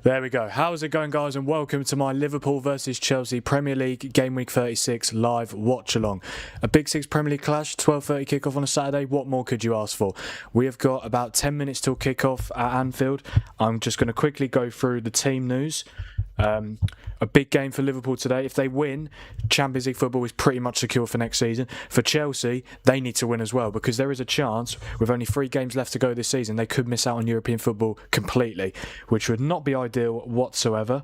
There we go. How's it going, guys? And welcome to my Liverpool versus Chelsea Premier League Game Week 36 live watch-along. A Big Six Premier League clash, 12:30 kickoff on a Saturday. What more could you ask for? We have got about 10 minutes till kickoff at Anfield. I'm just going to quickly go through the team news. A big game for Liverpool today. If they win, Champions League football is pretty much secure for next season. For Chelsea, they need to win as well, because there is a chance, with only 3 games left to go this season, they could miss out on European football completely, which would not be ideal whatsoever.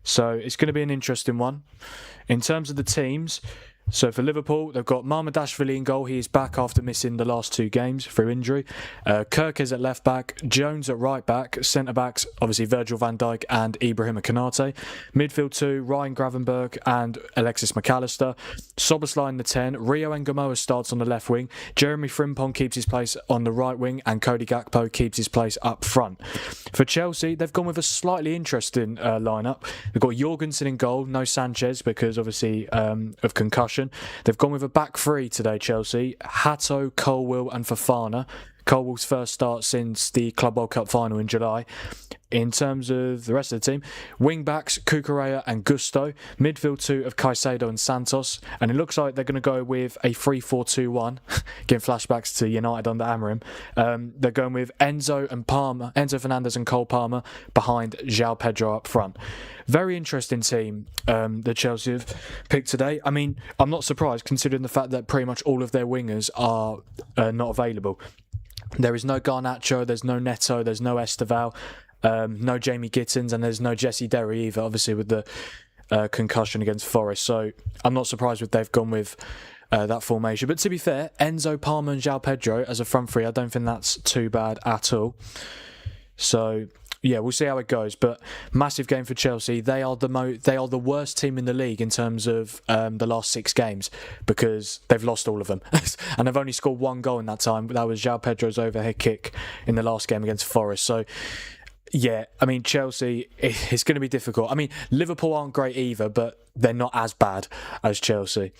So it's going to be an interesting one. In terms of the teams, so for Liverpool, they've got Marmadashvili in goal. He is back after missing the last 2 games through injury. Kirkes at left back, Jones at right back, centre backs obviously Virgil van Dijk and Ibrahima Konate. Midfield 2, Ryan Gravenberch and Alexis McAllister. Szoboszlai in the 10. Rio Ngamoa starts on the left wing. Jeremy Frimpong keeps his place on the right wing, and Cody Gakpo keeps his place up front. For Chelsea, they've gone with a slightly interesting lineup. They've got Jorgensen in goal, no Sanchez because obviously of concussion. They've gone with a back 3 today, Chelsea. Hato, Colwill and Fofana. Colwill's first start since the Club World Cup final in July. In terms of the rest of the team, wing-backs, Cucurella and Gusto. Midfield 2 of Caicedo and Santos. And it looks like they're going to go with a 3-4-2-1. Getting flashbacks to United under Amorim. They're going with Enzo and Palmer, Enzo Fernandez and Cole Palmer behind João Pedro up front. Very interesting team that Chelsea have picked today. I mean, I'm not surprised considering the fact that pretty much all of their wingers are not available. There is no Garnacho, there's no Neto, there's no Esteval, no Jamie Gittins, and there's no Jesse Derry either, obviously with the concussion against Forest. So I'm not surprised that they've gone with that formation. But to be fair, Enzo, Palmer and João Pedro as a front 3, I don't think that's too bad at all. So yeah, we'll see how it goes. But massive game for Chelsea. They are the worst team in the league in terms of the last 6 games, because they've lost all of them. And they've only scored 1 goal in that time. That was João Pedro's overhead kick in the last game against Forest. So yeah, I mean, Chelsea, it's going to be difficult. I mean, Liverpool aren't great either, but they're not as bad as Chelsea.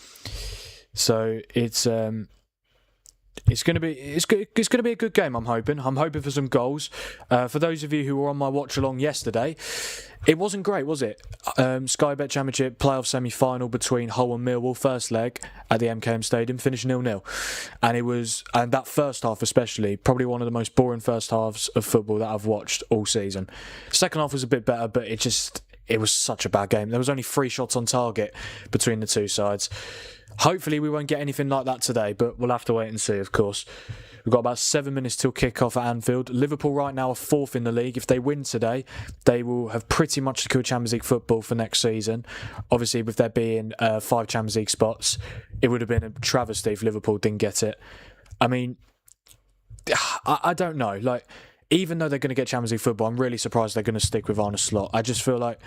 So it's going to be a good game. I'm hoping for some goals. For those of you who were on my watch along yesterday, it wasn't great, was it? Sky Bet Championship playoff semi-final between Hull and Millwall, first leg at the MKM Stadium, finished 0-0, and that first half especially, probably one of the most boring first halves of football that I've watched all season. Second half was a bit better, but it was such a bad game. There was only 3 shots on target between the 2 sides. Hopefully we won't get anything like that today, but we'll have to wait and see, of course. We've got about 7 minutes till kick-off at Anfield. Liverpool right now are 4th in the league. If they win today, they will have pretty much secured Champions League football for next season. Obviously, with there being 5 Champions League spots, it would have been a travesty if Liverpool didn't get it. I mean, I don't know. Like, even though they're going to get Champions League football, I'm really surprised they're going to stick with Arne Slot. I just feel like,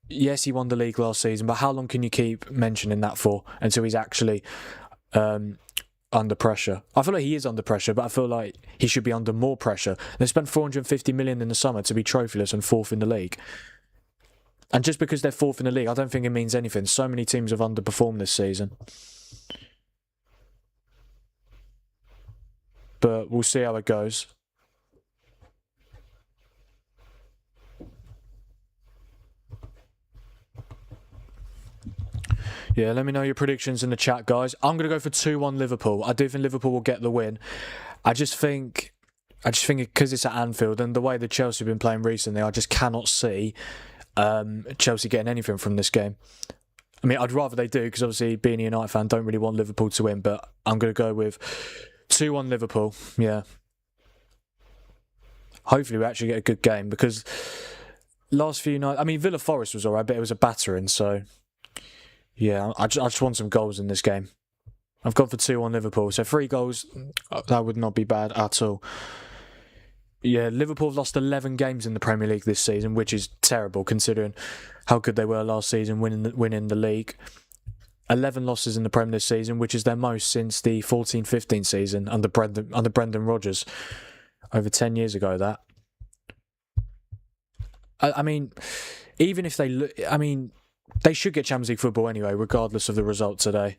yes, he won the league last season, but how long can you keep mentioning that for until he's actually under pressure? I feel like he is under pressure, but I feel like he should be under more pressure. They spent 450 million in the summer to be trophyless and 4th in the league. And just because they're 4th in the league, I don't think it means anything. So many teams have underperformed this season. But we'll see how it goes. Yeah, let me know your predictions in the chat, guys. I'm going to go for 2-1 Liverpool. I do think Liverpool will get the win. I just think because it's at Anfield and the way that Chelsea have been playing recently, I just cannot see Chelsea getting anything from this game. I mean, I'd rather they do, because obviously being a United fan, don't really want Liverpool to win, but I'm going to go with 2-1 Liverpool. Yeah. Hopefully we actually get a good game, because last few nights, I mean, Villa Forest was alright, but it was a battering, so yeah, I just want some goals in this game. I've gone for 2-1 Liverpool. So 3 goals, that would not be bad at all. Yeah, Liverpool have lost 11 games in the Premier League this season, which is terrible considering how good they were last season, winning the league. 11 losses in the Premier this season, which is their most since the 14-15 season under Brendan Rodgers. Over 10 years ago, that. I mean, even if they... I mean... They should get Champions League football anyway, regardless of the result today.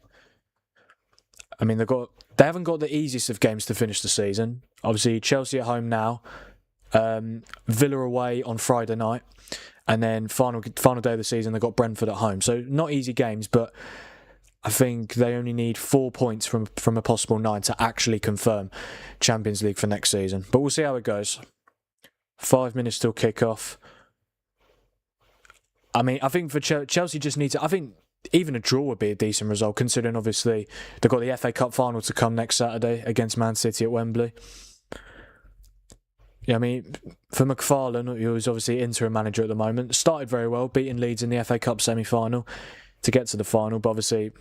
I mean, they haven't got the easiest of games to finish the season. Obviously, Chelsea at home now, Villa away on Friday night, and then final day of the season they've got Brentford at home. So not easy games, but I think they only need 4 points from a possible 9 to actually confirm Champions League for next season. But we'll see how it goes. 5 minutes till kick-off. I mean, I think for Chelsea just need to... I think even a draw would be a decent result, considering obviously they've got the FA Cup final to come next Saturday against Man City at Wembley. Yeah, I mean, for McFarlane, who's obviously interim manager at the moment, started very well, beating Leeds in the FA Cup semi-final to get to the final, but obviously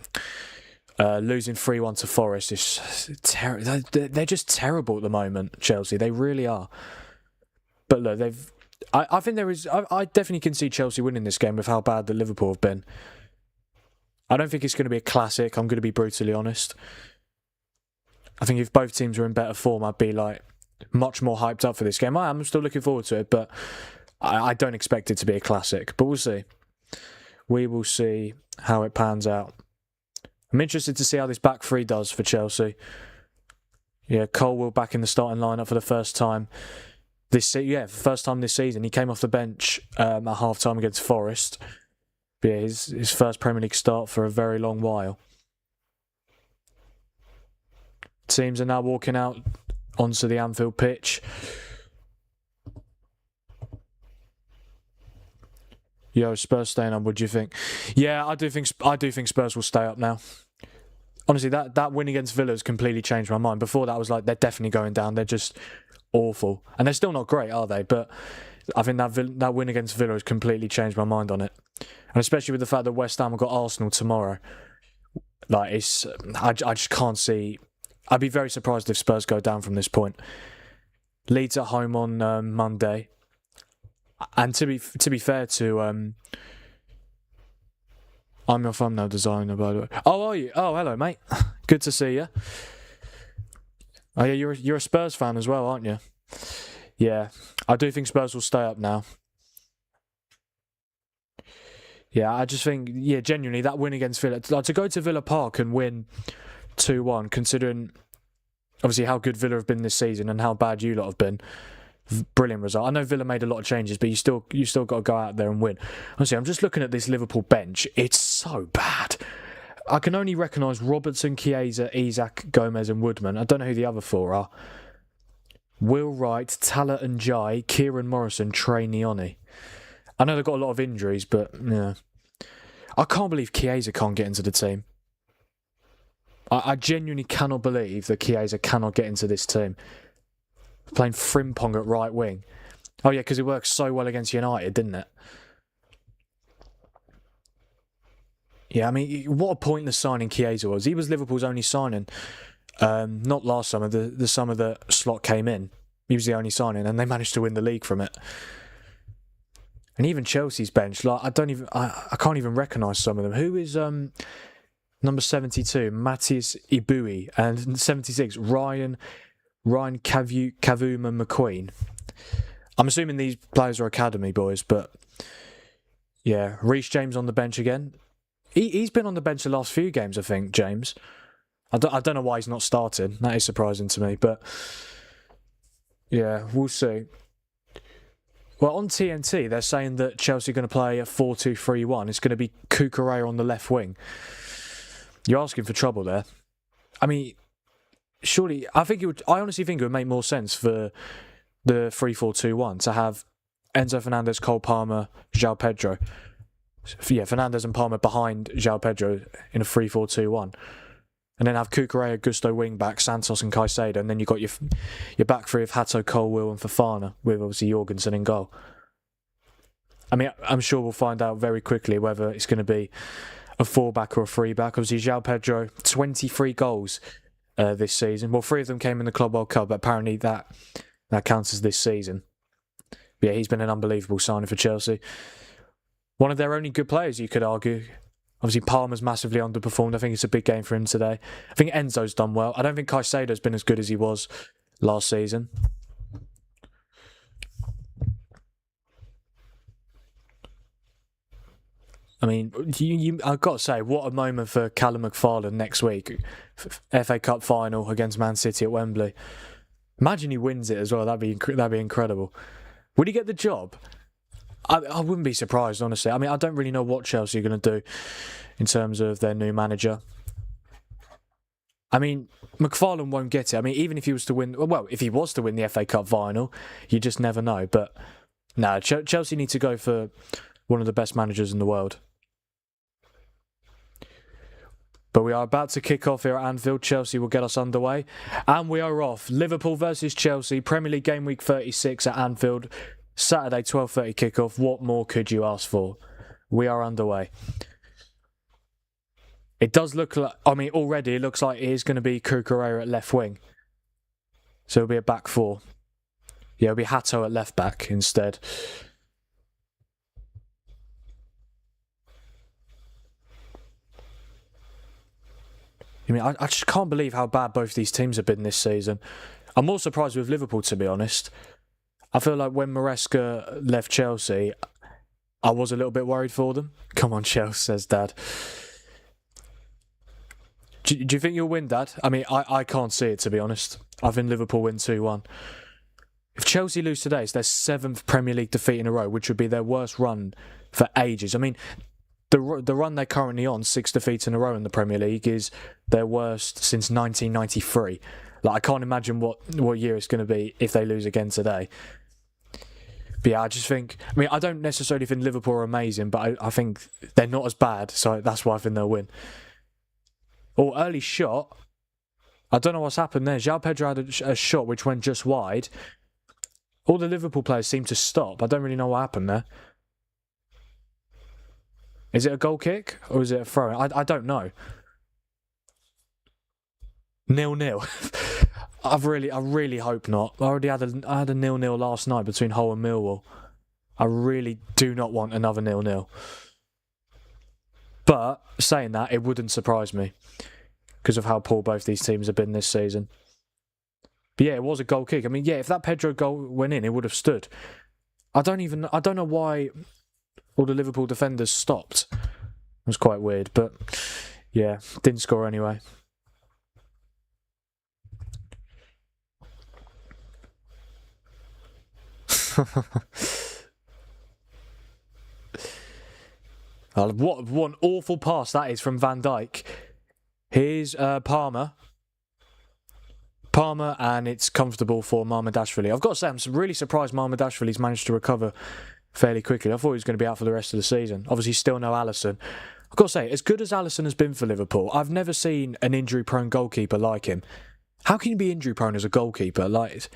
losing 3-1 to Forest is terrible. They're just terrible at the moment, Chelsea. They really are. But look, I think there is... I definitely can see Chelsea winning this game with how bad the Liverpool have been. I don't think it's going to be a classic, I'm going to be brutally honest. I think if both teams were in better form, I'd be like much more hyped up for this game. I'm still looking forward to it, but I don't expect it to be a classic. But we'll see. We will see how it pans out. I'm interested to see how this back three does for Chelsea. Yeah, Colwill back in the starting lineup for the first time first time this season. He came off the bench at half-time against Forest. But yeah, his first Premier League start for a very long while. Teams are now walking out onto the Anfield pitch. Yo, Spurs staying up. What do you think? Yeah, I do think Spurs will stay up now. Honestly, that win against Villa has completely changed my mind. Before that, I was like, they're definitely going down. They're just awful, and they're still not great, are they? But I think that win against Villa has completely changed my mind on it, and especially with the fact that West Ham have got Arsenal tomorrow. Like, I just can't see. I'd be very surprised if Spurs go down from this point. Leeds at home on Monday. And to be fair to I'm your thumbnail designer, by the way. Oh, are you? Oh, hello, mate. Good to see you. Oh yeah, you're a Spurs fan as well, aren't you? Yeah, I do think Spurs will stay up now. Yeah, I just think, yeah, genuinely, that win against Villa, like, to go to Villa Park and win 2-1, considering obviously how good Villa have been this season and how bad you lot have been. Brilliant result. I know Villa made a lot of changes, but you still got to go out there and win. Honestly, I'm just looking at this Liverpool bench. It's so bad. I can only recognise Robertson, Chiesa, Isak, Gomez and Woodman. I don't know who the other four are. Will Wright, Tala and Jai, Kieran Morrison, Trey Nioni. I know they've got a lot of injuries, but yeah. I can't believe Chiesa can't get into the team. I genuinely cannot believe that Chiesa cannot get into this team. Playing Frimpong at right wing. Oh yeah, because it worked so well against United, didn't it? Yeah, I mean, what a pointless signing Chiesa was. He was Liverpool's only signing. Not last summer, the summer that Slot came in. He was the only signing, and they managed to win the league from it. And even Chelsea's bench, like, I can't even recognise some of them. Who is number 72? Matthias Ibui, and 76 Ryan Kavuma McQueen. I'm assuming these players are academy boys, but yeah, Reece James on the bench again. He's been on the bench the last few games, I think, James. I don't know why he's not started. That is surprising to me, but yeah, we'll see. Well, on TNT, they're saying that Chelsea are going to play a 4-2-3-1. It's going to be Cucurella on the left wing. You're asking for trouble there. I mean, surely, I honestly think it would make more sense for the 3-4-2-1 to have Enzo Fernandez, Cole Palmer, João Pedro. Yeah, Fernandez and Palmer behind João Pedro in a 3-4-2-1. And then have Cucurella, Gusto wing-back, Santos and Caicedo. And then you've got your back three of Hato, Colwill and Fofana, with obviously Jorgensen in goal. I mean, I'm sure we'll find out very quickly whether it's going to be a 4-back or a 3-back. Obviously, João Pedro, 23 goals this season. Well, 3 of them came in the Club World Cup, but apparently that counts as this season. But yeah, he's been an unbelievable signing for Chelsea. One of their only good players, you could argue. Obviously, Palmer's massively underperformed. I think it's a big game for him today. I think Enzo's done well. I don't think Caicedo's been as good as he was last season. I mean, I've got to say, what a moment for Callum McFarlane next week. FA Cup final against Man City at Wembley. Imagine he wins it as well. That'd be incredible. Would he get the job? I wouldn't be surprised, honestly. I mean, I don't really know what Chelsea are going to do in terms of their new manager. I mean, McFarlane won't get it. I mean, even if he was to win... Well, if he was to win the FA Cup final, you just never know. But, no, Chelsea need to go for one of the best managers in the world. But we are about to kick off here at Anfield. Chelsea will get us underway. And we are off. Liverpool versus Chelsea. Premier League game week 36 at Anfield. Saturday, 12:30 kickoff. What more could you ask for? We are underway. It does look like... I mean, already it looks like it is going to be Cucurella at left wing. So it'll be a back four. Yeah, it'll be Hato at left back instead. I mean, I just can't believe how bad both these teams have been this season. I'm more surprised with Liverpool, to be honest. I feel like when Maresca left Chelsea, I was a little bit worried for them. Come on, Chelsea, says Dad. Do you think you'll win, Dad? I mean, I can't see it, to be honest. I think Liverpool win 2-1. If Chelsea lose today, it's their 7th Premier League defeat in a row, which would be their worst run for ages. I mean, the run they're currently on, 6 defeats in a row in the Premier League, is their worst since 1993. Like, I can't imagine what year it's going to be if they lose again today. But yeah, I just think... I mean, I don't necessarily think Liverpool are amazing, but I think they're not as bad, so that's why I think they'll win. Oh, early shot. I don't know what's happened there. João Pedro had a shot which went just wide. All the Liverpool players seem to stop. I don't really know what happened there. Is it a goal kick or is it a throw? I don't know. 0-0. I really hope not. I had a 0-0 last night between Hull and Millwall. I really do not want another 0-0. But saying that, it wouldn't surprise me because of how poor both these teams have been this season. But yeah, it was a goal kick. I mean, yeah, if that Pedro goal went in, it would have stood. I don't know why all the Liverpool defenders stopped. It was quite weird, but yeah, didn't score anyway. What an awful pass that is from Van Dijk. Here's Palmer, and it's comfortable for Mamardashvili. I've got to say, I'm really surprised Mamardashvili's managed to recover fairly quickly. I thought he was going to be out for the rest of the season. Obviously, still no Alisson. I've got to say, as good as Alisson has been for Liverpool, I've never seen an injury-prone goalkeeper like him. How can you be injury-prone as a goalkeeper? Like,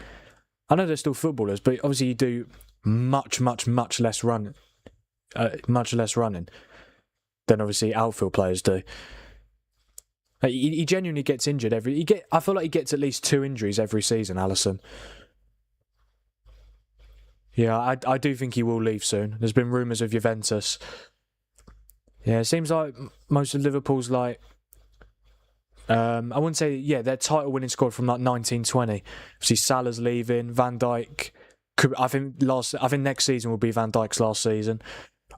I know they're still footballers, but obviously you do much less running than obviously outfield players do. Like, he genuinely gets injured I feel like he gets at least 2 injuries every season, Alisson. Yeah, I do think he will leave soon. There's been rumours of Juventus. Yeah, it seems like most of Liverpool's like... I wouldn't say... Yeah, their title-winning squad from like 1920. Obviously, Salah's leaving, Van Dijk... I think next season will be Van Dijk's last season.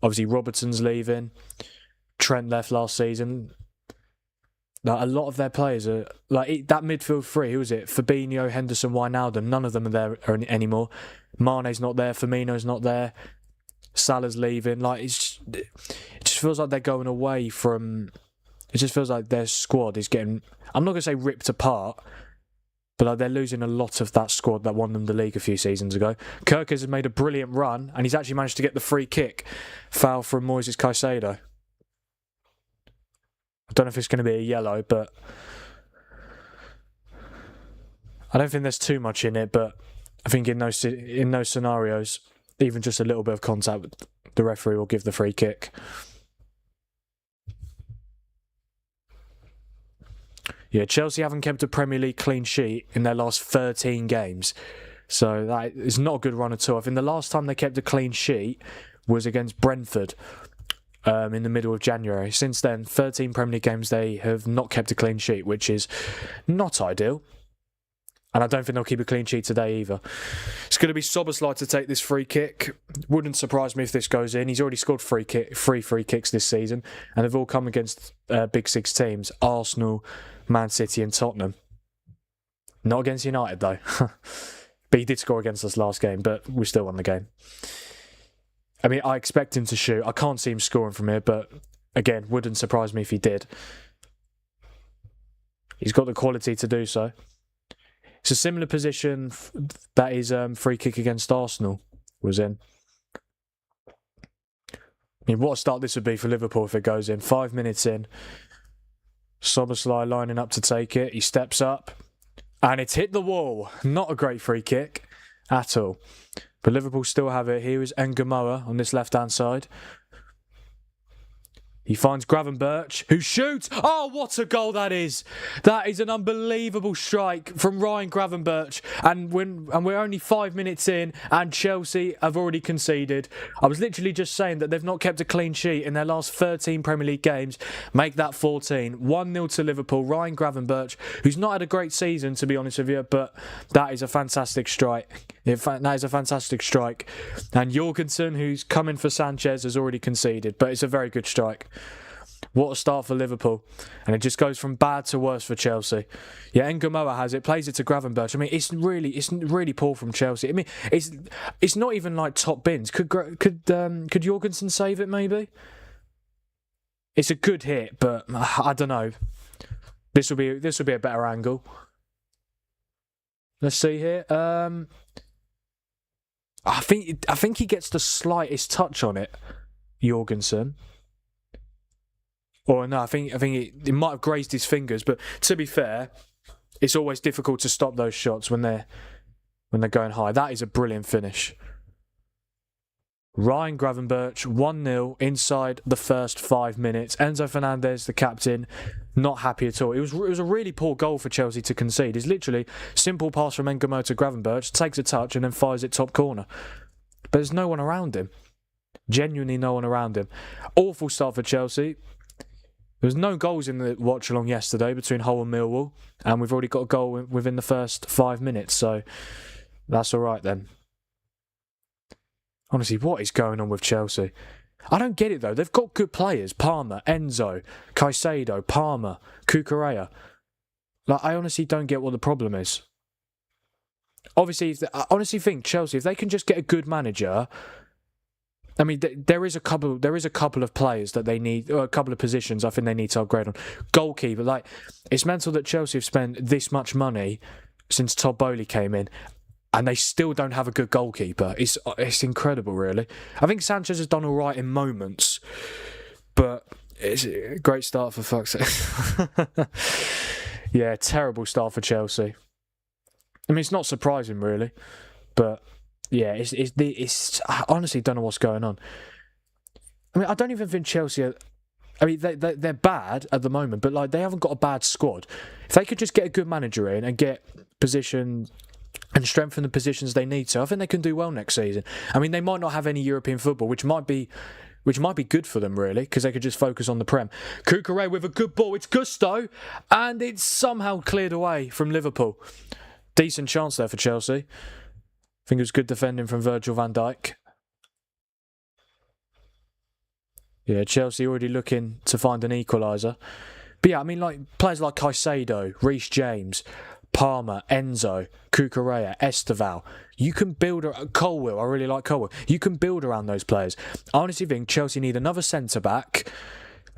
Obviously, Robertson's leaving. Trent left last season. Like, a lot of their players are... Like, that midfield three, who was it? Fabinho, Henderson, Wijnaldum. None of them are there anymore. Mane's not there. Firmino's not there. Salah's leaving. Like, it just feels like they're going away from... It just feels like their squad is getting... I'm not going to say ripped apart, but like, they're losing a lot of that squad that won them the league a few seasons ago. Kirkers has made a brilliant run, and he's actually managed to get the free kick. Foul from Moises Caicedo. I don't know if it's going to be a yellow, but I don't think there's too much in it. But I think in those scenarios, even just a little bit of contact, the referee will give the free kick. Yeah, Chelsea haven't kept a Premier League clean sheet in their last 13 games. So that is not a good run at all. I think the last time they kept a clean sheet was against Brentford in the middle of January. Since then, 13 Premier League games, they have not kept a clean sheet, which is not ideal. And I don't think they'll keep a clean sheet today either. It's going to be Szoboszlai to take this free kick. Wouldn't surprise me if this goes in. He's already scored three free kicks this season, and they've all come against Big Six teams: Arsenal, Man City and Tottenham. Not against United, though. But he did score against us last game, but we still won the game. I mean, I expect him to shoot. I can't see him scoring from here, but again, wouldn't surprise me if he did. He's got the quality to do so. It's a similar position that his free kick against Arsenal was in. I mean, what a start this would be for Liverpool if it goes in. 5 minutes in. Szoboszlai lining up to take it. He steps up. And it's hit the wall. Not a great free kick at all. But Liverpool still have it. Here is Ngamoa on this left-hand side. He finds Gravenberch, who shoots. Oh, what a goal that is. That is an unbelievable strike from Ryan Gravenberch. And we're only 5 minutes in and Chelsea have already conceded. I was literally just saying that they've not kept a clean sheet in their last 13 Premier League games. Make that 14. 1-0 to Liverpool. Ryan Gravenberch, who's not had a great season, to be honest with you, but that is a fantastic strike. In fact, that is a fantastic strike. And Jorgensen, who's coming for Sanchez, has already conceded, but it's a very good strike. What a start for Liverpool. And it just goes from bad to worse for Chelsea. Yeah, Ngamoa has it, plays it to Gravenberch. I mean, it's really poor from Chelsea. I mean, it's not even like top bins. Could Jorgensen save it maybe? It's a good hit, but I don't know. This will be a better angle. Let's see here. I think he gets the slightest touch on it, Jorgensen. Or no, I think it might have grazed his fingers. But to be fair, it's always difficult to stop those shots when they're going high. That is a brilliant finish. Ryan Gravenberch, 1-0 inside the first 5 minutes. Enzo Fernandez, the captain, not happy at all. It was a really poor goal for Chelsea to concede. It's literally simple pass from Ngamoa to Gravenberch, takes a touch and then fires it top corner. But there's no one around him. Genuinely no one around him. Awful start for Chelsea. There was no goals in the watch-along yesterday between Hull and Millwall, and we've already got a goal within the first 5 minutes, so that's all right then. Honestly, what is going on with Chelsea? I don't get it though. They've got good players: Palmer, Enzo, Caicedo, Palmer, Cucurella. Like, I honestly don't get what the problem is. Obviously, I honestly think Chelsea, if they can just get a good manager. I mean, there is a couple of players that they need, or a couple of positions I think they need to upgrade on. Goalkeeper, like, it's mental that Chelsea have spent this much money since Todd Boehly came in, and they still don't have a good goalkeeper. It's incredible, really. I think Sanchez has done all right in moments, but it's a great start for fuck's sake. Yeah, terrible start for Chelsea. I mean, it's not surprising, really, but. Yeah, I honestly don't know what's going on. I mean, I don't even think Chelsea I mean, they're bad at the moment, but like they haven't got a bad squad. If they could just get a good manager in and get position and strengthen the positions they need to, I think they can do well next season. I mean, they might not have any European football, which might be good for them, really, because they could just focus on the Prem. Cucurella with a good ball. It's Gusto, and it's somehow cleared away from Liverpool. Decent chance there for Chelsea. I think it was good defending from Virgil van Dijk. Yeah, Chelsea already looking to find an equaliser. But yeah, I mean, like players like Caicedo, Reece James, Palmer, Enzo, Cucurella, Esteval. You can build... Colwill, I really like Colwill. You can build around those players. I honestly think Chelsea need another centre-back,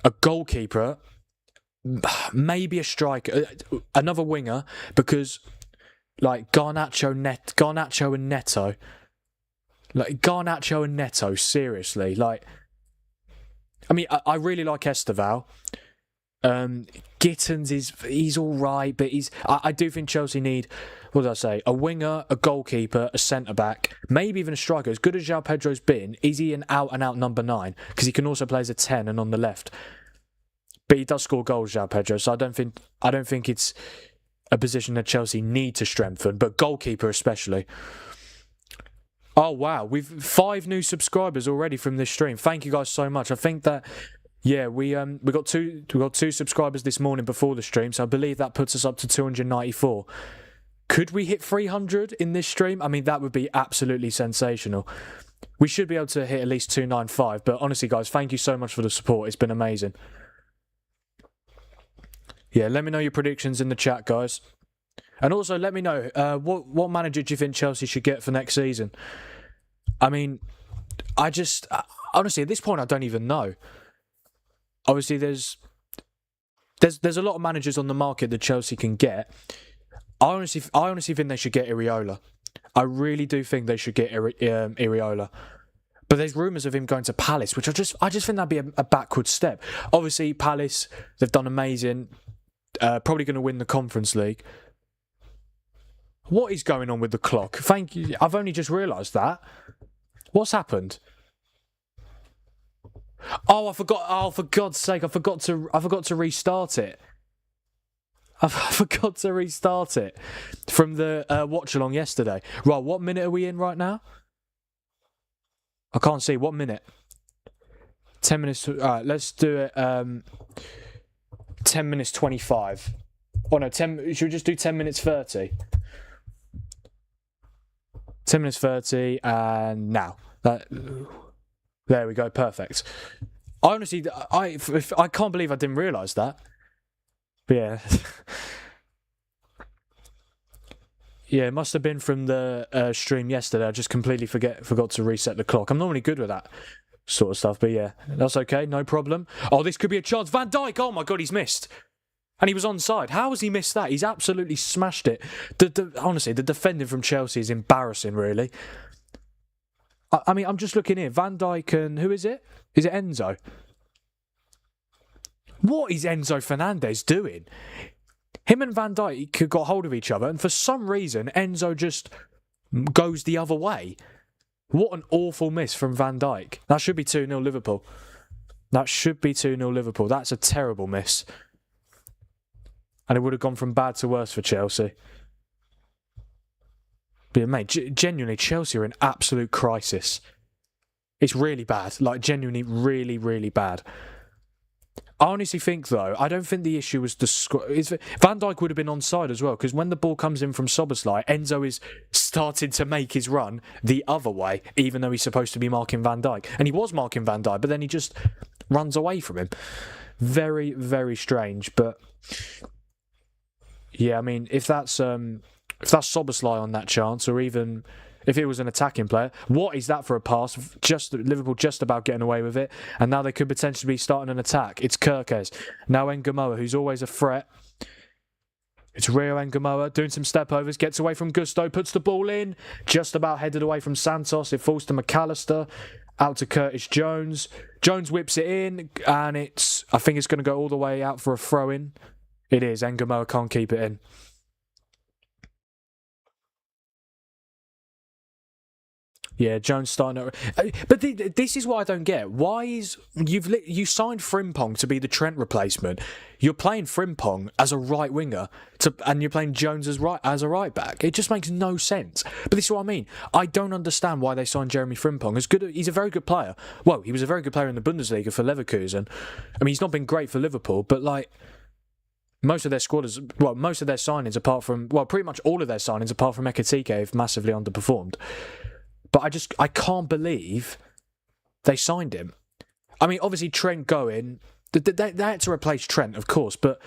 a goalkeeper, maybe a striker, another winger, because... Like Garnacho and Neto. Like Garnacho and Neto, seriously. Like, I mean, I really like Esteval. Gittins he's all right, but I do think Chelsea need, what did I say? A winger, a goalkeeper, a centre back, maybe even a striker. As good as João Pedro's been, is he an out and out number 9? Because he can also play as a 10 and on the left. But he does score goals, João Pedro. So I don't think it's a position that Chelsea need to strengthen, but goalkeeper especially. Oh wow, we've 5 new subscribers already from this stream. Thank you guys so much. I think that we got two subscribers this morning before the stream, so I believe that puts us up to 294. Could we hit 300 in this stream? I mean, that would be absolutely sensational. We should be able to hit at least 295, but honestly guys, thank you so much for the support. It's been amazing. Yeah, let me know your predictions in the chat, guys. And also, let me know what manager do you think Chelsea should get for next season? I mean, honestly at this point I don't even know. Obviously, there's a lot of managers on the market that Chelsea can get. I honestly think they should get Iraola. I really do think they should get Iraola. But there's rumours of him going to Palace, which I just think that'd be a backward step. Obviously, Palace, they've done amazing. Probably going to win the Conference League. What is going on with the clock? Thank you. I've only just realised that. What's happened? Oh, I forgot. Oh, for God's sake, I forgot to restart it. I forgot to restart it from the watch-along yesterday. Right, what minute are we in right now? I can't see. What minute? 10 minutes. All right, let's do it. 10 minutes 25. Oh no, 10. Should we just do 10 minutes 30? 10 minutes 30, and now there we go. Perfect. Honestly, I can't believe I didn't realise that. But yeah. Yeah, it must have been from the stream yesterday. I just completely forgot to reset the clock. I'm normally good with that sort of stuff, but yeah, that's okay, no problem. Oh, this could be a chance. Van Dijk, oh my God, he's missed. And he was onside. How has he missed that? He's absolutely smashed it. Honestly, the defending from Chelsea is embarrassing, really. I mean, I'm just looking here. Van Dijk and... Who is it? Is it Enzo? What is Enzo Fernandez doing? Him and Van Dijk got hold of each other, and for some reason, Enzo just goes the other way. What an awful miss from Van Dijk. That should be 2-0 Liverpool. That should be 2-0 Liverpool. That's a terrible miss. And it would have gone from bad to worse for Chelsea. But yeah, mate, genuinely, Chelsea are in absolute crisis. It's really bad. Like, genuinely, really, really bad. I honestly think, though, I don't think the issue was the score. Van Dijk would have been onside as well, because when the ball comes in from Szoboszlai, Enzo is starting to make his run the other way, even though he's supposed to be marking Van Dijk. And he was marking Van Dijk, but then he just runs away from him. Very, very strange. But yeah, I mean, if that's Szoboszlai on that chance, or even if it was an attacking player, what is that for a pass? Liverpool just about getting away with it, and now they could potentially be starting an attack. It's Kirkes. Now Ngamoa, who's always a threat. It's Rio Ngamoa doing some step overs, gets away from Gusto, puts the ball in, just about headed away from Santos. It falls to McAllister, out to Curtis Jones. Jones whips it in, and I think it's going to go all the way out for a throw-in. It is. Ngamoa can't keep it in. Yeah, Jones starting to... But this is what I don't get. Why is... You signed Frimpong to be the Trent replacement. You're playing Frimpong as a right winger, and you're playing Jones as a right back. It just makes no sense. But this is what I mean. I don't understand why they signed Jeremy Frimpong. He's a very good player. Well, he was a very good player in the Bundesliga for Leverkusen. I mean, he's not been great for Liverpool, but like... Most of their signings apart from... Well, pretty much all of their signings apart from Ekitike have massively underperformed. But I can't believe they signed him. I mean, obviously Trent going... They had to replace Trent, of course, but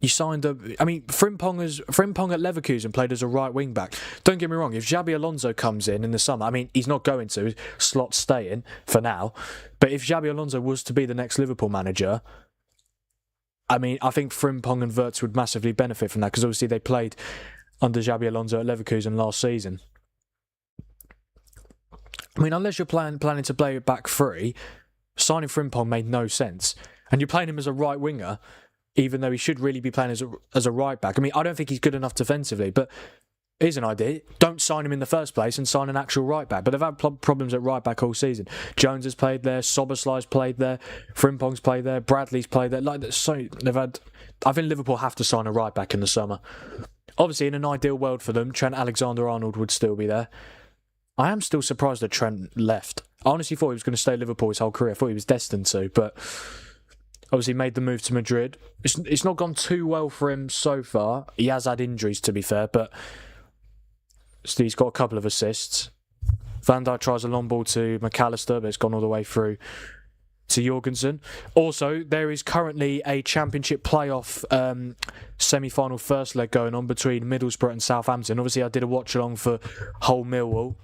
you signed I mean, Frimpong at Leverkusen played as a right wing back. Don't get me wrong, if Xabi Alonso comes in the summer, I mean, he's not going to. Slot's staying for now. But if Xabi Alonso was to be the next Liverpool manager... I mean, I think Frimpong and Wirtz would massively benefit from that, because obviously they played under Xabi Alonso at Leverkusen last season. I mean, unless you're planning to play it back three, signing Frimpong made no sense. And you're playing him as a right winger, even though he should really be playing as a right back. I mean, I don't think he's good enough defensively, but here's an idea. Don't sign him in the first place and sign an actual right back. But they've had problems at right back all season. Jones has played there, Szoboszlai's played there, Frimpong's played there, Bradley's played there. I think Liverpool have to sign a right back in the summer. Obviously, in an ideal world for them, Trent Alexander-Arnold would still be there. I am still surprised that Trent left. I honestly thought he was going to stay at Liverpool his whole career. I thought he was destined to, but obviously made the move to Madrid. It's not gone too well for him so far. He has had injuries, to be fair, but still he's got a couple of assists. Van Dijk tries a long ball to McAllister, but it's gone all the way through to Jorgensen. Also, there is currently a Championship playoff semi-final first leg going on between Middlesbrough and Southampton. Obviously, I did a watch-along for Hull Millwall.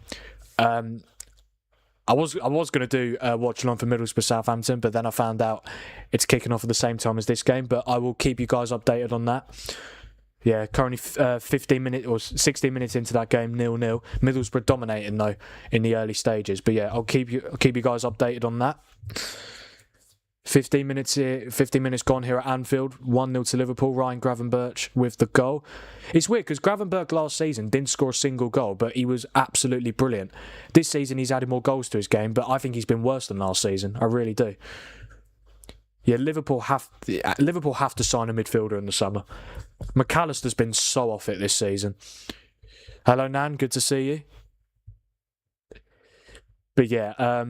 I was going to do a watch-along for Middlesbrough Southampton, but then I found out it's kicking off at the same time as this game, but I will keep you guys updated on that. Yeah, currently 15 minutes or 16 minutes into that game, 0-0. Middlesbrough dominating though in the early stages, but yeah, I'll keep you guys updated on that. 15 minutes here, 15 minutes gone here at Anfield. 1-0 to Liverpool. Ryan Gravenberch with the goal. It's weird because Gravenberch last season didn't score a single goal, but he was absolutely brilliant. This season he's added more goals to his game, but I think he's been worse than last season. I really do. Yeah, Liverpool have to sign a midfielder in the summer. McAllister's been so off it this season. Hello, Nan. Good to see you. But yeah,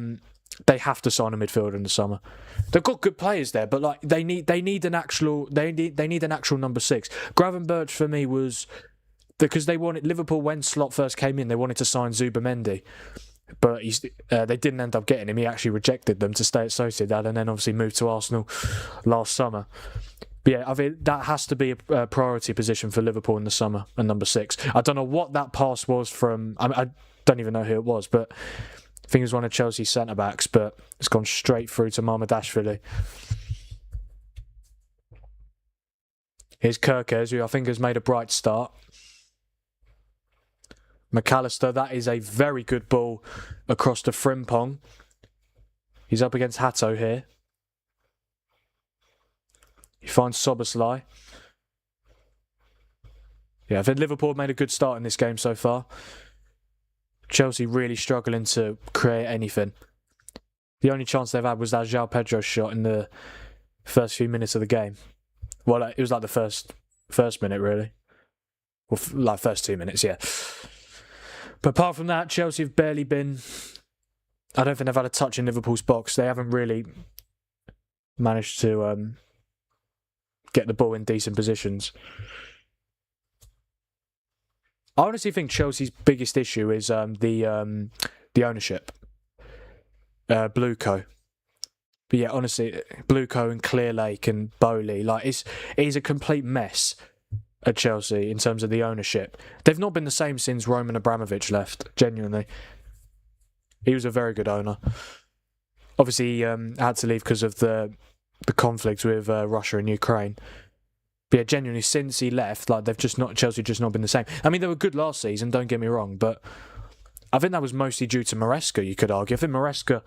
they have to sign a midfielder in the summer. They've got good players there, but like they need an actual number 6. Gravenberch for me was because they wanted Liverpool when Slot first came in. They wanted to sign Zubamendi, but they didn't end up getting him. He actually rejected them to stay at Sociedad, and then obviously moved to Arsenal last summer. But yeah, I think that has to be a priority position for Liverpool in the summer, and number 6. I don't know what that pass was from. I don't even know who it was, but I think it was one of Chelsea's centre-backs, but it's gone straight through to Mamadashvili. Here's Kirkes, who I think has made a bright start. McAllister, that is a very good ball across to Frimpong. He's up against Hato here. He finds Soboslai. Yeah, I think Liverpool have made a good start in this game so far. Chelsea really struggling to create anything. The only chance they've had was that João Pedro shot in the first few minutes of the game. Well, it was like the first minute, really. Well, like first 2 minutes, yeah. But apart from that, Chelsea have barely been... I don't think they've had a touch in Liverpool's box. They haven't really managed to get the ball in decent positions. I honestly think Chelsea's biggest issue is the ownership. Blueco. But yeah, honestly, Blueco and Clearlake and Bowley, like it is a complete mess at Chelsea in terms of the ownership. They've not been the same since Roman Abramovich left, genuinely. He was a very good owner. Obviously, he had to leave because of the conflict with Russia and Ukraine. But yeah, genuinely, since he left, like Chelsea just not been the same. I mean, they were good last season, don't get me wrong, but I think that was mostly due to Maresca, you could argue. I think Maresca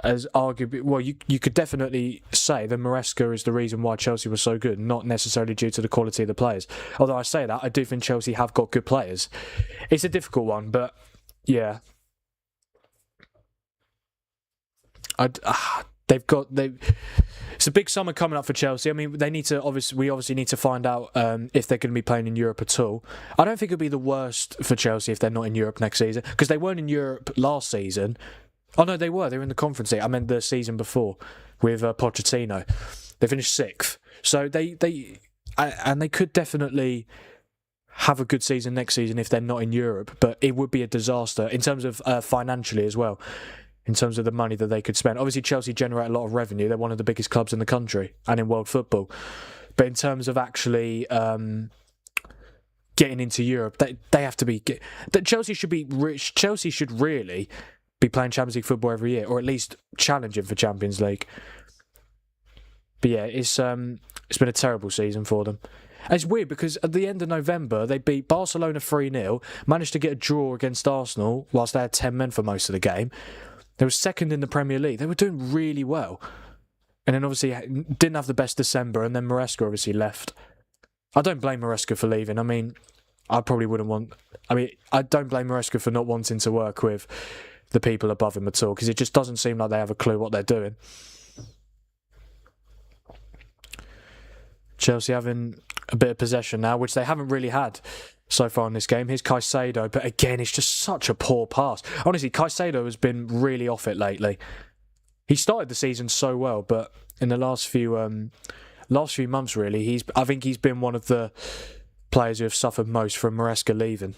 as arguably, well, you could definitely say that Maresca is the reason why Chelsea was so good, not necessarily due to the quality of the players. Although I say that, I do think Chelsea have got good players. It's a difficult one, but yeah. It's a big summer coming up for Chelsea. I mean, we obviously need to find out if they're going to be playing in Europe at all. I don't think it'll be the worst for Chelsea if they're not in Europe next season, because they weren't in Europe last season. Oh no, they were. They were in the Conference League. I meant the season before with Pochettino. They finished 6th, so they could definitely have a good season next season if they're not in Europe. But it would be a disaster in terms of financially as well. In terms of the money that they could spend. Obviously, Chelsea generate a lot of revenue. They're one of the biggest clubs in the country and in world football. But in terms of actually getting into Europe, they have to be... Chelsea should be rich. Chelsea should really be playing Champions League football every year, or at least challenging for Champions League. But yeah, it's been a terrible season for them. And it's weird because at the end of November, they beat Barcelona 3-0, managed to get a draw against Arsenal whilst they had 10 men for most of the game. They were second in the Premier League. They were doing really well. And then obviously didn't have the best December, and then Maresca obviously left. I don't blame Maresca for leaving. I mean, I probably wouldn't want... I mean, I don't blame Maresca for not wanting to work with the people above him at all, because it just doesn't seem like they have a clue what they're doing. Chelsea having a bit of possession now, which they haven't really had so far in this game. Here's Caicedo, but again, it's just such a poor pass. Honestly, Caicedo has been really off it lately. He started the season so well, but in the last few months, really, I think he's been one of the players who have suffered most from Maresca leaving.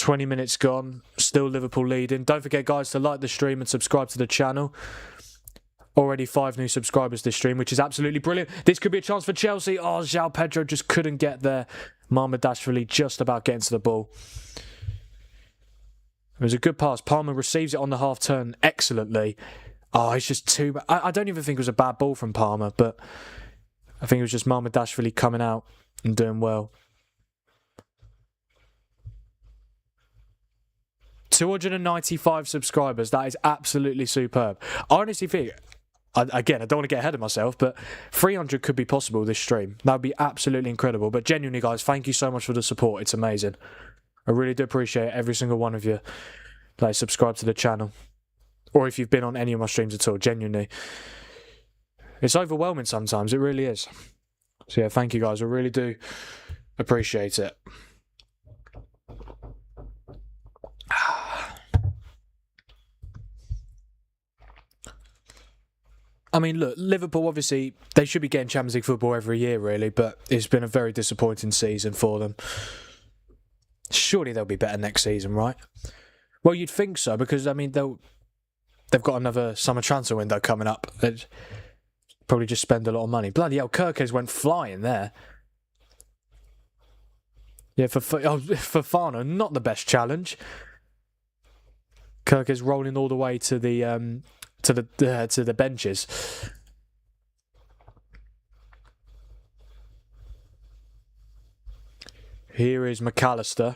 20 minutes gone. Still Liverpool leading. Don't forget, guys, to like the stream and subscribe to the channel. Already 5 new subscribers this stream, which is absolutely brilliant. This could be a chance for Chelsea. Oh, João Pedro just couldn't get there. Mamardashvili just about getting to the ball. It was a good pass. Palmer receives it on the half turn excellently. Oh, it's just too... I don't even think it was a bad ball from Palmer, but I think it was just Mamardashvili coming out and doing well. 295 subscribers. That is absolutely superb. I honestly think... Again, I don't want to get ahead of myself, but 300 could be possible this stream. That would be absolutely incredible. But genuinely, guys, thank you so much for the support. It's amazing. I really do appreciate every single one of you that subscribe to the channel. Or if you've been on any of my streams at all, genuinely. It's overwhelming sometimes. It really is. So yeah, thank you, guys. I really do appreciate it. I mean, look, Liverpool, obviously, they should be getting Champions League football every year, really, but it's been a very disappointing season for them. Surely they'll be better next season, right? Well, you'd think so, because, I mean, they've got another summer transfer window coming up. They'd probably just spend a lot of money. Bloody hell, Kirkes went flying there. Yeah, for Fafana, not the best challenge. Kirkes rolling all the way to the... to the benches. Here is McAllister.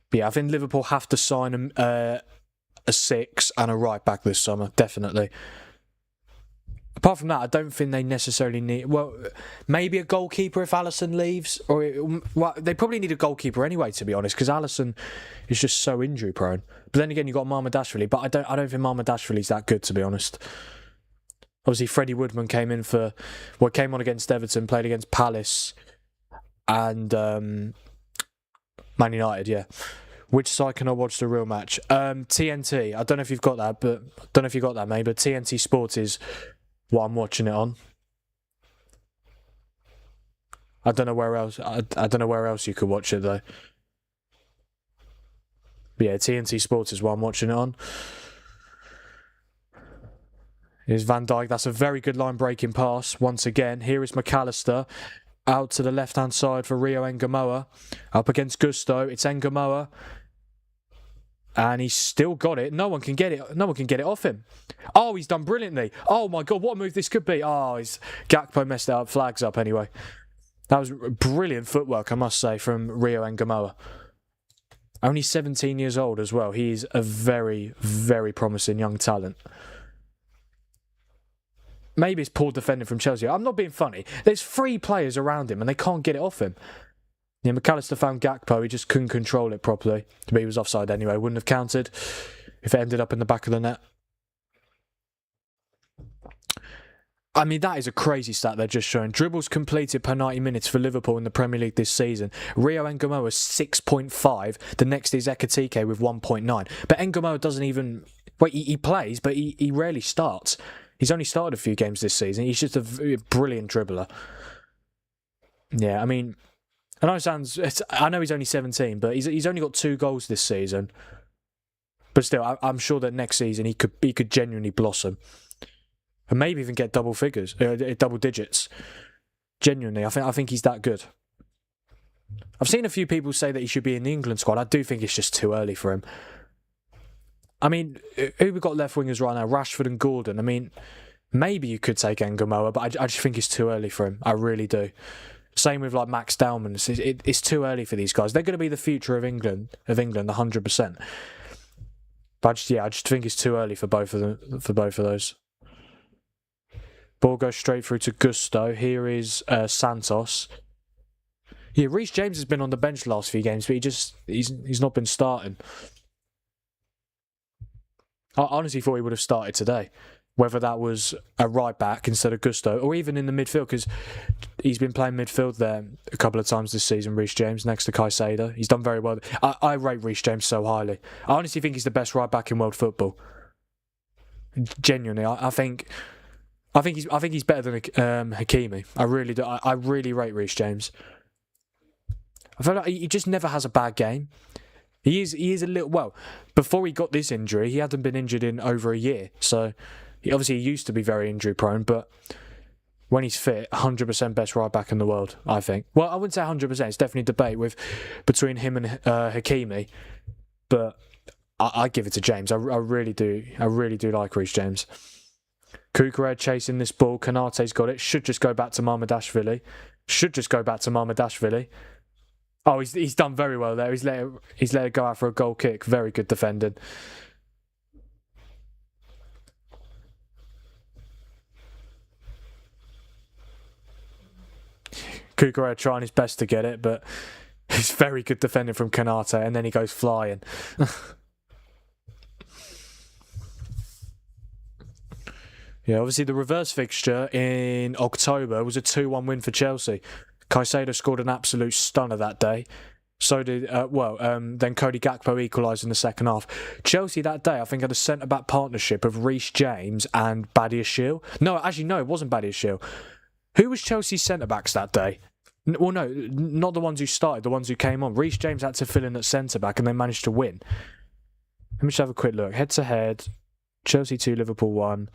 But yeah, I think Liverpool have to sign a 6 and a right back this summer, definitely. Apart from that, I don't think they necessarily need... Well, maybe a goalkeeper if Alisson leaves. Well, they probably need a goalkeeper anyway, to be honest, because Alisson is just so injury prone. But then again, you've got Mamardashvili, but I don't think Mamardashvili's that good, to be honest. Obviously, Freddie Woodman came on against Everton, played against Palace and Man United, yeah. Which side can I watch the real match? TNT. I don't know if you've got that, but I don't know if you got that, mate, but TNT Sports is what I'm watching it on. I don't know where else. I don't know where else you could watch it though. But yeah, TNT Sports is what I'm watching it on. Here's Van Dijk. That's a very good line-breaking pass. Once again, here is McAllister out to the left-hand side for Rio Ngamoa. Up against Gusto. It's Ngamoa. And he's still got it. No one can get it. No one can get it off him. Oh, he's done brilliantly. Oh my God, what a move this could be. Oh, Gakpo messed it up. Flags up anyway. That was brilliant footwork, I must say, from Rio Ngamoa. Only 17 years old as well. He's a very, very promising young talent. Maybe it's poor defending from Chelsea. I'm not being funny. There's 3 players around him and they can't get it off him. Yeah, McAllister found Gakpo. He just couldn't control it properly. But he was offside anyway. Wouldn't have counted if it ended up in the back of the net. I mean, that is a crazy stat they're just showing. Dribbles completed per 90 minutes for Liverpool in the Premier League this season. Rio Ngamoa 6.5. The next is Ekitike with 1.9. But Ngamoa doesn't even... Wait, he plays, but he rarely starts. He's only started a few games this season. He's just a brilliant dribbler. Yeah, I mean... I know he's only 17, but he's only got 2 goals this season. But still, I'm sure that next season he could genuinely blossom. And maybe even get double figures, double digits. Genuinely, I think he's that good. I've seen a few people say that he should be in the England squad. I do think it's just too early for him. I mean, who we got left wingers right now? Rashford and Gordon. I mean, maybe you could take Ngamoa, but I just think it's too early for him. I really do. Same with like Max Dowman. It's too early for these guys. They're going to be the future of England, 100%. But I just think it's too early for both of them, for both of those. Ball goes straight through to Gusto. Here is Santos. Yeah, Reece James has been on the bench the last few games, but he's not been starting. I honestly thought he would have started today. Whether that was a right back instead of Gusto, or even in the midfield, because he's been playing midfield there a couple of times this season, Reece James, next to Caicedo. He's done very well. I rate Reece James so highly. I honestly think he's the best right back in world football. Genuinely, I think he's better than Hakimi. I really do. I really rate Reece James. I feel like he just never has a bad game. He is a little... Well, before he got this injury, he hadn't been injured in over a year. So, he used to be very injury-prone, but when he's fit, 100% best right-back in the world, I think. Well, I wouldn't say 100%. It's definitely a debate between him and Hakimi. But I give it to James. I really do. I really do like Reece James. Kukurea chasing this ball. Konate's got it. Should just go back to Mamardashvili. Oh, he's done very well there. He's let it go out for a goal kick. Very good defending. Kukurea trying his best to get it, but it's very good defending from Konate, and then he goes flying. Yeah, obviously the reverse fixture in October was a 2-1 win for Chelsea. Caicedo scored an absolute stunner that day. So did, then Cody Gakpo equalised in the second half. Chelsea that day, I think, had a centre-back partnership of Reece James and Badiashile. No, actually, no, it wasn't Badiashile. Who was Chelsea's centre-backs that day? Well, no, not the ones who started, the ones who came on. Reece James had to fill in at centre-back and they managed to win. Let me just have a quick look. Head-to-head, Chelsea 2, Liverpool 1.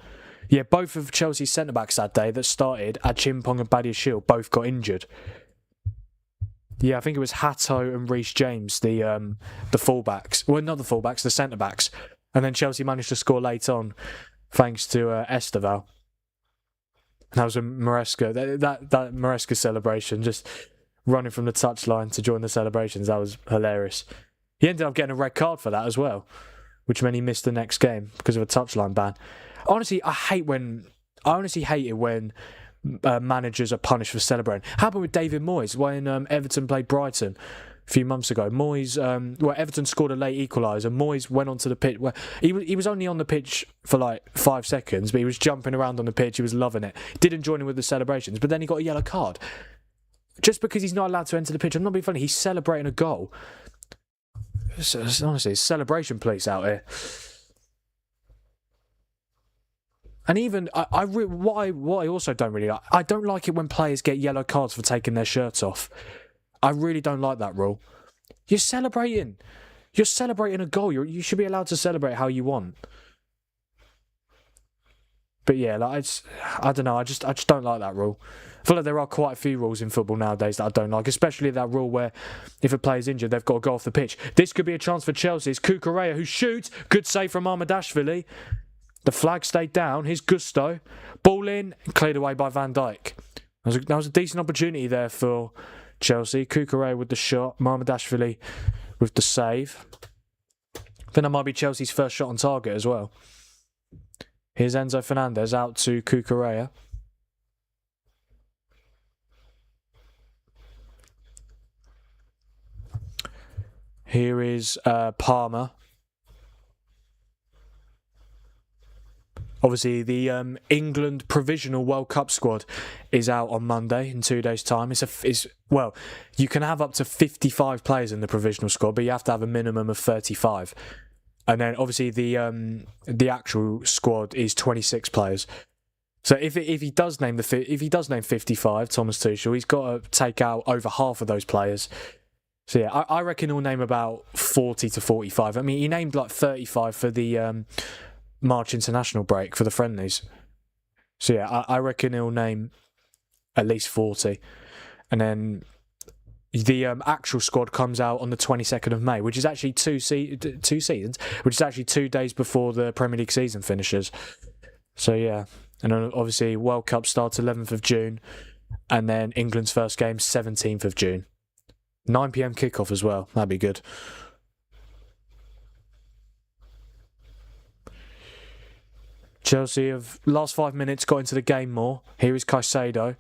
Yeah, both of Chelsea's centre-backs that day that started, Achimpong and Badiashile, both got injured. Yeah, I think it was Hato and Reece James, the fullbacks. Well, not the fullbacks, the centre-backs. And then Chelsea managed to score late on, thanks to Esteval. And that was a Maresca. That Maresca celebration, just running from the touchline to join the celebrations, that was hilarious. He ended up getting a red card for that as well, which meant he missed the next game because of a touchline ban. Honestly, I honestly hate it when managers are punished for celebrating. Happened with David Moyes when Everton played Brighton a few months ago. Moyes, Everton scored a late equaliser. Moyes went onto the pitch. Well, he was only on the pitch for like 5 seconds, but he was jumping around on the pitch. He was loving it. Didn't join in with the celebrations, but then he got a yellow card just because he's not allowed to enter the pitch. I'm not being funny. He's celebrating a goal. Honestly, it's celebration police out here. And even, what I also don't really like, I don't like it when players get yellow cards for taking their shirts off. I really don't like that rule. You're celebrating. You're celebrating a goal. You should be allowed to celebrate how you want. But yeah, like I don't know. I just don't like that rule. I feel like there are quite a few rules in football nowadays that I don't like, especially that rule where if a player's injured, they've got to go off the pitch. This could be a chance for Chelsea. It's Kukurea who shoots. Good save from Mamardashvili. The flag stayed down. Here's Gusto. Ball in, cleared away by Van Dijk. That was a decent opportunity there for Chelsea. Kukurea with the shot. Mamardashvili with the save. I think that might be Chelsea's first shot on target as well. Here's Enzo Fernandez out to Kukurea. Here is Palmer. Obviously, the England provisional World Cup squad is out on Monday in 2 days' time. Well, you can have up to 55 players in the provisional squad, but you have to have a minimum of 35. And then, obviously, the actual squad is 26 players. So if he does name 55, Thomas Tuchel, he's got to take out over half of those players. So yeah, I reckon he'll name about 40 to 45. I mean, he named like 35 for the March international break for the friendlies. So yeah, I reckon he'll name at least 40. And then the actual squad comes out on the 22nd of May, which is actually two seasons, which is actually 2 days before the Premier League season finishes. So yeah, and then obviously World Cup starts 11th of June, and then England's first game 17th of June. 9 PM kickoff as well. That'd be good. Chelsea have last 5 minutes got into the game more. Here is Caicedo.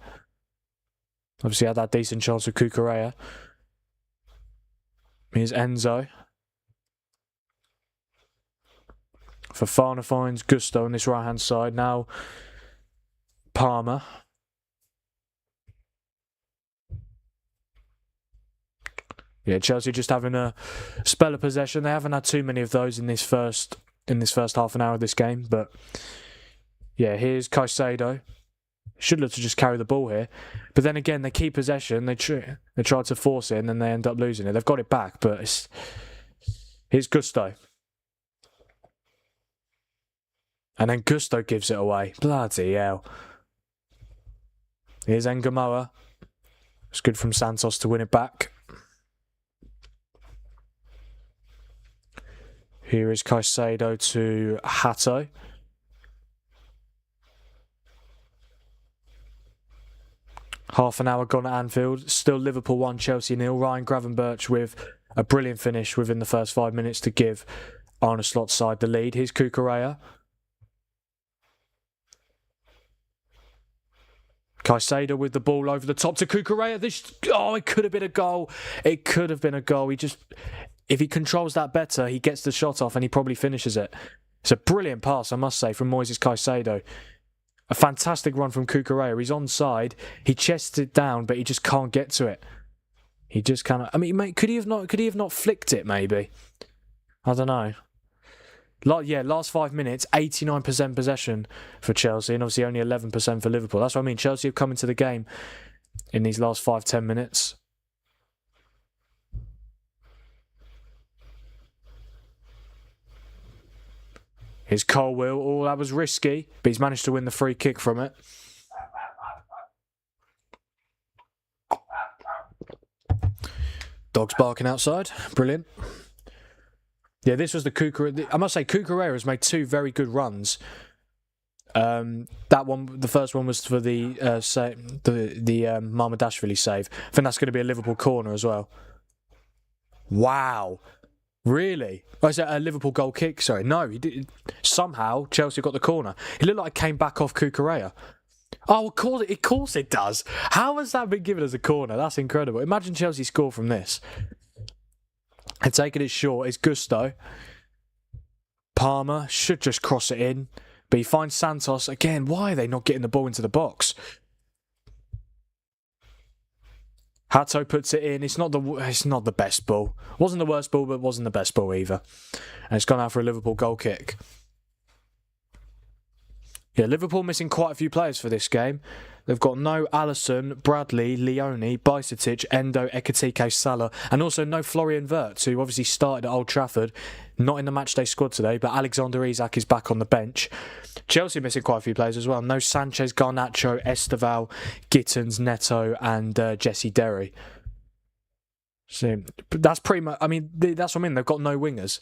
Obviously had that decent chance with Kukurea. Here's Enzo. Fofana finds Gusto on this right hand side. Now Palmer. Yeah, Chelsea just having a spell of possession. They haven't had too many of those in this first half an hour of this game. But yeah, here's Caicedo. Should look to just carry the ball here. But then again, they keep possession. They try to force it, and then they end up losing it. They've got it back, but it's Gusto. And then Gusto gives it away. Bloody hell. Here's Ngamoa. It's good from Santos to win it back. Here is Caicedo to Hato. Half an hour gone at Anfield. Still Liverpool 1, Chelsea 0. Ryan Gravenberch with a brilliant finish within the first 5 minutes to give Arne Slot's side the lead. Here's Cucurella. Caicedo with the ball over the top to Cucurella. It could have been a goal. It could have been a goal. If he controls that better, he gets the shot off and he probably finishes it. It's a brilliant pass, I must say, from Moises Caicedo. A fantastic run from Cucurella. He's onside. He chests it down, but he just can't get to it. He just cannot. I mean, mate, could he have not flicked it? Maybe. I don't know. Last 5 minutes, 89% possession for Chelsea, and obviously only 11% for Liverpool. That's what I mean. Chelsea have come into the game in these last 5-10 minutes. Here's Colwill. Oh, that was risky, but he's managed to win the free kick from it. Dogs barking outside. Brilliant. Yeah, this was the Cucurella. I must say, Cucurella has made 2 very good runs. That one, the first one was for the Mamardashvili save. I think that's going to be a Liverpool corner as well. Wow. Really? Oh, is that a Liverpool goal kick? Sorry. No, he did. Somehow, Chelsea got the corner. It looked like it came back off Cucurella. Oh, of course it does. How has that been given as a corner? That's incredible. Imagine Chelsea score from this. And taking it short is Gusto. Palmer should just cross it in. But he finds Santos. Again, why are they not getting the ball into the box? Hato puts it in. It's not the best ball. Wasn't the worst ball, but wasn't the best ball either. And it's gone out for a Liverpool goal kick. Yeah, Liverpool missing quite a few players for this game. They've got no Alisson, Bradley, Leone, Bajcetic, Endo, Ekitike, Salah, and also no Florian Wirtz, who obviously started at Old Trafford. Not in the matchday squad today, but Alexander Isak is back on the bench. Chelsea missing quite a few players as well. No Sanchez, Garnacho, Esteval, Gittins, Neto, and Jesse Derry. So that's pretty much. I mean, that's what I mean. They've got no wingers.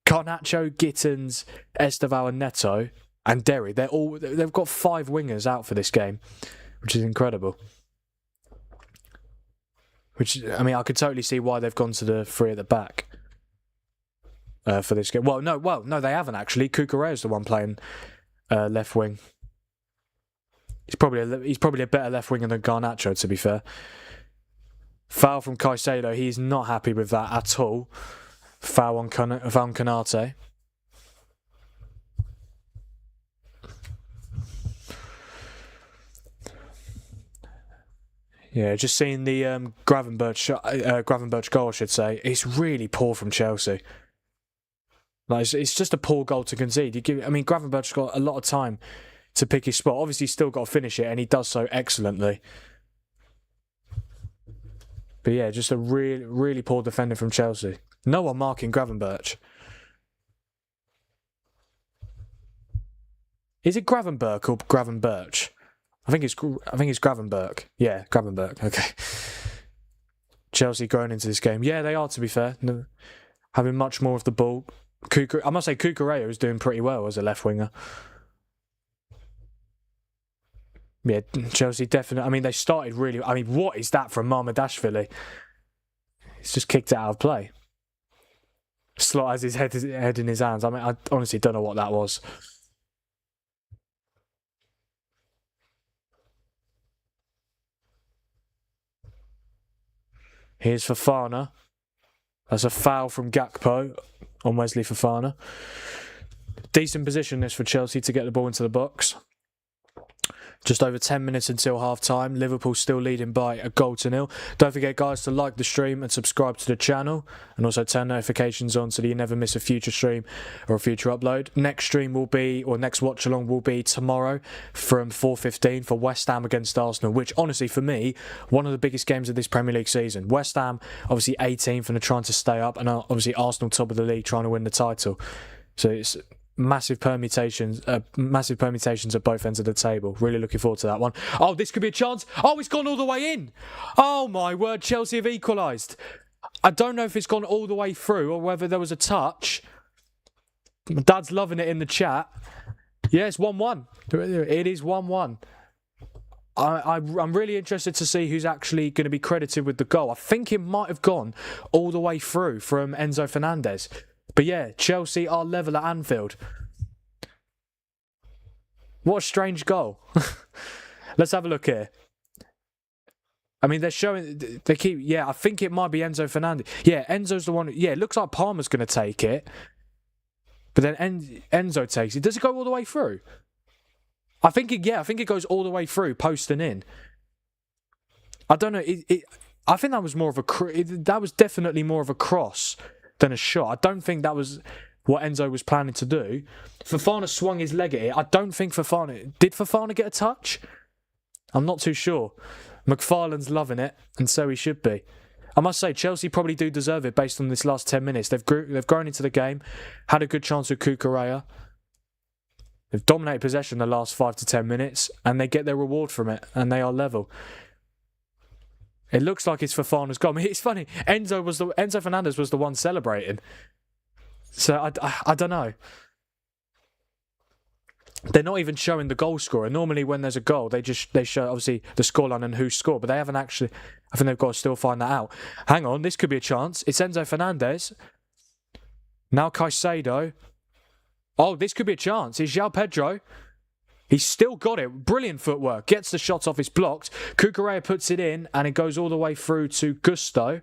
Garnacho, Gittins, Esteval, and Neto, and Derry. They've got 5 wingers out for this game, which is incredible. Which, I mean, I could totally see why they've gone to the 3 at the back for this game. Well, no, they haven't actually. Cucurella's the one playing left wing. He's probably a better left winger than Garnacho, to be fair. Foul from Caicedo. He's not happy with that at all. Foul on Canate. Yeah, just seeing the Gravenberch goal, I should say. It's really poor from Chelsea. Like, it's just a poor goal to concede. Gravenberch's got a lot of time to pick his spot. Obviously, he's still got to finish it, and he does so excellently. But yeah, just a really, really poor defender from Chelsea. No one marking Gravenberch. Is it Gravenberch or Gravenberch? I think it's Gravenberch. Yeah, Gravenberch. Okay. Chelsea going into this game. Yeah, they are, to be fair. Having much more of the ball. I must say, Cucurella is doing pretty well as a left winger. Yeah, Chelsea definitely. I mean, they started really. I mean, what is that from Mamardashvili? He's just kicked it out of play. Slot has his head in his hands. I mean, I honestly don't know what that was. Here's Fofana. That's a foul from Gakpo on Wesley Fofana. Decent position this for Chelsea to get the ball into the box. Just over 10 minutes until half-time. Liverpool still leading by a 1-0. Don't forget, guys, to like the stream and subscribe to the channel. And also turn notifications on so that you never miss a future stream or a future upload. Next stream will be, or next watch-along will be tomorrow from 4:15 for West Ham against Arsenal. Which, honestly, for me, one of the biggest games of this Premier League season. West Ham, obviously 18th and are trying to stay up. And obviously Arsenal top of the league trying to win the title. So it's massive permutations at both ends of the table. Really looking forward to that one. Oh, this could be a chance. Oh, it's gone all the way in. Oh my word, Chelsea have equalised. I don't know if it's gone all the way through or whether there was a touch. My dad's loving it in the chat. Yeah, it's 1-1. It is 1-1. I'm really interested to see who's actually going to be credited with the goal. I think it might have gone all the way through from Enzo Fernandez. But yeah, Chelsea are level at Anfield. What a strange goal. Let's have a look here. I mean, they're showing... Yeah, I think it might be Enzo Fernandez. Yeah, Enzo's the one... Yeah, it looks like Palmer's going to take it. But then Enzo takes it. Does it go all the way through? I think it goes all the way through, post and in. I don't know. I think that was more of a... That was definitely more of a cross than a shot. I don't think that was what Enzo was planning to do. Fofana swung his leg at it. I don't think Fofana... Did Fofana get a touch? I'm not too sure. McFarlane's loving it, and so he should be. I must say, Chelsea probably do deserve it based on this last 10 minutes. They've grown into the game, had a good chance with Cucurella. They've dominated possession the last 5 to 10 minutes, and they get their reward from it, and they are level. It looks like it's Fofana's goal. I mean, it's funny. Enzo Fernandez was the one celebrating. So I don't know. They're not even showing the goal scorer. Normally, when there's a goal, they show obviously the scoreline and who scored, but they haven't actually. I think they've got to still find that out. Hang on, this could be a chance. It's Enzo Fernandez. Now Caicedo. Oh, this could be a chance. It's João Pedro. He's still got it. Brilliant footwork. Gets the shot off. It's blocked. Cucurella puts it in, and it goes all the way through to Gusto.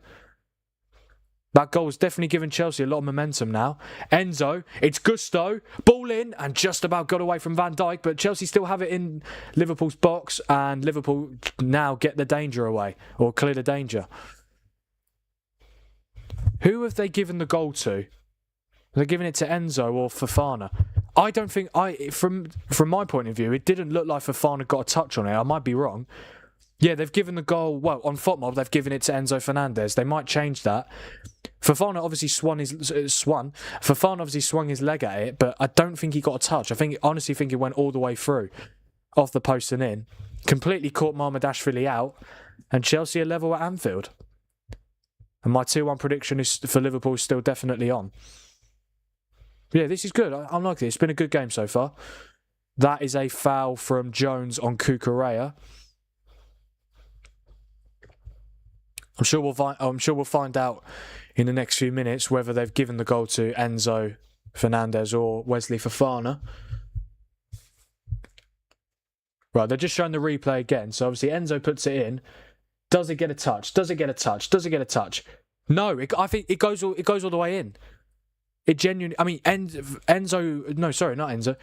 That goal has definitely given Chelsea a lot of momentum now. Enzo. It's Gusto. Ball in, and just about got away from Van Dijk, but Chelsea still have it in Liverpool's box, and Liverpool now get the danger away, or clear the danger. Who have they given the goal to? Are they giving it to Enzo or Fofana? I don't think... From my point of view, it didn't look like Fofana got a touch on it. I might be wrong. Yeah, they've given the goal... Well, on FotMob, they've given it to Enzo Fernandez. They might change that. Fofana obviously swung his leg at it, but I don't think he got a touch. Honestly think it went all the way through, off the post and in. Completely caught Mamardashvili out, and Chelsea are level at Anfield. And my 2-1 prediction is for Liverpool is still definitely on. Yeah, this is good. I'm liking it. It's been a good game so far. That is a foul from Jones on Cucurella. I'm sure we'll find out in the next few minutes whether they've given the goal to Enzo Fernandez or Wesley Fofana. Right, they're just showing the replay again. So obviously Enzo puts it in. Does it get a touch? Does it get a touch? Does it get a touch? No, I think it goes all the way in. It genuinely... I mean, Enzo... No, sorry, not Enzo.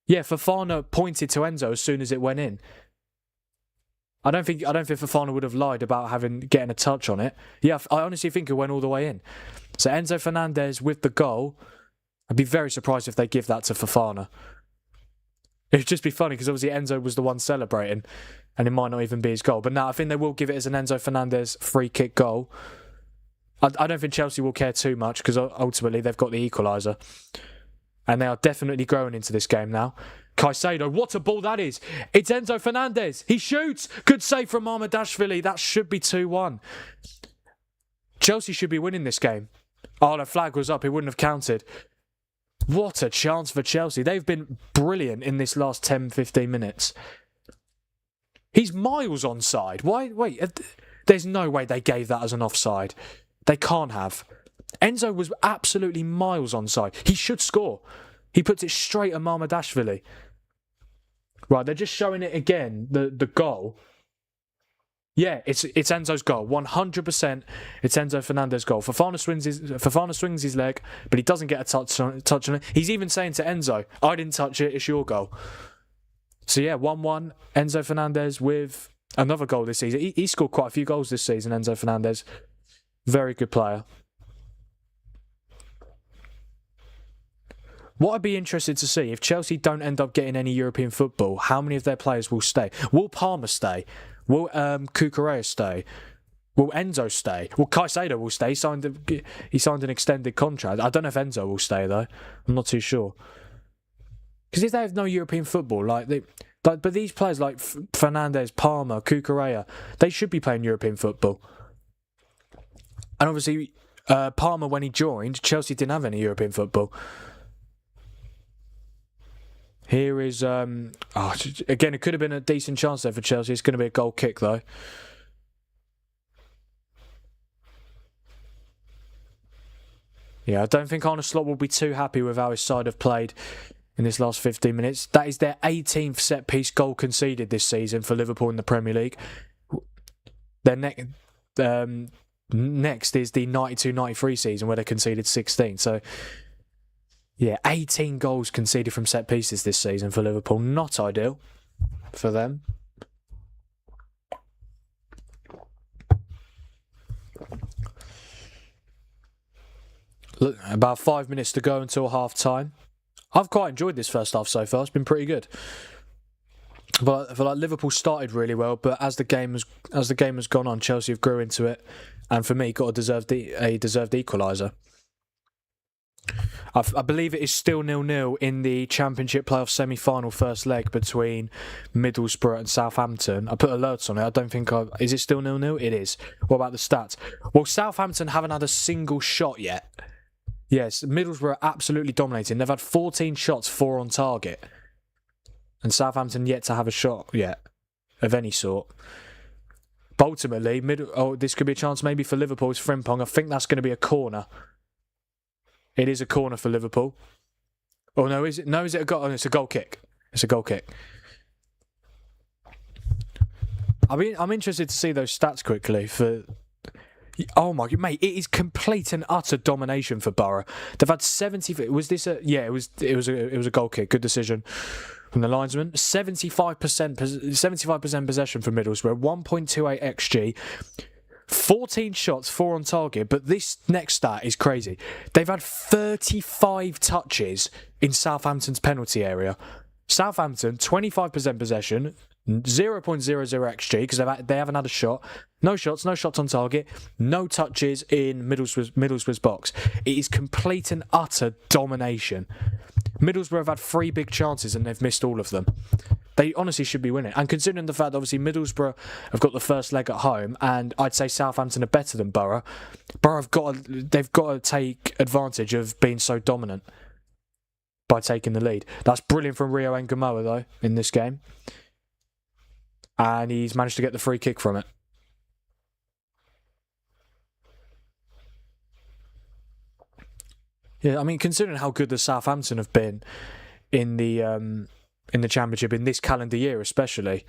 Yeah, Fofana pointed to Enzo as soon as it went in. I don't think Fofana would have lied about getting a touch on it. Yeah, I honestly think it went all the way in. So Enzo Fernandez with the goal. I'd be very surprised if they give that to Fofana. It'd just be funny because obviously Enzo was the one celebrating and it might not even be his goal. But now I think they will give it as an Enzo Fernandez free kick goal. I don't think Chelsea will care too much because ultimately they've got the equaliser. And they are definitely growing into this game now. Caicedo, what a ball that is. It's Enzo Fernandez. He shoots. Good save from Mamardashvili. That should be 2-1. Chelsea should be winning this game. Oh, the flag was up. It wouldn't have counted. What a chance for Chelsea. They've been brilliant in this last 10-15 minutes. He's miles onside. Why? Wait, there's no way they gave that as an offside. They can't have. Enzo was absolutely miles onside. He should score. He puts it straight at Mamardashvili. Right, they're just showing it again, the goal. Yeah, it's Enzo's goal. 100% it's Enzo Fernandez's goal. Fofana swings his leg, but he doesn't get a touch on it. He's even saying to Enzo, I didn't touch it, it's your goal. So yeah, 1-1. Enzo Fernandez with another goal this season. He scored quite a few goals this season, Enzo Fernandez. Very good player. What I'd be interested to see, if Chelsea don't end up getting any European football, how many of their players will stay? Will Palmer stay? Will Cucurella stay? Will Enzo stay? Well, Caicedo will stay. He signed an extended contract. I don't know if Enzo will stay, though. I'm not too sure. Because if they have no European football, but these players like Fernandez, Palmer, Cucurella, they should be playing European football. And obviously, Palmer, when he joined, Chelsea didn't have any European football. Here is, again, it could have been a decent chance there for Chelsea. It's going to be a goal kick, though. Yeah, I don't think Arne Slot will be too happy with how his side have played in this last 15 minutes. That is their 18th set-piece goal conceded this season for Liverpool in the Premier League. Their next is the 92-93 season where they conceded 16. So, yeah, 18 goals conceded from set pieces this season for Liverpool. Not ideal for them. Look, about 5 minutes to go until half time. I've quite enjoyed this first half so far. It's been pretty good. But I feel like Liverpool started really well, but as the game has gone on, Chelsea have grew into it, and for me, got a deserved equaliser. I believe it is still 0-0 in the Championship playoff semi-final first leg between Middlesbrough and Southampton. I put alerts on it. I don't think is it still 0-0? It is. What about the stats? Well, Southampton haven't had a single shot yet. Yes, Middlesbrough are absolutely dominating. They've had 14 shots, 4 on target. And Southampton yet to have a shot yet of any sort. But ultimately, this could be a chance maybe for Liverpool's Frimpong. I think that's going to be a corner. It is a corner for Liverpool. Oh no, is it? No, is it a goal? Oh, it's a goal kick. It's a goal kick. I'm interested to see those stats quickly for. Oh my god, mate! It is complete and utter domination for Borough. They've had 70. Was this a? Yeah, it was a goal kick. Good decision from the linesman. 75% possession for Middlesbrough. 1.28 xG. 14 shots, 4 on target, but this next stat is crazy. They've had 35 touches in Southampton's penalty area. Southampton, 25% possession, 0.00 xG, because they haven't had a shot. No shots on target, no touches in Middlesbrough's box. It is complete and utter domination. Middlesbrough have had 3 big chances and they've missed all of them. They honestly should be winning. And considering the fact that obviously Middlesbrough have got the first leg at home, and I'd say Southampton are better than Borough, they've got to take advantage of being so dominant by taking the lead. That's brilliant from Rio Ngamoa, though, in this game. And he's managed to get the free kick from it. Yeah, I mean, considering how good the Southampton have been in the Championship in this calendar year, especially,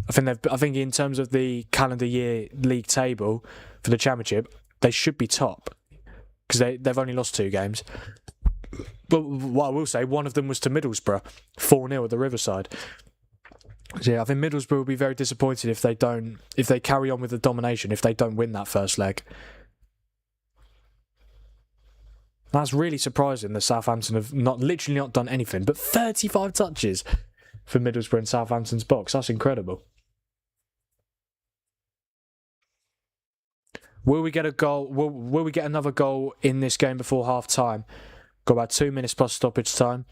I think in terms of the calendar year league table for the Championship, they should be top because they've only lost 2 games. But what I will say, one of them was to Middlesbrough, 4-0 at the Riverside. So yeah, I think Middlesbrough will be very disappointed if they carry on with the domination, if they don't win that first leg. That's really surprising that Southampton have literally not done anything, but 35 touches for Middlesbrough in Southampton's box. That's incredible. Will we get a goal? Will we get another goal in this game before half time? Got about 2 minutes plus stoppage time.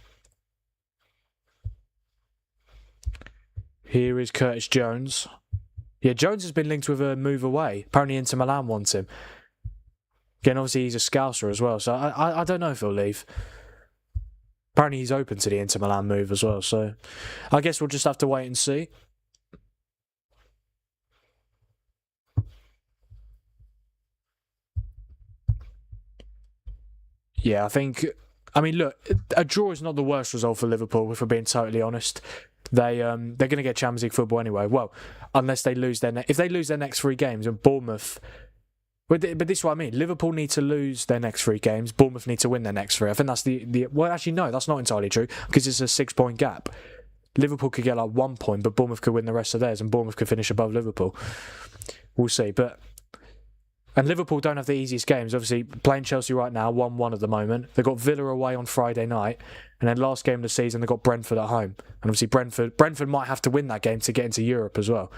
Here is Curtis Jones. Yeah, Jones has been linked with a move away. Apparently Inter Milan wants him. Again, obviously he's a Scouser as well, so I don't know if he'll leave. Apparently he's open to the Inter Milan move as well, so I guess we'll just have to wait and see. Yeah, I mean, look, a draw is not the worst result for Liverpool, if we're being totally honest. They're going to get Champions League football anyway. Well, unless they lose if they lose their next 3 games, and Bournemouth. But this is what I mean. Liverpool need to lose their next 3 games. Bournemouth need to win their next 3. I think that's well, actually, no, that's not entirely true because it's a 6-point gap. Liverpool could get like 1 point, but Bournemouth could win the rest of theirs, and Bournemouth could finish above Liverpool. We'll see. And Liverpool don't have the easiest games. Obviously, playing Chelsea right now, 1-1 at the moment. They've got Villa away on Friday night. And then last game of the season, they've got Brentford at home. And obviously, Brentford might have to win that game to get into Europe as well.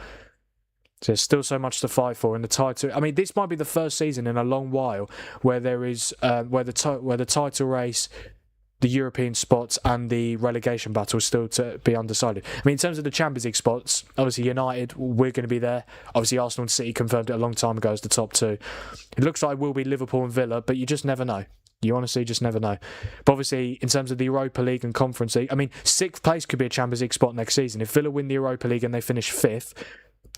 So there's still so much to fight for in the title. I mean, this might be the first season in a long while where there is where the title race, the European spots, and the relegation battle is still to be undecided. I mean, in terms of the Champions League spots, obviously United, we're going to be there. Obviously, Arsenal and City confirmed it a long time ago as the top two. It looks like it will be Liverpool and Villa, but you just never know. You honestly just never know. But obviously, in terms of the Europa League and Conference League, I mean, 6th place could be a Champions League spot next season. If Villa win the Europa League and they finish 5th,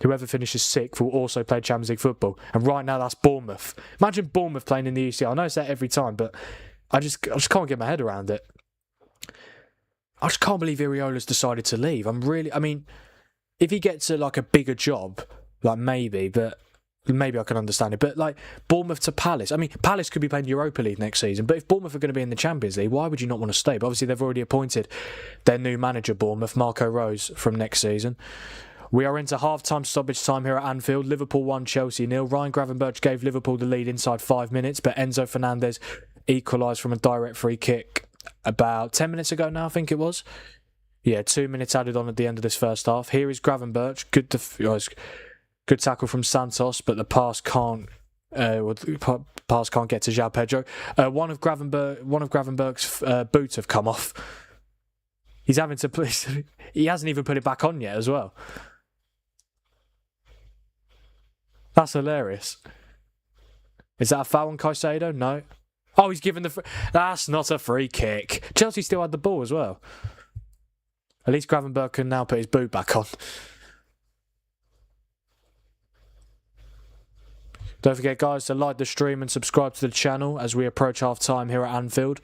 whoever finishes 6th will also play Champions League football. And right now, that's Bournemouth. Imagine Bournemouth playing in the UCL. I know it's that every time, but I just can't get my head around it. I just can't believe Iriola's decided to leave. I mean, if he gets like a bigger job, like maybe I can understand it. But like Bournemouth to Palace, I mean, Palace could be playing Europa League next season. But if Bournemouth are going to be in the Champions League, why would you not want to stay? But obviously, they've already appointed their new manager, Bournemouth, Marco Rose, from next season. We are into half-time stoppage time here at Anfield. Liverpool 1, Chelsea 0. Ryan Gravenberch gave Liverpool the lead inside 5 minutes, but Enzo Fernandez equalised from a direct free kick about 10 minutes ago now, I think it was. Yeah, 2 minutes added on at the end of this first half. Here is Gravenberch. Good tackle from Santos, but the pass can't get to João Pedro. One of Gravenberch's boots have come off. He hasn't even put it back on yet as well. That's hilarious. Is that a foul on Caicedo? No. Oh, he's given that's not a free kick. Chelsea still had the ball as well. At least Gravenberch can now put his boot back on. Don't forget, guys, to like the stream and subscribe to the channel as we approach half-time here at Anfield.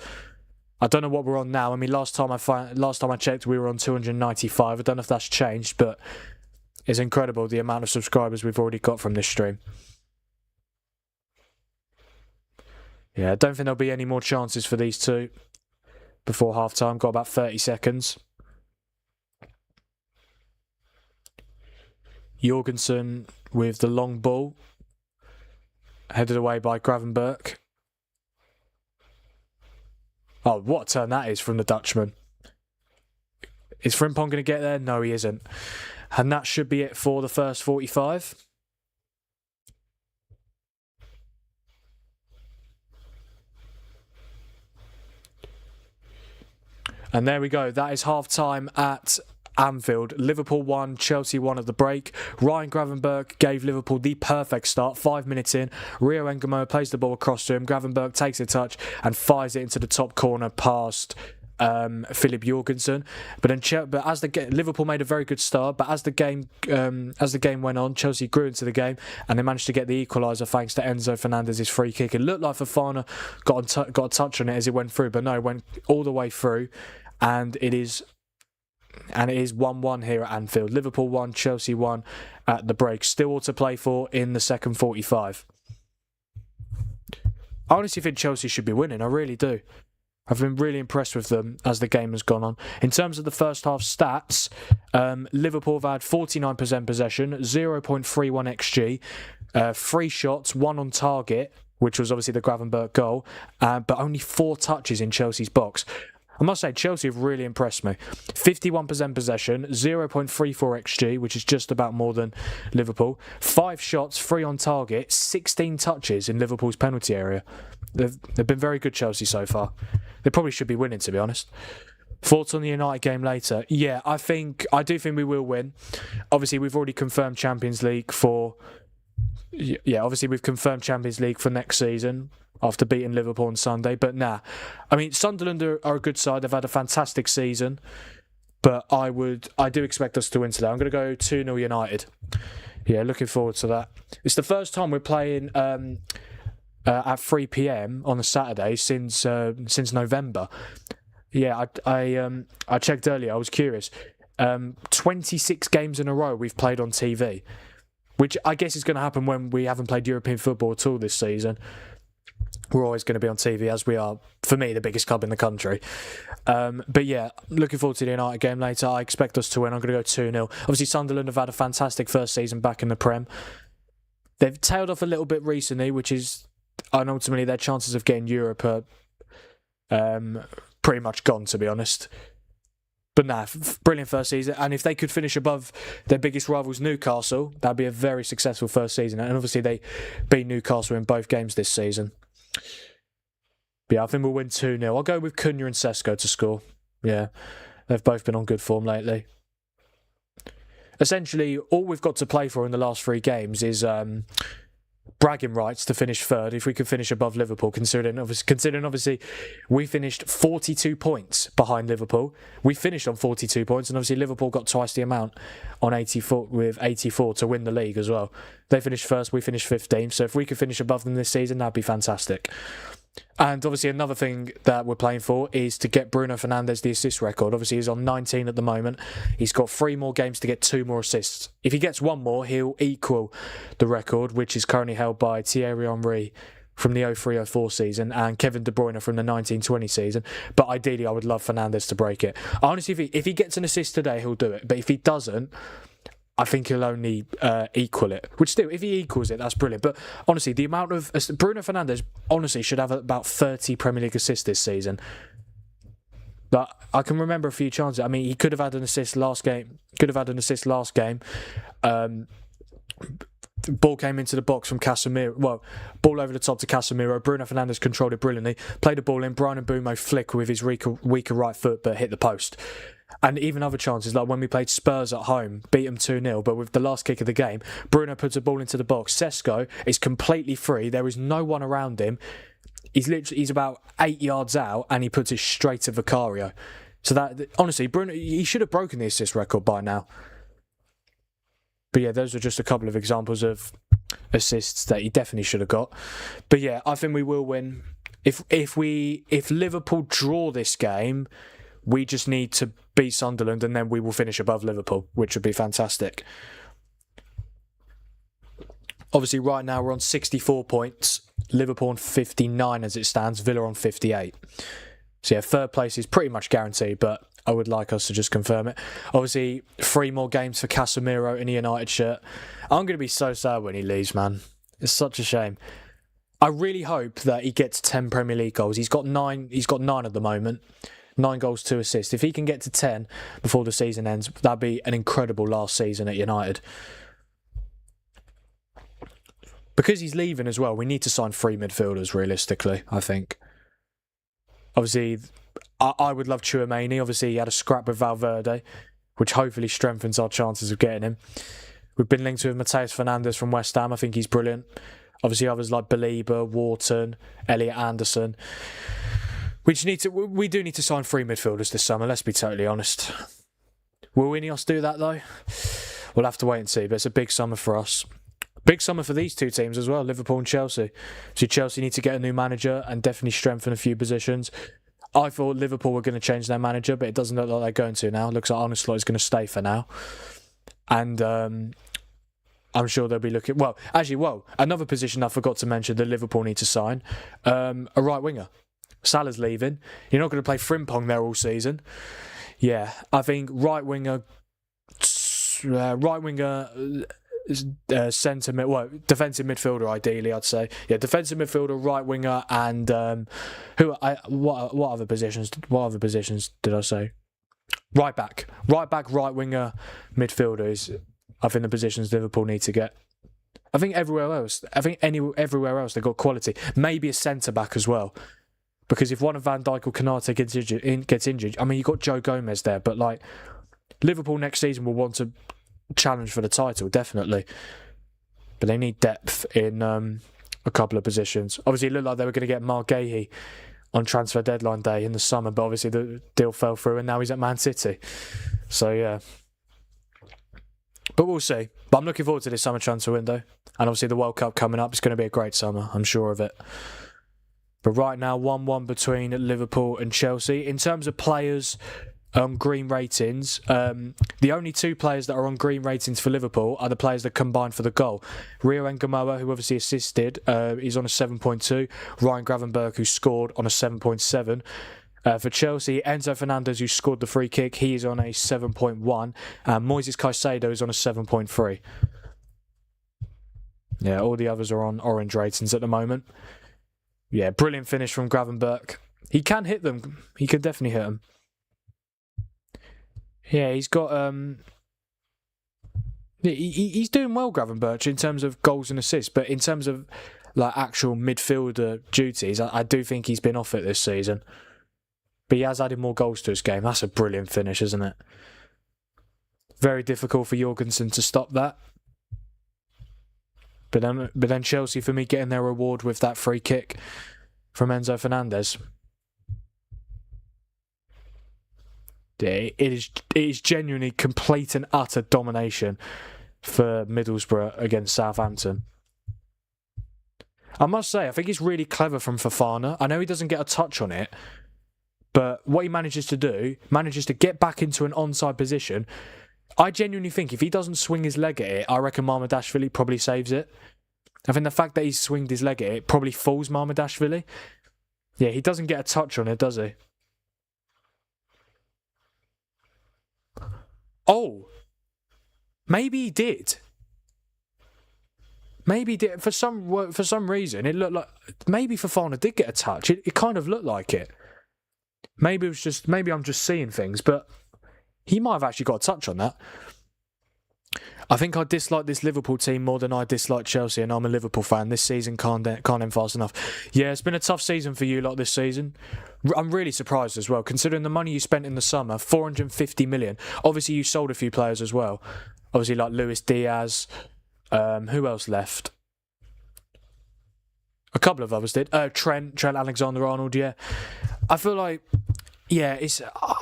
I don't know what we're on now. I mean, last time I checked, we were on 295. I don't know if that's changed, but it's incredible the amount of subscribers we've already got from this stream. Yeah, I don't think there'll be any more chances for these two before half-time. Got about 30 seconds. Jorgensen with the long ball. Headed away by Gravenberch. Oh, what a turn that is from the Dutchman. Is Frimpong going to get there? No, he isn't. And that should be it for the first 45. And there we go. That is half-time at Anfield. Liverpool 1, Chelsea 1 at the break. Ryan Gravenberch gave Liverpool the perfect start. 5 minutes in, Rio Engamo plays the ball across to him. Gravenberch takes a touch and fires it into the top corner past Philip Jorgensen. But as Liverpool made a very good start, but as the game went on, Chelsea grew into the game and they managed to get the equaliser thanks to Enzo Fernandez's free kick. It looked like Fofana got a touch on it as it went through, but no, it went all the way through, and it is 1-1 here at Anfield. Liverpool 1, Chelsea 1 at the break. Still all to play for in the second 45. I honestly think Chelsea should be winning. I really do. I've been really impressed with them as the game has gone on. In terms of the first half stats, Liverpool have had 49% possession, 0.31 XG, 3 shots, 1 on target, which was obviously the Gravenberch goal, but only 4 touches in Chelsea's box. I must say, Chelsea have really impressed me. 51% possession, 0.34 XG, which is just about more than Liverpool. 5 shots, 3 on target, 16 touches in Liverpool's penalty area. They've been very good, Chelsea, so far. They probably should be winning, to be honest. Thoughts on the United game later? Yeah, I do think we will win. Obviously, we've already confirmed Champions League for... Yeah, obviously we've confirmed Champions League for next season after beating Liverpool on Sunday. But nah, I mean, Sunderland are a good side. They've had a fantastic season. But I do expect us to win today. I'm going to go 2-0 United. Yeah, looking forward to that. It's the first time we're playing at 3 p.m. on a Saturday since November. Yeah, I checked earlier. I was curious. 26 games in a row we've played on TV, which I guess is going to happen when we haven't played European football at all this season. we're always going to be on TV, as we are, for me, the biggest club in the country. But yeah, looking forward to the United game later. I expect us to win. I'm going to go 2-0. Obviously, Sunderland have had a fantastic first season back in the Prem. They've tailed off a little bit recently, and ultimately their chances of getting Europe are pretty much gone, to be honest. But nah, brilliant first season. And if they could finish above their biggest rivals, Newcastle, that'd be a very successful first season. And obviously they beat Newcastle in both games this season. But yeah, I think we'll win 2-0. I'll go with Cunha and Sesko to score. Yeah, they've both been on good form lately. Essentially, all we've got to play for in the last 3 games is bragging rights to finish third if we could finish above Liverpool, considering obviously we finished 42 points behind Liverpool. We finished on 42 points, and obviously Liverpool got twice the amount on 84 with 84 to win the league as well. They finished first, we finished 15th, so if we could finish above them this season, that'd be fantastic. And obviously another thing that we're playing for is to get Bruno Fernandes the assist record. Obviously he's on 19 at the moment. He's got 3 more games to get 2 more assists. If he gets 1 more, he'll equal the record, which is currently held by Thierry Henry from the 03-04 season and Kevin De Bruyne from the 19-20 season. But ideally I would love Fernandes to break it. Honestly, if he gets an assist today, he'll do it. But if he doesn't, I think he'll only equal it. Which still, if he equals it, that's brilliant. But honestly, the amount of Bruno Fernandes honestly should have about 30 Premier League assists this season. But I can remember a few chances. I mean, he could have had an assist last game. Ball came into the box from Casemiro. Well, ball over the top to Casemiro. Bruno Fernandes controlled it brilliantly. Played the ball in. Brian Mbeumo flick with his weaker right foot, but hit the post. And even other chances, like when we played Spurs at home, beat them 2-0, but with the last kick of the game, Bruno puts a ball into the box. Sesko is completely free. There is no one around him. He's about 8 yards out, and he puts it straight to Vicario. So that, honestly, Bruno, he should have broken the assist record by now. But yeah, those are just a couple of examples of assists that he definitely should have got. But yeah, I think we will win. If Liverpool draw this game, we just need to beat Sunderland and then we will finish above Liverpool, which would be fantastic. Obviously, right now we're on 64 points. Liverpool on 59 as it stands. Villa on 58. So yeah, third place is pretty much guaranteed, but I would like us to just confirm it. Obviously, 3 more games for Casemiro in the United shirt. I'm going to be so sad when he leaves, man. It's such a shame. I really hope that he gets 10 Premier League goals. He's got 9 at the moment. 9 goals, 2 assists. If he can get to 10 before the season ends, that'd be an incredible last season at United. Because he's leaving as well, we need to sign 3 midfielders, realistically, I think. Obviously, I would love Tchouaméni. Obviously, he had a scrap with Valverde, which hopefully strengthens our chances of getting him. We've been linked with Matheus Fernandes from West Ham. I think he's brilliant. Obviously, others like Belieber, Wharton, Elliot Anderson. We do need to sign 3 midfielders this summer, let's be totally honest. Will Ineos do that though? We'll have to wait and see, but it's a big summer for us. Big summer for these 2 teams as well, Liverpool and Chelsea. So Chelsea need to get a new manager and definitely strengthen a few positions. I thought Liverpool were going to change their manager, but it doesn't look like they're going to now. It looks like Arne Slot is going to stay for now. And I'm sure they'll be looking... another position I forgot to mention that Liverpool need to sign. A right winger. Salah's leaving. You're not going to play Frimpong there all season. Yeah, I think right winger, centre mid, defensive midfielder ideally, I'd say. Yeah, defensive midfielder, right winger, and what other positions? What other positions did I say? Right back, right winger, midfielder is, I think, the positions Liverpool need to get. I think everywhere else they've got quality. Maybe a centre back as well. Because if one of Van Dijk or Konate gets injured, I mean, you've got Joe Gomez there, but like Liverpool next season will want to challenge for the title, definitely. But they need depth in a couple of positions. Obviously, it looked like they were going to get Mark Gahey on transfer deadline day in the summer, but obviously the deal fell through and now he's at Man City. So, yeah. But we'll see. But I'm looking forward to this summer transfer window. And obviously the World Cup coming up. It's going to be a great summer, I'm sure of it. But right now, 1-1 between Liverpool and Chelsea. In terms of players on green ratings. The only two players that are on green ratings for Liverpool are the players that combined for the goal. Rio Ngamoa, who obviously assisted, is on a 7.2. Ryan Gravenberch, who scored, on a 7.7. For Chelsea, Enzo Fernandez, who scored the free kick, he is on a 7.1. And Moises Caicedo is on a 7.3. Yeah, all the others are on orange ratings at the moment. Yeah, brilliant finish from Gravenberch. He can hit them. He can definitely hit them. Yeah, he's got... he's doing well, Gravenberch, in terms of goals and assists. But in terms of like actual midfielder duties, I do think he's been off it this season. But he has added more goals to his game. That's a brilliant finish, isn't it? Very difficult for Jorgensen to stop that. But then Chelsea, for me, getting their reward with that free kick from Enzo Fernandez. It is genuinely complete and utter domination for Middlesbrough against Southampton. I must say, I think it's really clever from Fofana. I know he doesn't get a touch on it, but what he manages to do, manages to get back into an onside position. I genuinely think if he doesn't swing his leg at it, I reckon Mamardashvili probably saves it. I think the fact that he's swinged his leg at it probably fools Mamardashvili. Yeah, he doesn't get a touch on it, does he? Oh, maybe he did. Maybe he did. For some reason, it looked like maybe Fofana did get a touch. It kind of looked like it. Maybe I'm just seeing things, but he might have actually got a touch on that. I think I dislike this Liverpool team more than I dislike Chelsea, and I'm a Liverpool fan. This season can't end fast enough. Yeah, it's been a tough season for you lot this season. I'm really surprised as well, considering the money you spent in the summer, 450 million. Obviously, you sold a few players as well. Obviously, like Luis Diaz. Who else left? A couple of others did. Trent Alexander-Arnold, yeah. I feel like, yeah,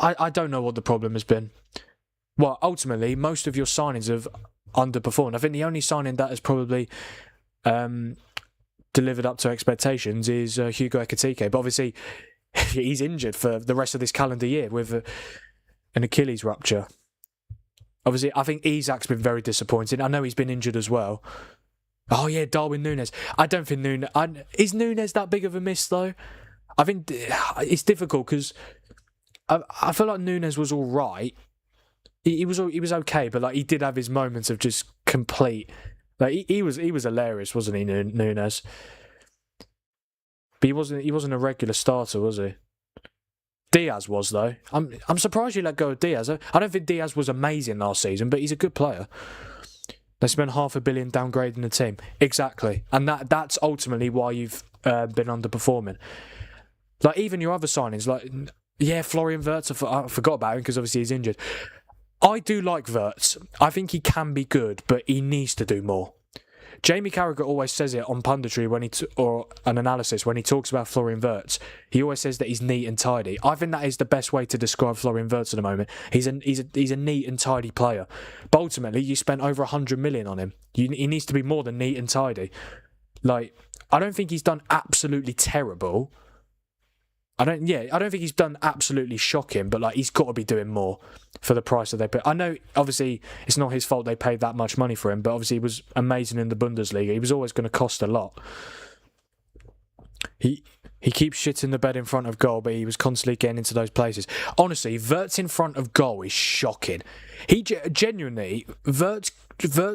I don't know what the problem has been. Well, ultimately, most of your signings have underperformed. I think the only signing that has probably delivered up to expectations is Hugo Ekitike. But obviously, he's injured for the rest of this calendar year with an Achilles rupture. Obviously, I think Isak's been very disappointing. I know he's been injured as well. Oh, yeah, Darwin Núñez. I don't think Núñez... Is Núñez that big of a miss, though? I think it's difficult because I feel like Núñez was all right. He was okay, but like he did have his moments of just complete. Like he was hilarious, wasn't he, Núñez? But he wasn't a regular starter, was he? Diaz was though. I'm surprised you let go of Diaz. I don't think Diaz was amazing last season, but he's a good player. They spent $500 million downgrading the team, exactly, and that's ultimately why you've been underperforming. Like even your other signings, like yeah, Florian Wirtz. I forgot about him because obviously he's injured. I do like Wirtz. I think he can be good, but he needs to do more. Jamie Carragher always says it on punditry or an analysis when he talks about Florian Wirtz. He always says that he's neat and tidy. I think that is the best way to describe Florian Wirtz at the moment. He's a neat and tidy player. But ultimately, you spent over 100 million on him. He needs to be more than neat and tidy. Like, I don't think he's done absolutely terrible. I don't think he's done absolutely shocking, but like he's got to be doing more for the price that they put. I know, obviously, it's not his fault they paid that much money for him, but obviously he was amazing in the Bundesliga. He was always going to cost a lot. He keeps shitting the bed in front of goal, but he was constantly getting into those places. Honestly, Wirtz in front of goal is shocking. He genuinely, Wirtz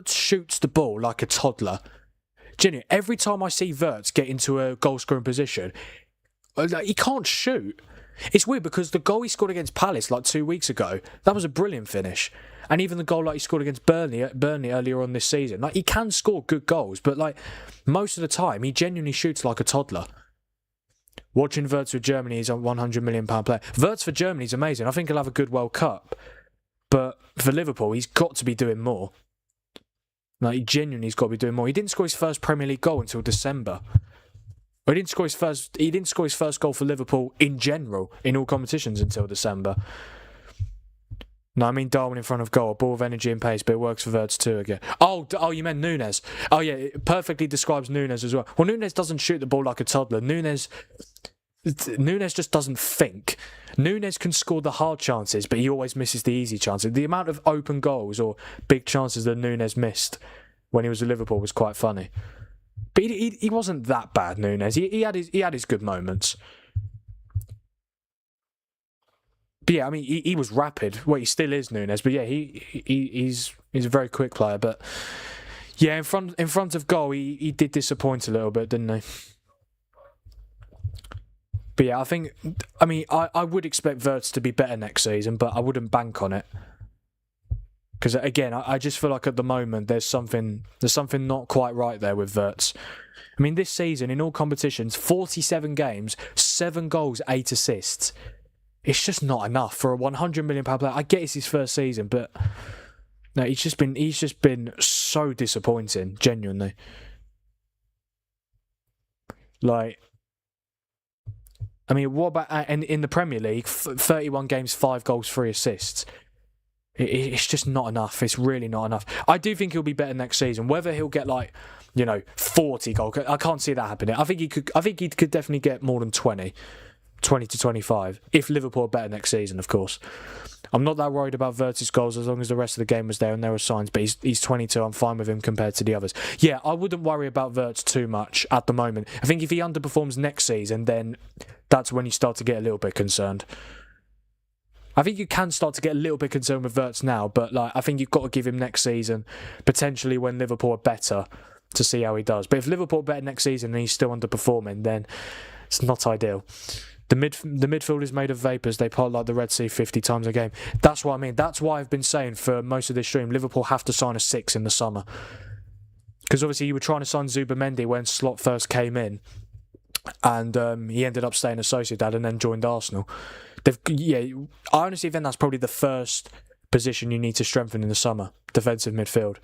shoots the ball like a toddler. Genuinely, every time I see Wirtz get into a goal-scoring position, he can't shoot. It's weird because the goal he scored against Palace like 2 weeks ago, that was a brilliant finish. And even the goal like he scored against Burnley earlier on this season, like he can score good goals, but like most of the time he genuinely shoots like a toddler. Watching Wirtz with Germany, he's a £100 million player. Wirtz for Germany is amazing. I think he'll have a good World Cup, but for Liverpool, he's got to be doing more. Like he genuinely has got to be doing more. He didn't score his first Premier League goal until December. He didn't score his first goal for Liverpool in general in all competitions until December. No, I mean Darwin in front of goal, a ball of energy and pace, but it works for Wirtz too again. Oh, you meant Núñez. Oh yeah, it perfectly describes Núñez as well. Well, Núñez doesn't shoot the ball like a toddler. Núñez Nunes just doesn't think. Nunes can score the hard chances, but he always misses the easy chances. The amount of open goals or big chances that Nunes missed when he was at Liverpool was quite funny. But he wasn't that bad, Nunes. He had his good moments. But yeah, I mean, he was rapid. Well, he still is, Nunes. But yeah, he's a very quick player. But yeah, in front of goal, he did disappoint a little bit, didn't he? But yeah, I would expect Wirtz to be better next season, but I wouldn't bank on it. Because again, I just feel like at the moment there's something not quite right there with Wirtz. I mean, this season in all competitions, 47 games, 7 goals, 8 assists. It's just not enough for a £100 million player. I get it's his first season, but no, he's just been so disappointing, genuinely. Like, I mean, what about in the Premier League? 31 games, 5 goals, 3 assists. It's just not enough. It's really not enough. I do think he'll be better next season. Whether he'll get 40 goals, I can't see that happening. I think he could definitely get more than 20 to 25 if Liverpool are better next season, of course. I'm not that worried about Wirtz's goals as long as the rest of the game was there and there were signs, but he's 22. I'm fine with him compared to the others. Yeah, I wouldn't worry about Wirtz too much at the moment. I think if he underperforms next season, then that's when you start to get a little bit concerned. I think you can start to get a little bit concerned with Wirtz now, but I think you've got to give him next season, potentially when Liverpool are better, to see how he does. But if Liverpool are better next season and he's still underperforming, then it's not ideal. The midfield is made of vapours. They part like the Red Sea 50 times a game. That's what I mean. That's why I've been saying for most of this stream, Liverpool have to sign a 6 in the summer. Because obviously you were trying to sign Zubamendi when Slot first came in, and he ended up staying at Sociedad and then joined Arsenal. I honestly think that's probably the first position you need to strengthen in the summer, defensive midfield.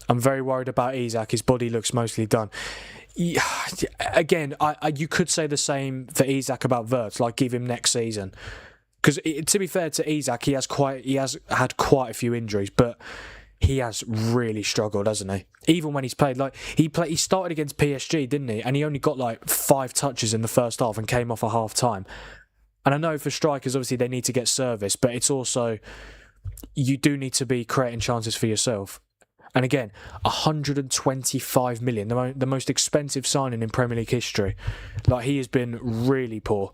I'm very worried about Isak. His body looks mostly done. Yeah, again, you could say the same for Isak about Wirtz, give him next season. Because to be fair to Isak, he has had quite a few injuries, but he has really struggled, hasn't he? Even when he's played, he started against PSG, didn't he? And he only got 5 touches in the first half and came off at half time. And I know for strikers, obviously they need to get service, but it's also, you do need to be creating chances for yourself. And again, 125 million, the most expensive signing in Premier League history. He has been really poor.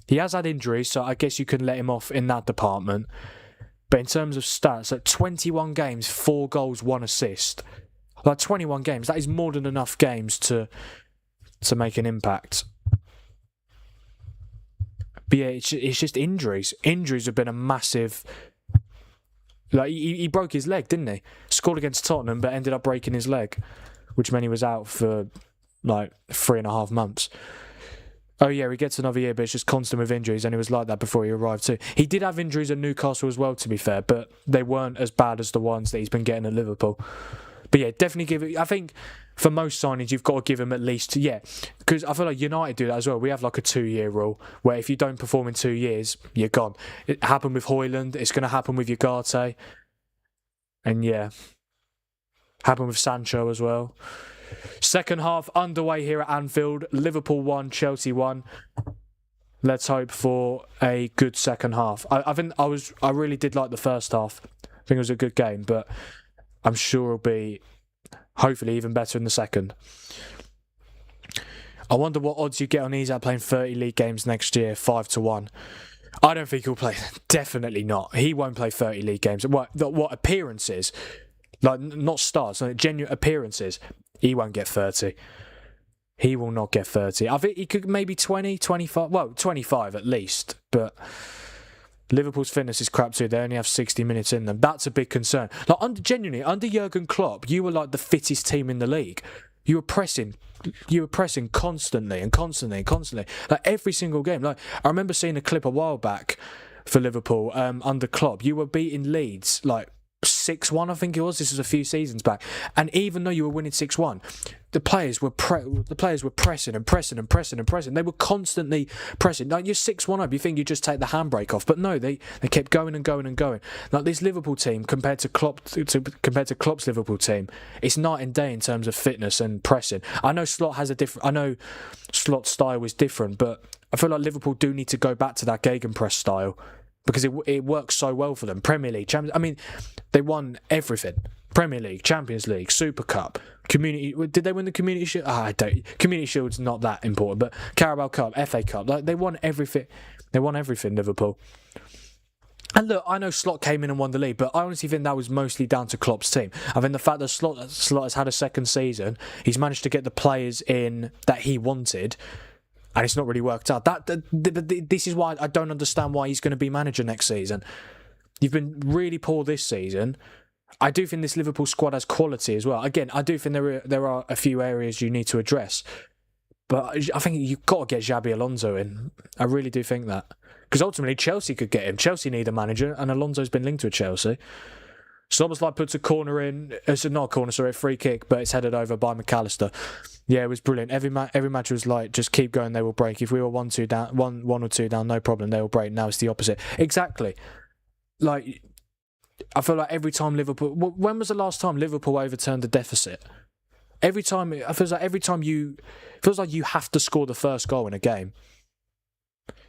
He has had injuries, so I guess you can let him off in that department. But in terms of stats, 21 games, 4 goals, 1 assist. 21 games, that is more than enough games to make an impact. But yeah, it's just injuries. Injuries have been a massive... he broke his leg, didn't he? Scored against Tottenham, but ended up breaking his leg, which meant he was out for 3.5 months. Oh yeah, he gets another year, but it's just constant with injuries, and he was like that before he arrived too. He did have injuries at Newcastle as well, to be fair, but they weren't as bad as the ones that he's been getting at Liverpool. But yeah, definitely give it... I think for most signings, you've got to give him at least... Yeah, because I feel like United do that as well. We have a 2-year rule, where if you don't perform in 2 years, you're gone. It happened with Højlund, it's going to happen with Ugarte. And yeah, happened with Sancho as well. Second half underway here at Anfield. Liverpool 1, Chelsea 1. Let's hope for a good second half. I really did like the first half. I think it was a good game, but I'm sure it'll be hopefully even better in the second. I wonder what odds you get on Isak playing 30 league games next year, 5-1. I don't think he'll play. Definitely not. He won't play 30 league games. What appearances? Not starts, genuine appearances. He won't get 30. He will not get 30. I think he could maybe 20, 25. Well, 25 at least. But Liverpool's fitness is crap too. They only have 60 minutes in them. That's a big concern. Genuinely, under Jurgen Klopp, you were the fittest team in the league. You were pressing constantly and constantly and constantly. Every single game. I remember seeing a clip a while back for Liverpool under Klopp. You were beating Leeds 6-1, I think it was. This was a few seasons back. And even though you were winning 6-1, the players were pressing and pressing and pressing and pressing. They were constantly pressing. Like, you're 6-1 up, you think you just take the handbrake off, but no, they kept going and going and going. Like, this Liverpool team compared to Klopp's Liverpool team, it's night and day in terms of fitness and pressing. I know Slot's style is different, but I feel like Liverpool do need to go back to that gegenpress style because it works so well for them. Premier League, Champions. I mean, they won everything. Premier League, Champions League, Super Cup, Community. Did they win the Community Shield? I don't. Community Shield's not that important, but Carabao Cup, FA Cup, like, they won everything. They won everything, Liverpool. And look, I know Slot came in and won the league, but I honestly think that was mostly down to Klopp's team. I think the fact that Slot has had a second season, he's managed to get the players in that he wanted, and it's not really worked out. This is why I don't understand why he's going to be manager next season. You've been really poor this season. I do think this Liverpool squad has quality as well. Again, I do think there are a few areas you need to address. But I think you've got to get Xabi Alonso in. I really do think that. Because ultimately, Chelsea could get him. Chelsea need a manager, and Alonso's been linked with Chelsea. Szoboszlai puts a corner in. It's not a corner, sorry, a free kick, but it's headed over by McAllister. Yeah, it was brilliant. Every match was like, just keep going, they will break. If we were 1-2 down, one or two down, no problem, they will break. Now it's the opposite. Exactly. Like, I feel like every time Liverpool... When was the last time Liverpool overturned a deficit? Every time... It feels like you have to score the first goal in a game.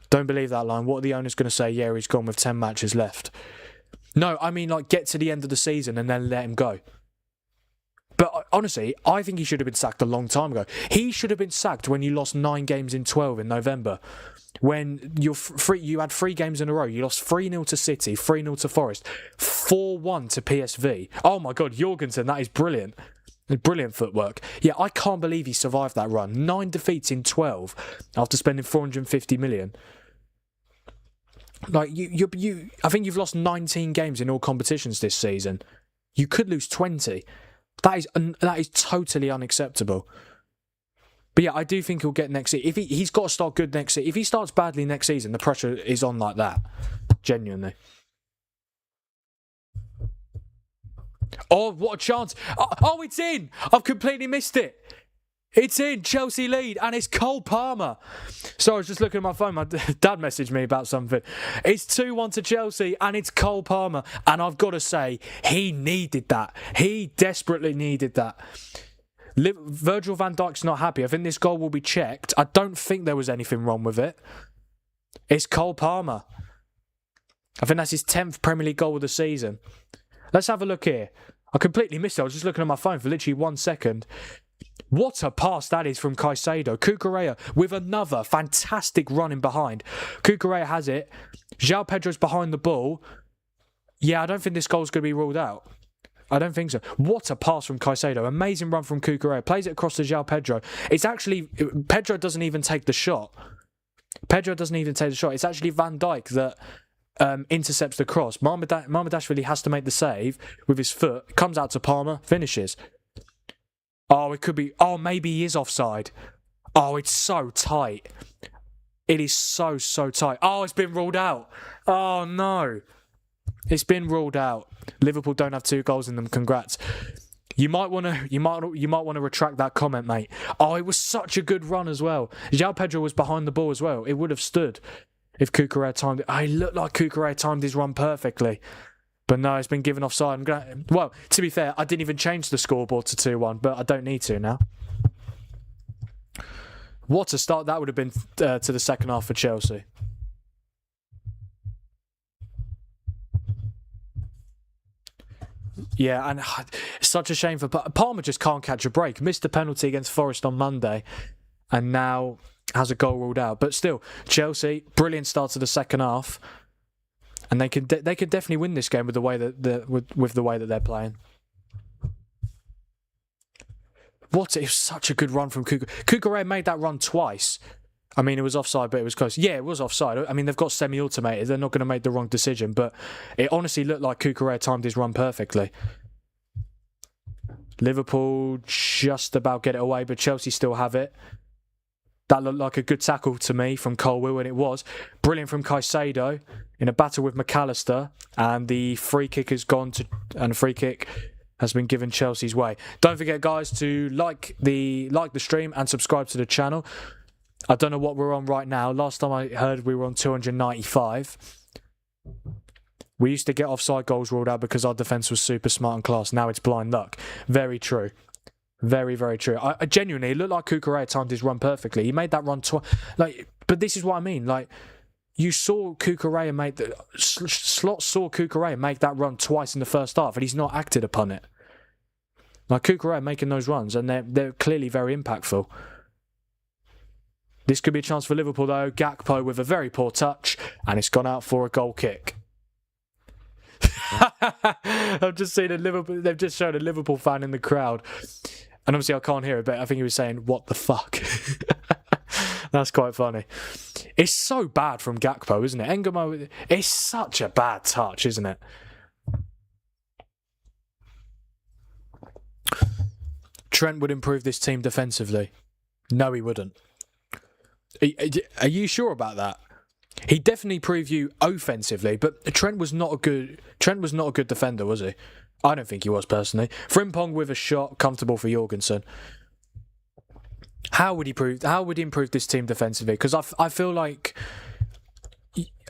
Don't believe that line. What are the owners going to say? Yeah, he's gone with 10 matches left. No, I mean, like, get to the end of the season and then let him go. But honestly, I think he should have been sacked a long time ago. He should have been sacked when you lost 9 games in 12 in November. When you had 3 games in a row. You lost 3-0 to City, 3-0 to Forest, 4-1 to PSV. Oh my God, Jorgensen, that is brilliant. Brilliant footwork. Yeah, I can't believe he survived that run. 9 defeats in 12 after spending 450 million. Like, I think you've lost 19 games in all competitions this season. You could lose 20. That is totally unacceptable. But yeah, I do think he'll get next season. If he's got to start good next season. If he starts badly next season, the pressure is on like that. Genuinely. Oh, what a chance. Oh, it's in. I've completely missed it. It's in. Chelsea lead, and it's Cole Palmer. So I was just looking at my phone. My dad messaged me about something. It's 2-1 to Chelsea, and it's Cole Palmer. And I've got to say, he needed that. He desperately needed that. Virgil van Dijk's not happy. I think this goal will be checked. I don't think there was anything wrong with it. It's Cole Palmer. I think that's his 10th Premier League goal of the season. Let's have a look here. I completely missed it. I was just looking at my phone for literally 1 second. What a pass that is from Caicedo. Cucurella with another fantastic run in behind. Cucurella has it. João Pedro's behind the ball. Yeah, I don't think this goal's going to be ruled out. I don't think so. What a pass from Caicedo. Amazing run from Cucurella. Plays it across to João Pedro. It's actually... Pedro doesn't even take the shot. It's actually Van Dijk that... intercepts the cross. Mamardashvili has to make the save with his foot. Comes out to Palmer, finishes. Oh, it could be... Oh, maybe he is offside. Oh, it's so tight. It is so tight. Oh, it's been ruled out. Oh, no. It's been ruled out. Liverpool don't have 2 goals in them. Congrats. You might want to retract that comment, mate. Oh, it was such a good run as well. João Pedro was behind the ball as well. It would have stood. If Cucurella timed it. It looked like Cucurella timed his run perfectly. But no, it's been given offside. Well, to be fair, I didn't even change the scoreboard to 2-1, but I don't need to now. What a start that would have been to the second half for Chelsea. Yeah, and it's such a shame for... Palmer just can't catch a break. Missed the penalty against Forest on Monday. And now... has a goal ruled out, but still, Chelsea, brilliant start to the second half, and they could definitely win this game with the way that they're playing. It was such a good run from Cucurella. Cucurella made that run twice. I mean, it was offside, but it was close. Yeah, it was offside. I mean, they've got semi-automated. They're not going to make the wrong decision, but it honestly looked like Cucurella timed his run perfectly. Liverpool just about get it away, but Chelsea still have it. That looked like a good tackle to me from Colwill, and it was. Brilliant from Caicedo in a battle with McAllister, and the free kick has gone to, and the free kick has been given Chelsea's way. Don't forget, guys, to like the stream and subscribe to the channel. I don't know what we're on right now. Last time I heard we were on 295. We used to get offside goals ruled out because our defence was super smart and class. Now it's blind luck. Very true. Very, very true. I genuinely, it looked like Cucurella timed his run perfectly. He made that run twice. But this is what I mean. Like, you saw Cucurella make Slot saw Cucurella make that run twice in the first half, and he's not acted upon it. Like, Cucurella making those runs, and they're clearly very impactful. This could be a chance for Liverpool, though. Gakpo with a very poor touch, and it's gone out for a goal kick. I've just seen they've just shown a Liverpool fan in the crowd. And obviously I can't hear it, but I think he was saying, "What the fuck?" That's quite funny. It's so bad from Gakpo, isn't it? Engamo, it's such a bad touch, isn't it? Trent would improve this team defensively. No, he wouldn't. Are you sure about that? He definitely proved you offensively, but Trent was not a good defender, was he? I don't think he was, personally. Frimpong with a shot, comfortable for Jorgensen. How would he improve this team defensively? Because I feel like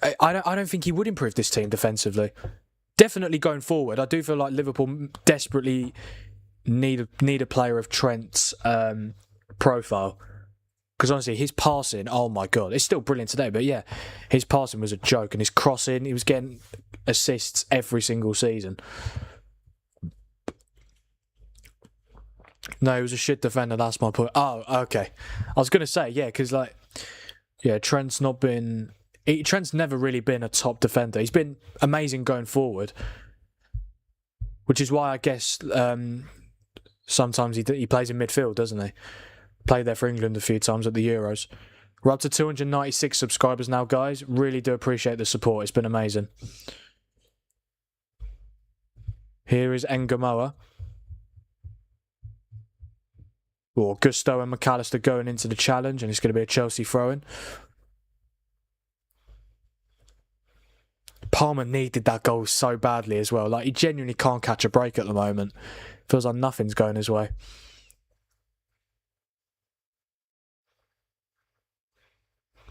I don't think he would improve this team defensively. Definitely going forward, I do feel like Liverpool desperately need a player of Trent's profile. Because honestly, his passing, oh my God, it's still brilliant today, but yeah, his passing was a joke, and his crossing, he was getting assists every single season. No, he was a shit defender, that's my point. Oh, okay. I was going to say, yeah, because Trent's never really been a top defender. He's been amazing going forward, which is why I guess sometimes he plays in midfield, doesn't he? Played there for England a few times at the Euros. We're up to 296 subscribers now, guys. Really do appreciate the support. It's been amazing. Here is Ngamoa. Gusto and McAllister going into the challenge, and it's going to be a Chelsea throw-in. Palmer needed that goal so badly as well. Like, he genuinely can't catch a break at the moment. Feels like nothing's going his way.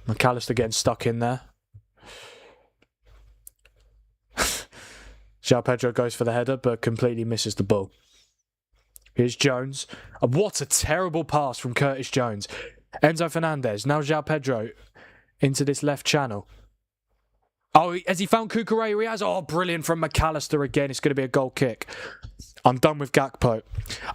McAllister getting stuck in there. João Pedro goes for the header, but completely misses the ball. Here's Jones. What a terrible pass from Curtis Jones. Enzo Fernandez. Now João Pedro into this left channel. Oh, has he found Cucurella? He has. Oh, brilliant from McAllister again. It's going to be a goal kick. I'm done with Gakpo.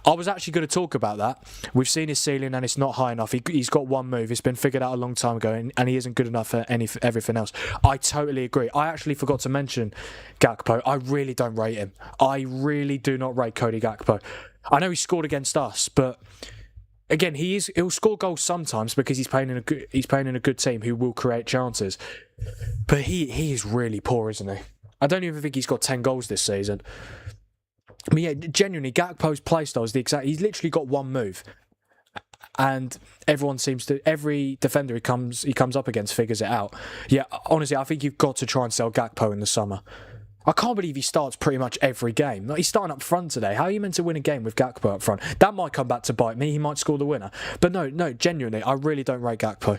I was actually going to talk about that. We've seen his ceiling and it's not high enough. He's got one move. It's been figured out a long time ago, and he isn't good enough for everything else. I totally agree. I actually forgot to mention Gakpo. I really don't rate him. I really do not rate Cody Gakpo. I know he scored against us, but again, he'll score goals sometimes because he's playing in a good team who will create chances. But he is really poor, isn't he? I don't even think he's got 10 goals this season. I mean, yeah, genuinely, Gakpo's playstyle is the exact. He's literally got one move, and every defender he comes up against figures it out. Yeah, honestly, I think you've got to try and sell Gakpo in the summer. I can't believe he starts pretty much every game. Like, he's starting up front today. How are you meant to win a game with Gakpo up front? That might come back to bite me. He might score the winner. But no, genuinely, I really don't rate Gakpo.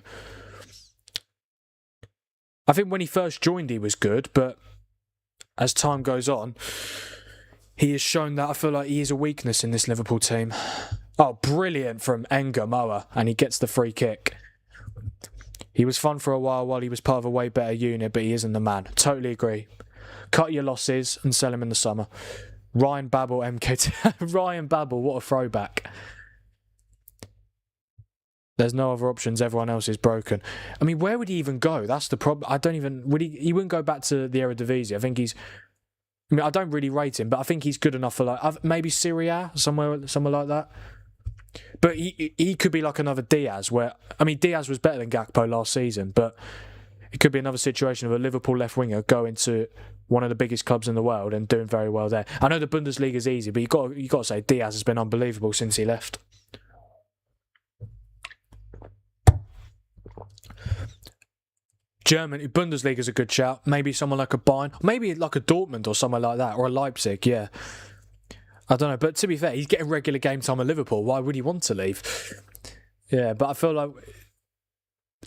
I think when he first joined, he was good, but as time goes on, he has shown that I feel like he is a weakness in this Liverpool team. Oh, brilliant from Ngamoa, and he gets the free kick. He was fun for a while he was part of a way better unit, but he isn't the man. Totally agree. Cut your losses and sell him in the summer. Ryan Babel, MKT. Ryan Babel, what a throwback. There's no other options. Everyone else is broken. I mean, where would he even go? That's the problem. He wouldn't go back to the Eredivisie. I don't really rate him, but I think he's good enough for maybe Serie A, somewhere like that. But he could be like another Diaz, Diaz was better than Gakpo last season, but it could be another situation of a Liverpool left winger going to one of the biggest clubs in the world and doing very well there. I know the Bundesliga is easy, but you got to say Diaz has been unbelievable since he left. Germany, Bundesliga's a good shout. Maybe someone like a Bayern, maybe like a Dortmund or somewhere like that, or a Leipzig, yeah. I don't know, but to be fair, he's getting regular game time at Liverpool. Why would he want to leave? Yeah, but I feel like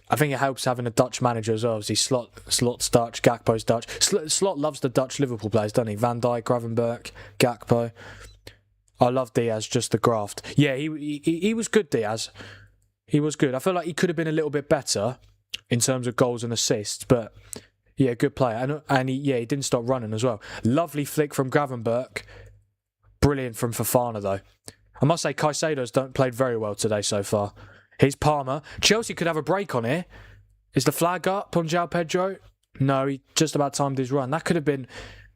I think it helps having a Dutch manager as well. Obviously, Slot's Dutch, Gakpo's Dutch. Slot loves the Dutch Liverpool players, doesn't he? Van Dijk, Gravenberch, Gakpo. I love Diaz, just the graft. Yeah, he was good, Diaz. He was good. I feel like he could have been a little bit better in terms of goals and assists, but yeah, good player. And he didn't stop running as well. Lovely flick from Gravenberch. Brilliant from Fofana, though. I must say, Caicedo's played very well today so far. Here's Palmer. Chelsea could have a break on here. Is the flag up on João Pedro? No, he just about timed his run. That could have been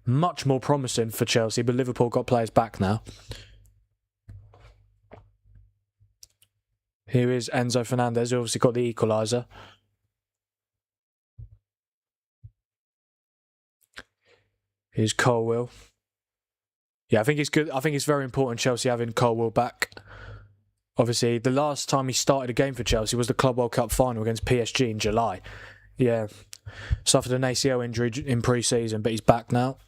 much more promising for Chelsea, but Liverpool got players back now. Here is Enzo Fernandez, who obviously got the equaliser. Here's Colwill. Yeah, I think it's good. I think it's very important Chelsea having Colwill back. Obviously, the last time he started a game for Chelsea was the Club World Cup final against PSG in July. Yeah, suffered an ACL injury in pre-season, but he's back now.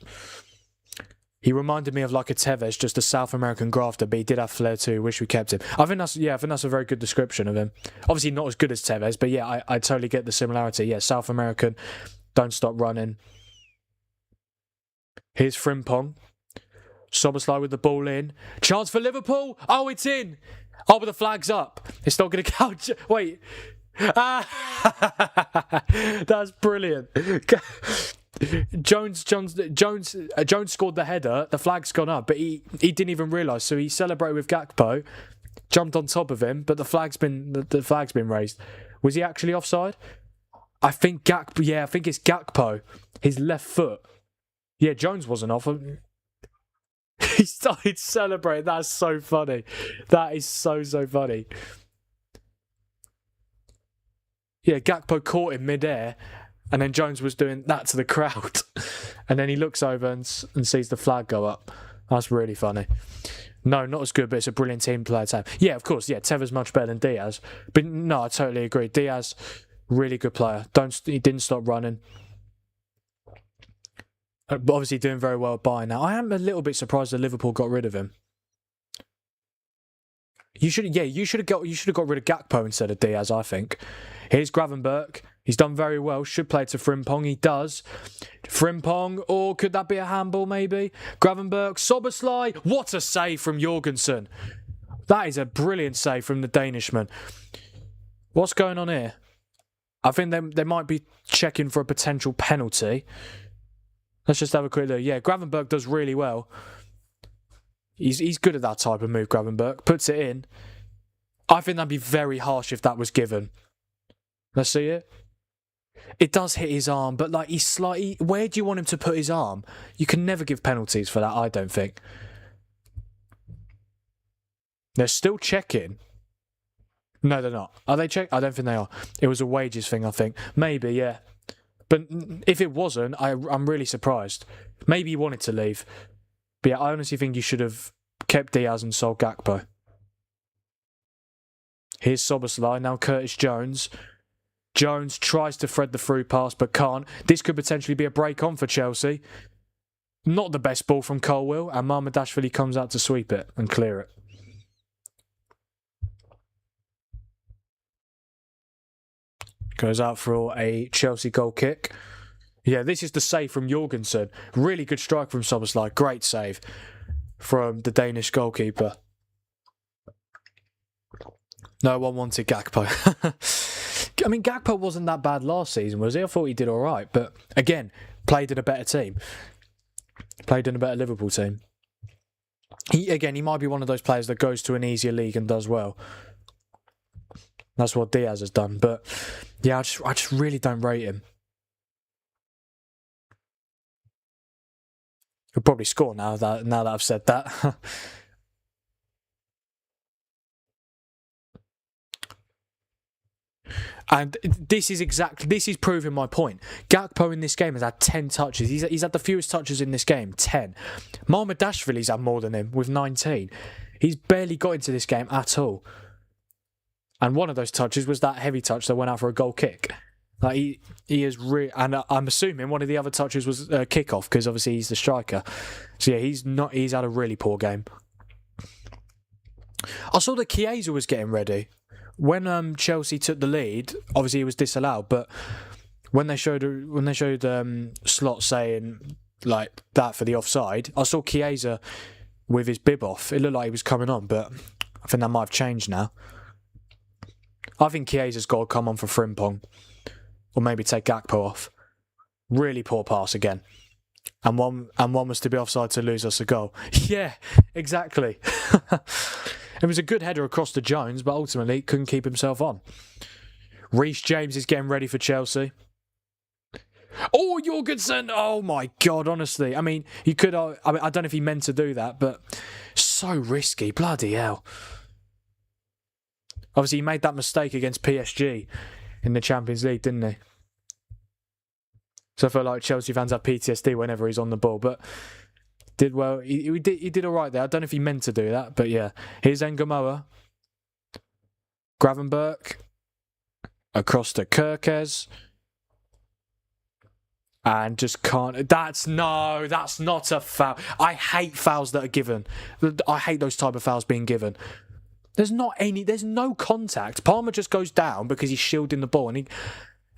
He reminded me of like a Tevez, just a South American grafter, but he did have flair too. Wish we kept him. I think that's a very good description of him. Obviously not as good as Tevez, but yeah, I totally get the similarity. Yeah, South American, don't stop running. Here's Frimpong. Szoboszlai with the ball in. Chance for Liverpool. Oh, it's in. Oh, but the flag's up. It's not going to count. Wait. That's brilliant. Jones scored the header. The flag's gone up, but he didn't even realise. So he celebrated with Gakpo, jumped on top of him, but the flag's been raised. Was he actually offside? I think Gakpo. Yeah, I think it's Gakpo. His left foot. Yeah, Jones wasn't off. He started celebrating. That's so funny. That is so funny. Yeah, Gakpo caught him mid-air, and then Jones was doing that to the crowd. And then he looks over and sees the flag go up. That's really funny. No, not as good, but it's a brilliant team player to have. Yeah, of course, yeah, Teva's much better than Diaz. But no, I totally agree. Diaz, really good player. He didn't stop running. But obviously doing very well at Bayern now. I am a little bit surprised that Liverpool got rid of him. You should have got rid of Gakpo instead of Diaz, I think. Here's Gravenberch. He's done very well. Should play to Frimpong. He does. Frimpong, or could that be a handball maybe? Gravenberch, Szoboszlai. What a save from Jorgensen. That is a brilliant save from the Danishman. What's going on here? I think they might be checking for a potential penalty. Let's just have a quick look. Yeah, Gravenberch does really well. He's good at that type of move, Gravenberch. Puts it in. I think that'd be very harsh if that was given. Let's see it. It does hit his arm, but like he's slightly... Where do you want him to put his arm? You can never give penalties for that, I don't think. They're still checking. No, they're not. Are they checking? I don't think they are. It was a wages thing, I think. Maybe, yeah. But if it wasn't, I'm really surprised. Maybe he wanted to leave. But yeah, I honestly think you should have kept Diaz and sold Gakpo. Here's Szoboszlai, now Curtis Jones. Jones tries to thread the through pass, but can't. This could potentially be a break on for Chelsea. Not the best ball from Colwill, and Mamardashvili comes out to sweep it and clear it. Goes out for a Chelsea goal kick. Yeah, this is the save from Jorgensen. Really good strike from Szoboszlai. Great save from the Danish goalkeeper. No one wanted Gakpo. I mean, Gakpo wasn't that bad last season, was he? I thought he did all right. But again, played in a better team. Played in a better Liverpool team. He might be one of those players that goes to an easier league and does well. That's what Diaz has done. But yeah, I just really don't rate him. He'll probably score now that I've said that. And this is proving my point. Gakpo in this game has had 10 touches. He's had the fewest touches in this game, 10. Mamardashvili's had more than him with 19. He's barely got into this game at all. And one of those touches was that heavy touch that went out for a goal kick. Like he is and I'm assuming one of the other touches was kickoff because obviously he's the striker. So yeah, he's had a really poor game. I saw that Chiesa was getting ready when Chelsea took the lead. Obviously he was disallowed, but when they showed Slot saying like that for the offside, I saw Chiesa with his bib off. It looked like he was coming on, but I think that might have changed now. I think Chiesa's got to come on for Frimpong. Or maybe take Gakpo off. Really poor pass again. And one was to be offside to lose us a goal. Yeah, exactly. It was a good header across to Jones, but ultimately couldn't keep himself on. Reece James is getting ready for Chelsea. Oh, Jorgensen! Oh my God, honestly. I mean, you could... I don't know if he meant to do that, but so risky. Bloody hell. Obviously, he made that mistake against PSG in the Champions League, didn't he? So I feel like Chelsea fans have PTSD whenever he's on the ball, but did well. He did all right there. I don't know if he meant to do that, but yeah. Here's Ngamoa. Gravenberch. Across to Kirkes. And just can't... That's not a foul. I hate fouls that are given. I hate those type of fouls being given. There's no contact. Palmer just goes down because he's shielding the ball. And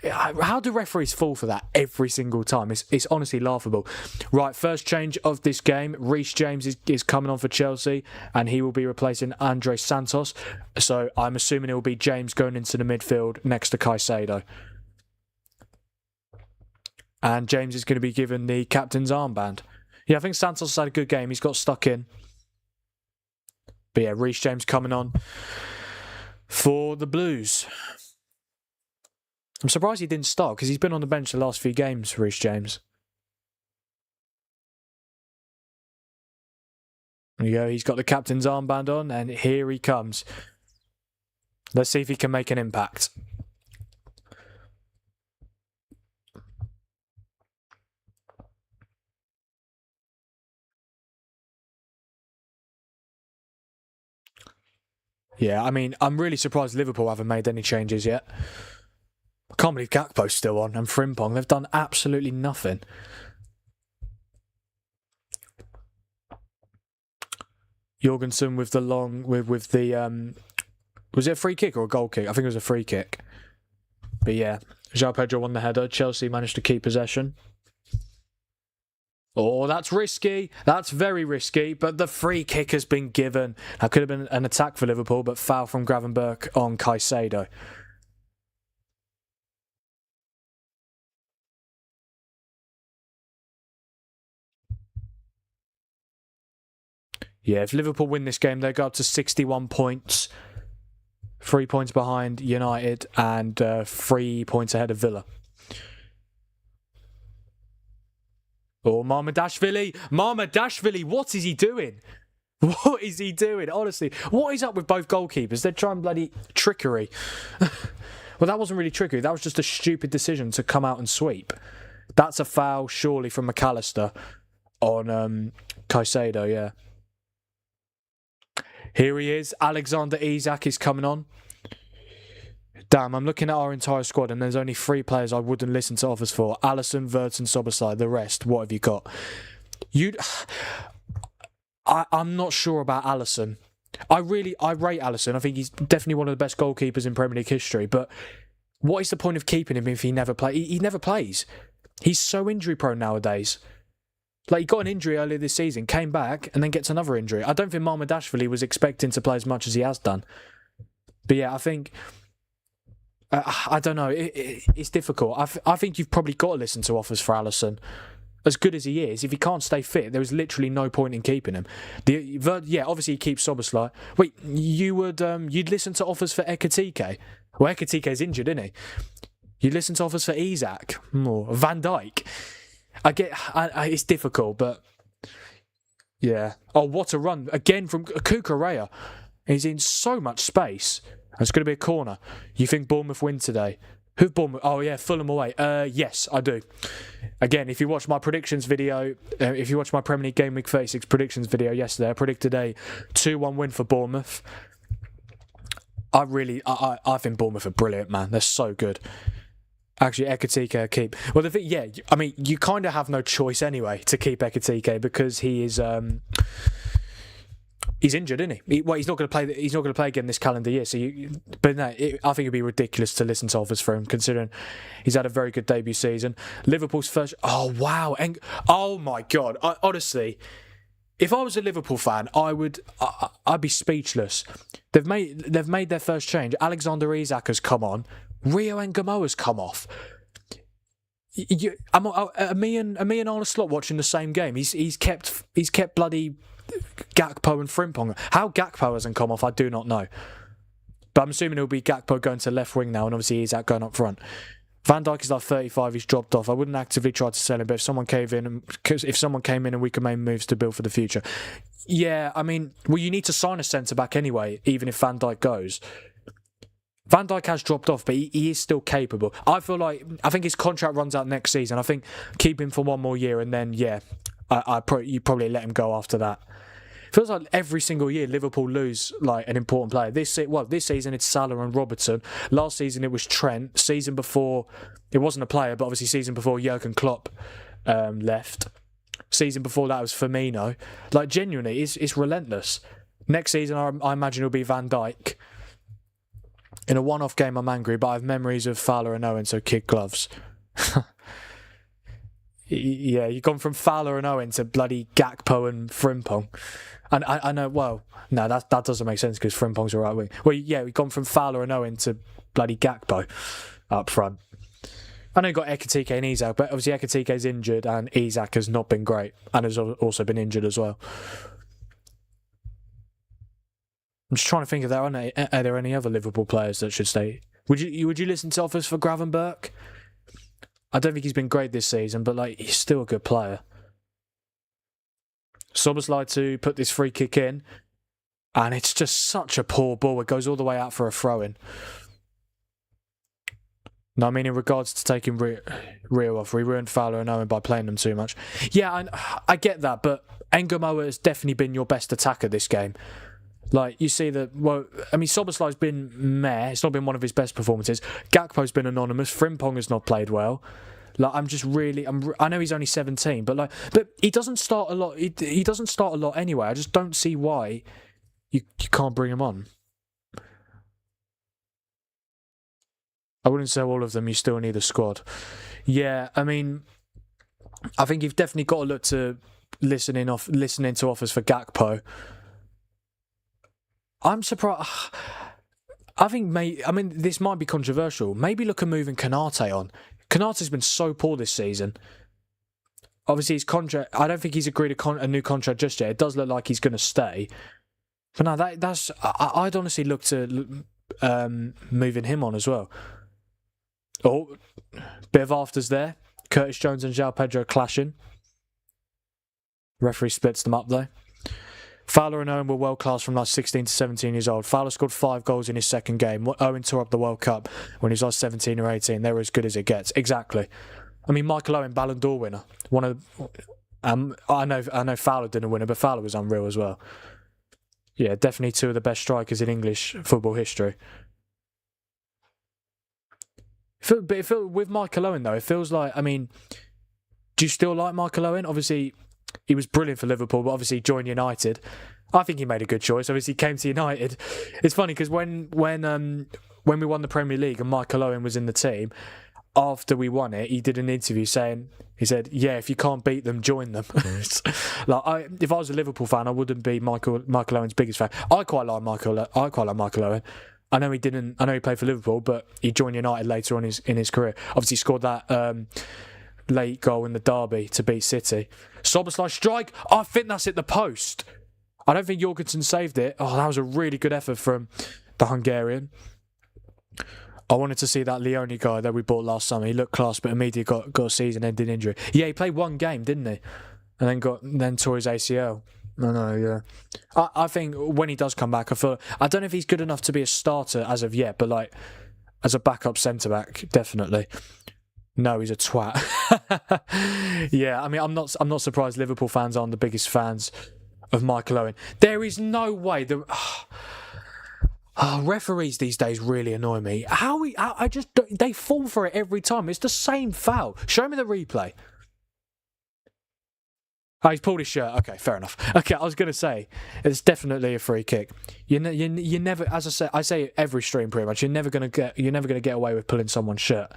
how do referees fall for that every single time? It's honestly laughable. Right, first change of this game. Reece James is coming on for Chelsea, and he will be replacing Andre Santos. So I'm assuming it will be James going into the midfield next to Caicedo. And James is going to be given the captain's armband. Yeah, I think Santos has had a good game. He's got stuck in. But yeah, Reece James coming on for the Blues. I'm surprised he didn't start because he's been on the bench the last few games, Reece James. There you go, he's got the captain's armband on and here he comes. Let's see if he can make an impact. Yeah, I mean, I'm really surprised Liverpool haven't made any changes yet. I can't believe Gakpo's still on and Frimpong. They've done absolutely nothing. Jorgensen with the long... with the... was it a free kick or a goal kick? I think it was a free kick. But yeah, João Pedro won the header. Chelsea managed to keep possession. Oh, that's risky. That's very risky. But the free kick has been given. That could have been an attack for Liverpool, but foul from Gravenberch on Caicedo. Yeah, if Liverpool win this game, they go up to 61 points. 3 points behind United and 3 points ahead of Villa. Oh, Marmadashvili, what is he doing? What is he doing? Honestly, what is up with both goalkeepers? They're trying bloody trickery. Well, that wasn't really trickery. That was just a stupid decision to come out and sweep. That's a foul, surely, from McAllister on Caicedo, yeah. Here he is. Alexander Isak is coming on. Damn, I'm looking at our entire squad and there's only 3 players I wouldn't listen to offers for. Alisson, Wirtz and Szoboszlai. The rest, what have you got? I'm not sure about Alisson. I rate Alisson. I think he's definitely one of the best goalkeepers in Premier League history. But what is the point of keeping him if he never plays? He never plays. He's so injury prone nowadays. Like, he got an injury earlier this season, came back, and then gets another injury. I don't think Marmadashvili was expecting to play as much as he has done. But yeah, I think... I don't know. It's difficult. I think you've probably got to listen to offers for Alisson. As good as he is, if he can't stay fit, there is literally no point in keeping him. Yeah, obviously he keeps Szoboszlai. Wait, you'd listen to offers for Ekitike? Well, Ekitike's injured, isn't he? You'd listen to offers for Isak or Van Dijk. It's difficult, but yeah. Oh, what a run again from Cucurella. He's in so much space. It's going to be a corner. You think Bournemouth win today? Who Bournemouth? Oh yeah, Fulham away. Yes, I do. Again, if you watch my predictions video, if you watch my Premier League Game Week 36 predictions video yesterday, I predicted a 2-1 win for Bournemouth. I think Bournemouth are brilliant, man. They're so good. Actually, Ekitike keep. Well, the thing, yeah, I mean, you kind of have no choice anyway to keep Ekitike because he is he's injured, isn't he? He's not going to play. He's not going to play again this calendar year. So, but no, I think it'd be ridiculous to listen to offers for him, considering he's had a very good debut season. Liverpool's first. Oh wow! And oh my god! Honestly, if I was a Liverpool fan, I'd be speechless. They've made their first change. Alexander Isak has come on. Rio Ngamoa's come off. Me and Arne Slot watching the same game. He's kept bloody Gakpo and Frimpong. How Gakpo hasn't come off, I do not know. But I'm assuming it'll be Gakpo going to left wing now, and obviously Isak going up front. Van Dijk is like 35. He's dropped off. I wouldn't actively try to sell him, but if someone came in and we can make moves to build for the future, yeah. I mean, well, you need to sign a centre back anyway, even if Van Dijk goes. Van Dijk has dropped off, but he is still capable. I think his contract runs out next season. I think keep him for one more year, and then you probably let him go after that. Feels like every single year Liverpool lose like an important player. This season it's Salah and Robertson. Last season it was Trent. Season before it wasn't a player, but obviously season before Jurgen Klopp left. Season before that was Firmino. Like genuinely, it's relentless. Next season I imagine it'll be Van Dijk. In a one-off game, I'm angry, but I have memories of Fowler and Owen, so kid gloves. Yeah, you've gone from Fowler and Owen to bloody Gakpo and Frimpong. And I know, well, no, that doesn't make sense because Frimpong's a right wing. Well, yeah, we've gone from Fowler and Owen to bloody Gakpo up front. I know you've got Ekitike and Isak, but obviously Ekitike's injured and Isak has not been great and has also been injured as well. I'm just trying to think if are there any other Liverpool players that should stay. Would you listen to offers for Gravenberch? I don't think he's been great this season, but like he's still a good player. Szoboszlai to put this free kick in, and it's just such a poor ball. It goes all the way out for a throw-in. No, I mean in regards to taking Rio off, we ruined Fowler and Owen by playing them too much. Yeah, I get that, but Ngamoa has definitely been your best attacker this game. Like, you see that, well, I mean, Szoboszlai's been meh. It's not been one of his best performances. Gakpo's been anonymous. Frimpong has not played well. Like, I know he's only 17, but he doesn't start a lot. He doesn't start a lot anyway. I just don't see why you can't bring him on. I wouldn't say all of them. You still need a squad. Yeah, I mean, I think you've definitely got to look to listening to offers for Gakpo. I'm surprised. I think this might be controversial. Maybe look at moving Konate on. Konate's been so poor this season. Obviously, his contract. I don't think he's agreed a new contract just yet. It does look like he's going to stay. But no, that's. I'd honestly look to moving him on as well. Oh, bit of afters there. Curtis Jones and João Pedro clashing. Referee splits them up though. Fowler and Owen were world class from like 16 to 17 years old. Fowler scored 5 goals in his second game. Owen tore up the World Cup when he was like 17 or 18. They were as good as it gets. Exactly. I mean, Michael Owen, Ballon d'Or winner. I know Fowler didn't win it, but Fowler was unreal as well. Yeah, definitely 2 of the best strikers in English football history. With Michael Owen though, it feels like, I mean, do you still like Michael Owen? Obviously, he was brilliant for Liverpool, but obviously joined United. I think he made a good choice. Obviously, he came to United. It's funny because when we won the Premier League and Michael Owen was in the team, after we won it, he did an interview saying, he said, "Yeah, if you can't beat them, join them." If I was a Liverpool fan, I wouldn't be Michael Owen's biggest fan. I quite like Michael Owen. I know he played for Liverpool, but he joined United later on in his career. Obviously, scored that late goal in the derby to beat City. Szoboszlai strike. I think that's hit the post. I don't think Jorgensen saved it. Oh, that was a really good effort from the Hungarian. I wanted to see that Leone guy that we bought last summer. He looked class, but immediately got a season-ending injury. Yeah, he played 1 game, didn't he? And then tore his ACL. I know, yeah. I think when he does come back, I don't know if he's good enough to be a starter as of yet, but like as a backup centre-back, definitely. No, he's a twat. Yeah, I mean, I'm not surprised Liverpool fans aren't the biggest fans of Michael Owen. There is no way Oh, referees these days really annoy me. I just they fall for it every time. It's the same foul. Show me the replay. Oh, he's pulled his shirt. Okay, fair enough. Okay, I was going to say, it's definitely a free kick. You never, as I say every stream pretty much, you're never going to get away with pulling someone's shirt.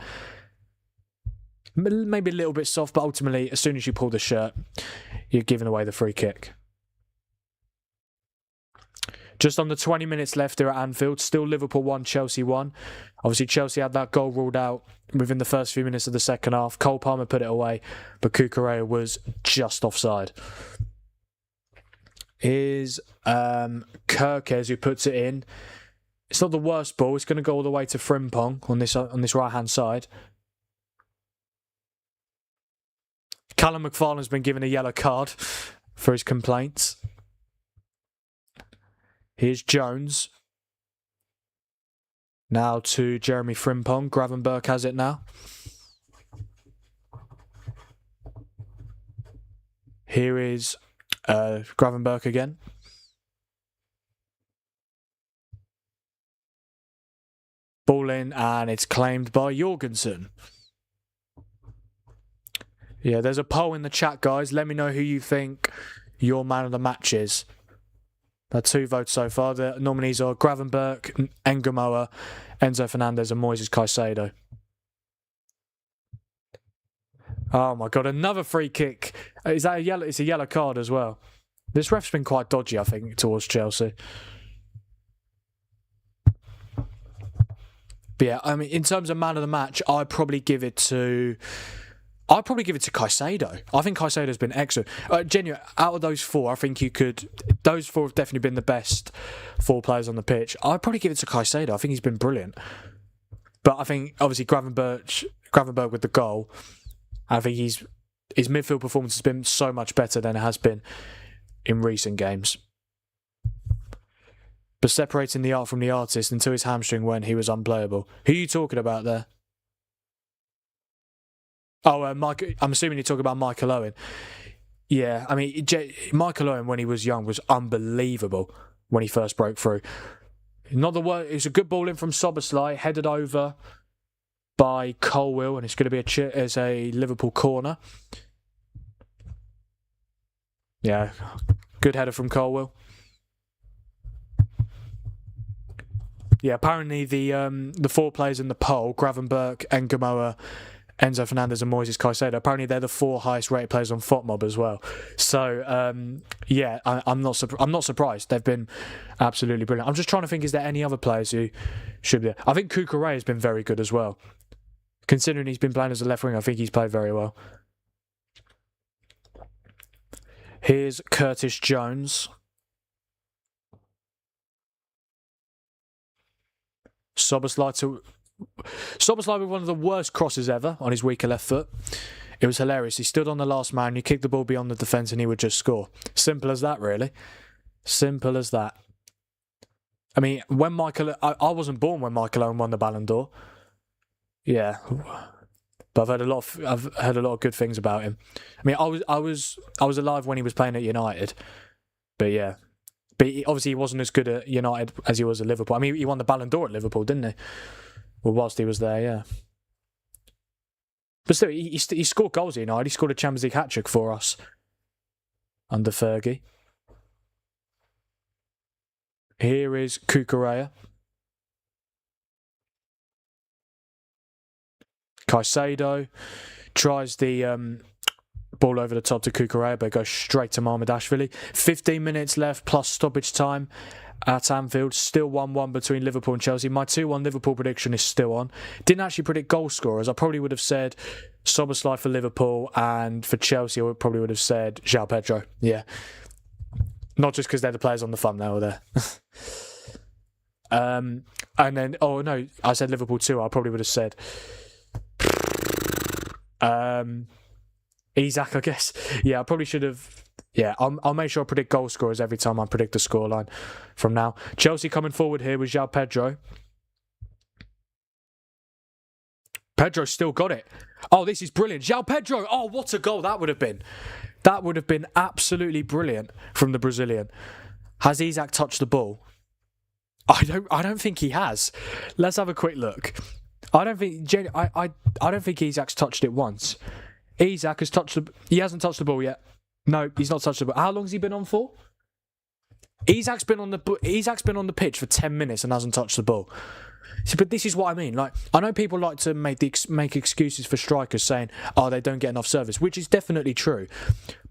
Maybe a little bit soft, but ultimately, as soon as you pull the shirt, you're giving away the free kick. Just under 20 minutes left here at Anfield. Still Liverpool 1, Chelsea 1. Obviously, Chelsea had that goal ruled out within the first few minutes of the second half. Cole Palmer put it away, but Cucurella was just offside. Here's Kirkes who puts it in. It's not the worst ball. It's going to go all the way to Frimpong on this right-hand side. Callum McFarlane's been given a yellow card for his complaints. Here's Jones. Now to Jeremy Frimpong. Gravenberch has it now. Here is Gravenberch again. Ball in, and it's claimed by Jorgensen. Yeah, there's a poll in the chat, guys. Let me know who you think your man of the match is. There are 2 votes so far. The nominees are Gravenberch, Engamoa, Enzo Fernandez, and Moises Caicedo. Oh my god, another free kick. Is that a yellow? It's a yellow card as well. This ref's been quite dodgy, I think, towards Chelsea. But yeah, I mean, in terms of man of the match, I'd probably give it to Caicedo. I think Caicedo's been excellent. Genuine, out of those 4, I think those 4 have definitely been the best 4 players on the pitch. I'd probably give it to Caicedo. I think he's been brilliant. But I think, obviously, Gravenberch with the goal, I think his midfield performance has been so much better than it has been in recent games. But separating the art from the artist until his hamstring went, he was unplayable. Who are you talking about there? Oh, Mike. I'm assuming you're talking about Michael Owen. Yeah, I mean, Michael Owen, when he was young, was unbelievable when he first broke through. Not the word. It was a good ball in from Szoboszlai, headed over by Colwill, and it's going to be a Liverpool corner. Yeah, good header from Colwill. Yeah, apparently the 4 players in the poll, Gravenberch, Engamoa, Enzo Fernandez and Moises Caicedo, apparently they're the 4 highest rated players on FOTMob as well. So yeah, I'm not surprised. They've been absolutely brilliant. I'm just trying to think, is there any other players who should be there? I think Cucurella has been very good as well. Considering he's been playing as a left wing, I think he's played very well. Here's Curtis Jones. Szoboszlai with one of the worst crosses ever on his weaker left foot. It was hilarious. He stood on the last man, you kicked the ball beyond the defence and he would just score. Simple as that, really. Simple as that. I mean, when I wasn't born when Michael Owen won the Ballon d'Or. Yeah. But I've heard a lot of good things about him. I mean, I was alive when he was playing at United. But yeah. But obviously he wasn't as good at United as he was at Liverpool. I mean, he won the Ballon d'Or at Liverpool, didn't he? Well, whilst he was there, yeah. But still, he scored goals at United. He scored a Champions League hat-trick for us under Fergie. Here is Cucurella. Caicedo tries the ball over the top to Cucurella, but it goes straight to Mamardashvili. 15 minutes left plus stoppage time at Anfield. Still 1-1 between Liverpool and Chelsea. My 2-1 Liverpool prediction is still on. Didn't actually predict goal scorers. I probably would have said Szoboszlai for Liverpool, and for Chelsea I probably would have said João Pedro. Yeah. Not just because they're the players on the thumbnail there. And then, oh no, I said Liverpool too. I probably would have said Isak, I guess. Yeah, I probably should have. Yeah, I'll make sure I predict goal scorers every time I predict the scoreline from now. Chelsea coming forward here with João Pedro. Pedro still got it. Oh, this is brilliant. João Pedro. Oh, what a goal that would have been. That would have been absolutely brilliant from the Brazilian. Has Isak touched the ball? I don't think he has. Let's have a quick look. I don't think Isak's touched it once. Isak has touched the. He hasn't touched the ball yet. No, he's not touched the ball. How long's he been on for? Isak's been on the pitch for 10 minutes and hasn't touched the ball. See, but this is what I mean. Like, I know people like to make excuses for strikers, saying, "Oh, they don't get enough service," which is definitely true.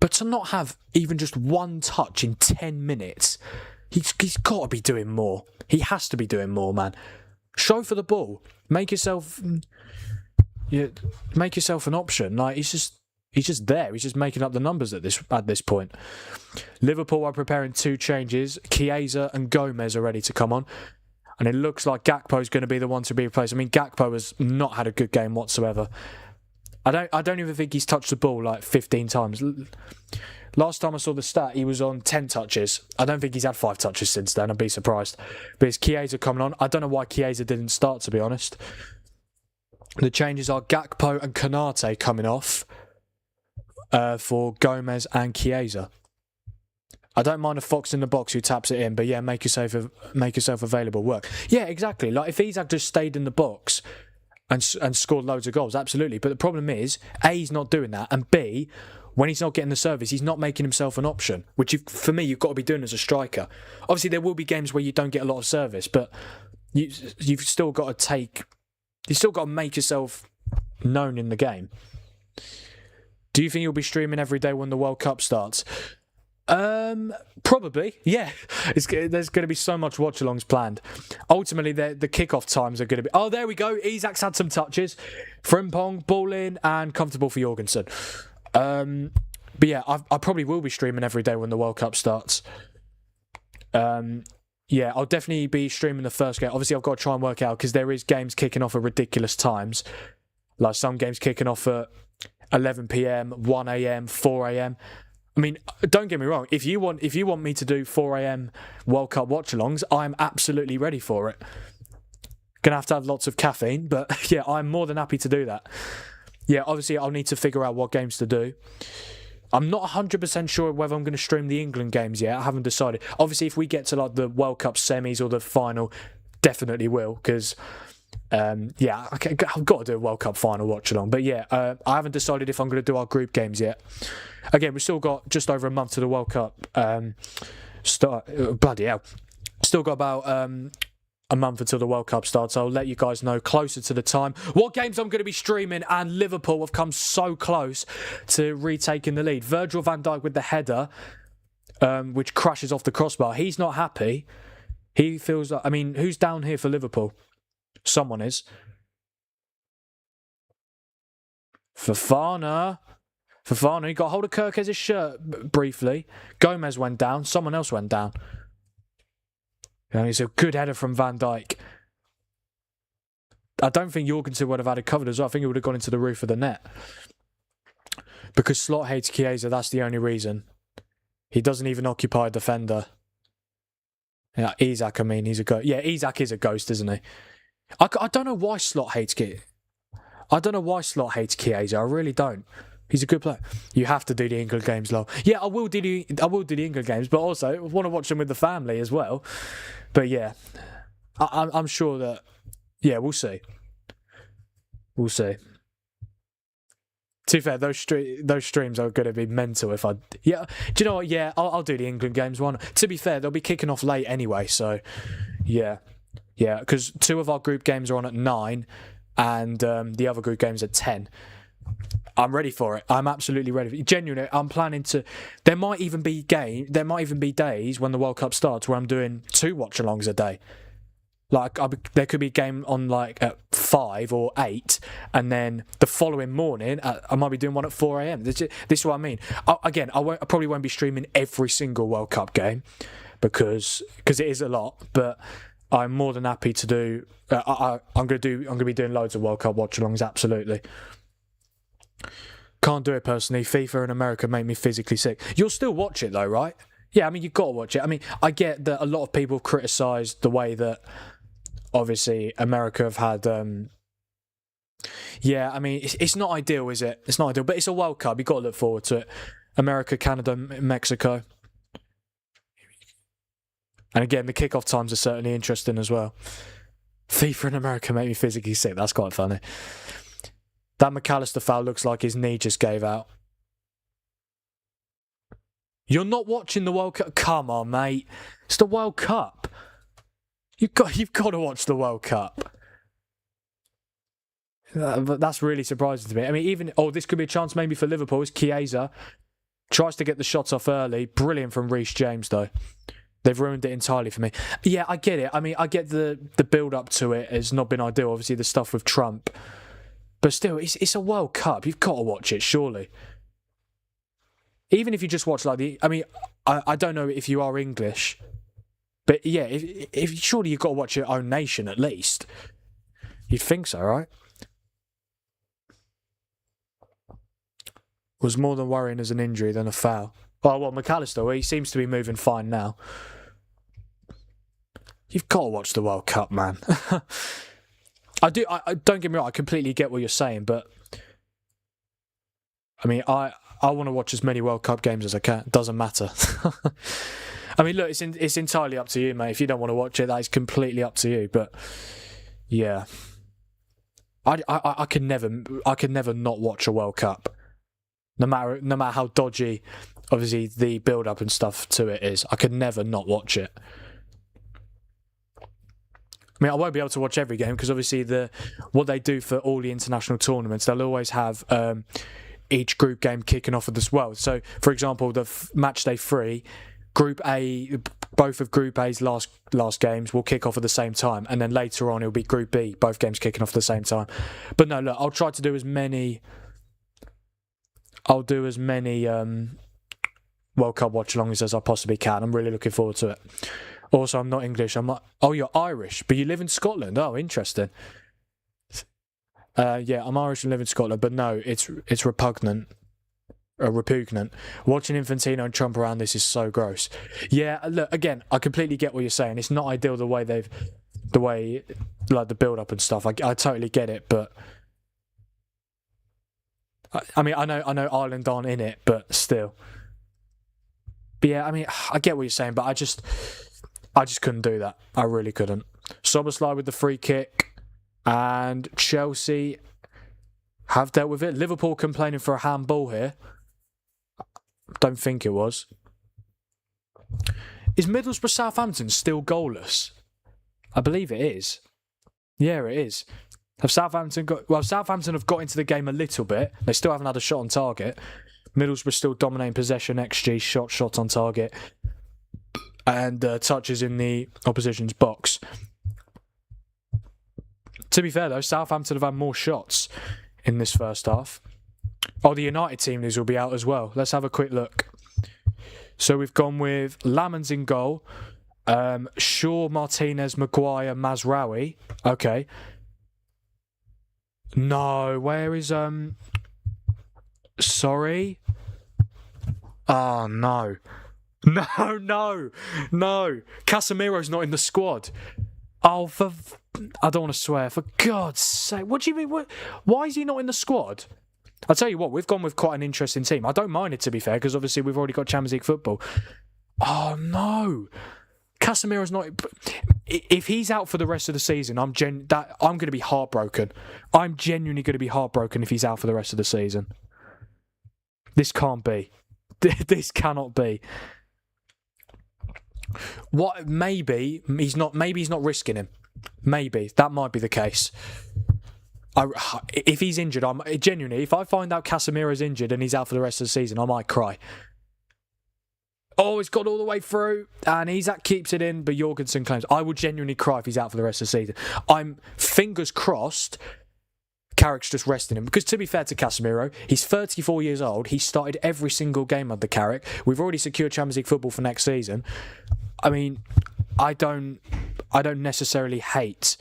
But to not have even just one touch in 10 minutes, he's got to be doing more. He has to be doing more, man. Show for the ball. Make yourself an option. Like, he's just there. He's just making up the numbers at this point. Liverpool are preparing 2 changes. Chiesa and Gomez are ready to come on. And it looks like Gakpo's going to be the one to be replaced. I mean, Gakpo has not had a good game whatsoever. I don't even think he's touched the ball like 15 times. Last time I saw the stat, he was on 10 touches. I don't think he's had 5 touches since then. I'd be surprised. But it's Chiesa coming on. I don't know why Chiesa didn't start, to be honest. The changes are Gakpo and Konate coming off for Gomez and Chiesa. I don't mind a fox in the box who taps it in, but yeah, make yourself available. Work. Yeah, exactly. Like, if Isak just stayed in the box and scored loads of goals, absolutely. But the problem is, A, he's not doing that, and B, when he's not getting the service, he's not making himself an option, which for me, you've got to be doing as a striker. Obviously, there will be games where you don't get a lot of service, but you've still got to make yourself known in the game. Do you think you'll be streaming every day when the World Cup starts? Probably, yeah. There's going to be so much watch-alongs planned. Ultimately, the kickoff times are going to be... Oh, there we go. Isak's had some touches. Frimpong, ball in, and comfortable for Jorgensen. But yeah, I probably will be streaming every day when the World Cup starts. Yeah, I'll definitely be streaming the first game. Obviously, I've got to try and work out, because there is games kicking off at ridiculous times. Like, some games kicking off at 11 PM, 1 AM, 4 AM. I mean, don't get me wrong. If you want me to do 4 AM World Cup watch-alongs, I'm absolutely ready for it. Gonna have to have lots of caffeine, but yeah, I'm more than happy to do that. Yeah, obviously I'll need to figure out what games to do. I'm not 100% sure whether I'm going to stream the England games yet. I haven't decided. Obviously, if we get to like the World Cup semis or the final, definitely will, because yeah, I've got to do a World Cup final watch-along. But yeah, I haven't decided if I'm going to do our group games yet. Again, we've still got just over a month to the World Cup start. Bloody hell. Still got about a month until the World Cup starts. I'll let you guys know closer to the time what games I'm going to be streaming, and Liverpool have come so close to retaking the lead. Virgil van Dijk with the header, which crashes off the crossbar. He's not happy. He feels like... I mean, who's down here for Liverpool? Someone is. Fofana, he got hold of Kirkes' shirt briefly. Gomez went down. Someone else went down. And it's a good header from Van Dijk. I don't think Jorgensen would have had it covered as well. I think it would have gone into the roof of the net. Because Slot hates Chiesa, that's the only reason. He doesn't even occupy a defender. Yeah, Isak, I mean, he's a ghost. Yeah, Isak is a ghost, isn't he? I don't know why Slot hates Chiesa. I don't know why Slot hates Chiesa. I really don't. He's a good player. You have to do the England games, lol. Yeah, I will do the England games, but also I want to watch them with the family as well. But yeah, I'm sure that... Yeah, we'll see. We'll see. To be fair, those streams are going to be mental if I... Yeah, do you know what? Yeah, I'll do the England games one. To be fair, they'll be kicking off late anyway, so yeah. Yeah, because 2 of our group games are on at 9 and the other group games at 10. I'm ready for it. I'm absolutely ready for it. Genuinely, I'm planning to... There might even be days when the World Cup starts where I'm doing 2 watch-alongs a day. Like, there could be a game on like at 5 or 8, and then the following morning I might be doing one at 4 AM. This is what I mean. I probably won't be streaming every single World Cup game because it is a lot, but I'm more than happy to do... I'm going to be doing loads of World Cup watch-alongs, absolutely. Can't do it personally. FIFA in America make me physically sick. You'll still watch it though, right? Yeah, I mean, you've got to watch it. I mean, I get that a lot of people criticised the way that obviously America have had... Yeah, I mean, it's not ideal, is it? It's not ideal, but it's a World Cup. You've got to look forward to it. America, Canada, Mexico. And again, the kickoff times are certainly interesting as well. FIFA in America make me physically sick. That's quite funny. That McAllister foul looks like his knee just gave out. You're not watching the World Cup? Come on, mate. It's the World Cup. You've got to watch the World Cup. But that's really surprising to me. I mean, even... Oh, this could be a chance maybe for Liverpool. It's Chiesa. Tries to get the shots off early. Brilliant from Reece James, though. They've ruined it entirely for me. Yeah, I get it. I mean, I get the build-up to it has not been ideal. Obviously, the stuff with Trump. But still, it's a World Cup. You've got to watch it, surely. Even if you just watch like the... I mean, I don't know if you are English. But yeah, if surely you've got to watch your own nation at least. You'd think so, right? Was more than worrying as an injury than a foul. Oh, well, McAllister, well, he seems to be moving fine now. You've got to watch the World Cup, man. I don't get me wrong, I completely get what you're saying, but... I mean, I want to watch as many World Cup games as I can. It doesn't matter. I mean, look, it's entirely up to you, mate. If you don't want to watch it, that is completely up to you. But yeah, I could never not watch a World Cup, no matter how dodgy, obviously the build up and stuff to it is. I could never not watch it. I mean, I won't be able to watch every game because obviously what they do for all the international tournaments, they'll always have each group game kicking off as well. So, for example, the Matchday 3, Group A, both of Group A's last games will kick off at the same time, and then later on it'll be Group B, both games kicking off at the same time. But no, look, I'll try to do as many. I'll do as many World Cup watch-alongs as I possibly can. I'm really looking forward to it. Also, I'm not English. Oh, you're Irish, but you live in Scotland. Oh, interesting. Yeah, I'm Irish and live in Scotland, but no, it's repugnant. Repugnant. Watching Infantino and Trump around this is so gross. Yeah, look, again, I completely get what you're saying. It's not ideal the way like the build-up and stuff. I totally get it, but I mean, I know Ireland aren't in it, but still. But yeah, I mean, I get what you're saying, but I just couldn't do that. I really couldn't. Szoboszlai with the free kick, and Chelsea have dealt with it. Liverpool complaining for a handball here. Don't think it was. Is Middlesbrough Southampton still goalless? I believe it is. Yeah, it is. Southampton have got into the game a little bit. They still haven't had a shot on target. Middlesbrough still dominating possession, XG, shot on target, and touches in the opposition's box. To be fair though, Southampton have had more shots in this first half. Oh, the United team news will be out as well. Let's have a quick look. So we've gone with Lamans in goal. Shaw, Martinez, Maguire, Mazraoui. Okay. No, where is sorry? Oh no. No. Casemiro's not in the squad. Oh, I don't want to swear. For God's sake. What do you mean? Why is he not in the squad? I'll tell you what, we've gone with quite an interesting team. I don't mind it, to be fair, because obviously we've already got Champions League football. Oh, no. Casemiro's not... If he's out for the rest of the season, I'm going to be heartbroken. I'm genuinely going to be heartbroken if he's out for the rest of the season. This can't be. This cannot be. What? Maybe he's not risking him. Maybe. That might be the case. If he's injured, if I find out Casemiro's injured and he's out for the rest of the season, I might cry. Oh, it's got all the way through, and Isak keeps it in, but Jorgensen claims. I will genuinely cry if he's out for the rest of the season. I'm fingers crossed Carrick's just resting him. Because to be fair to Casemiro, he's 34 years old. He started every single game under Carrick. We've already secured Champions League football for next season. I mean, I don't necessarily hate...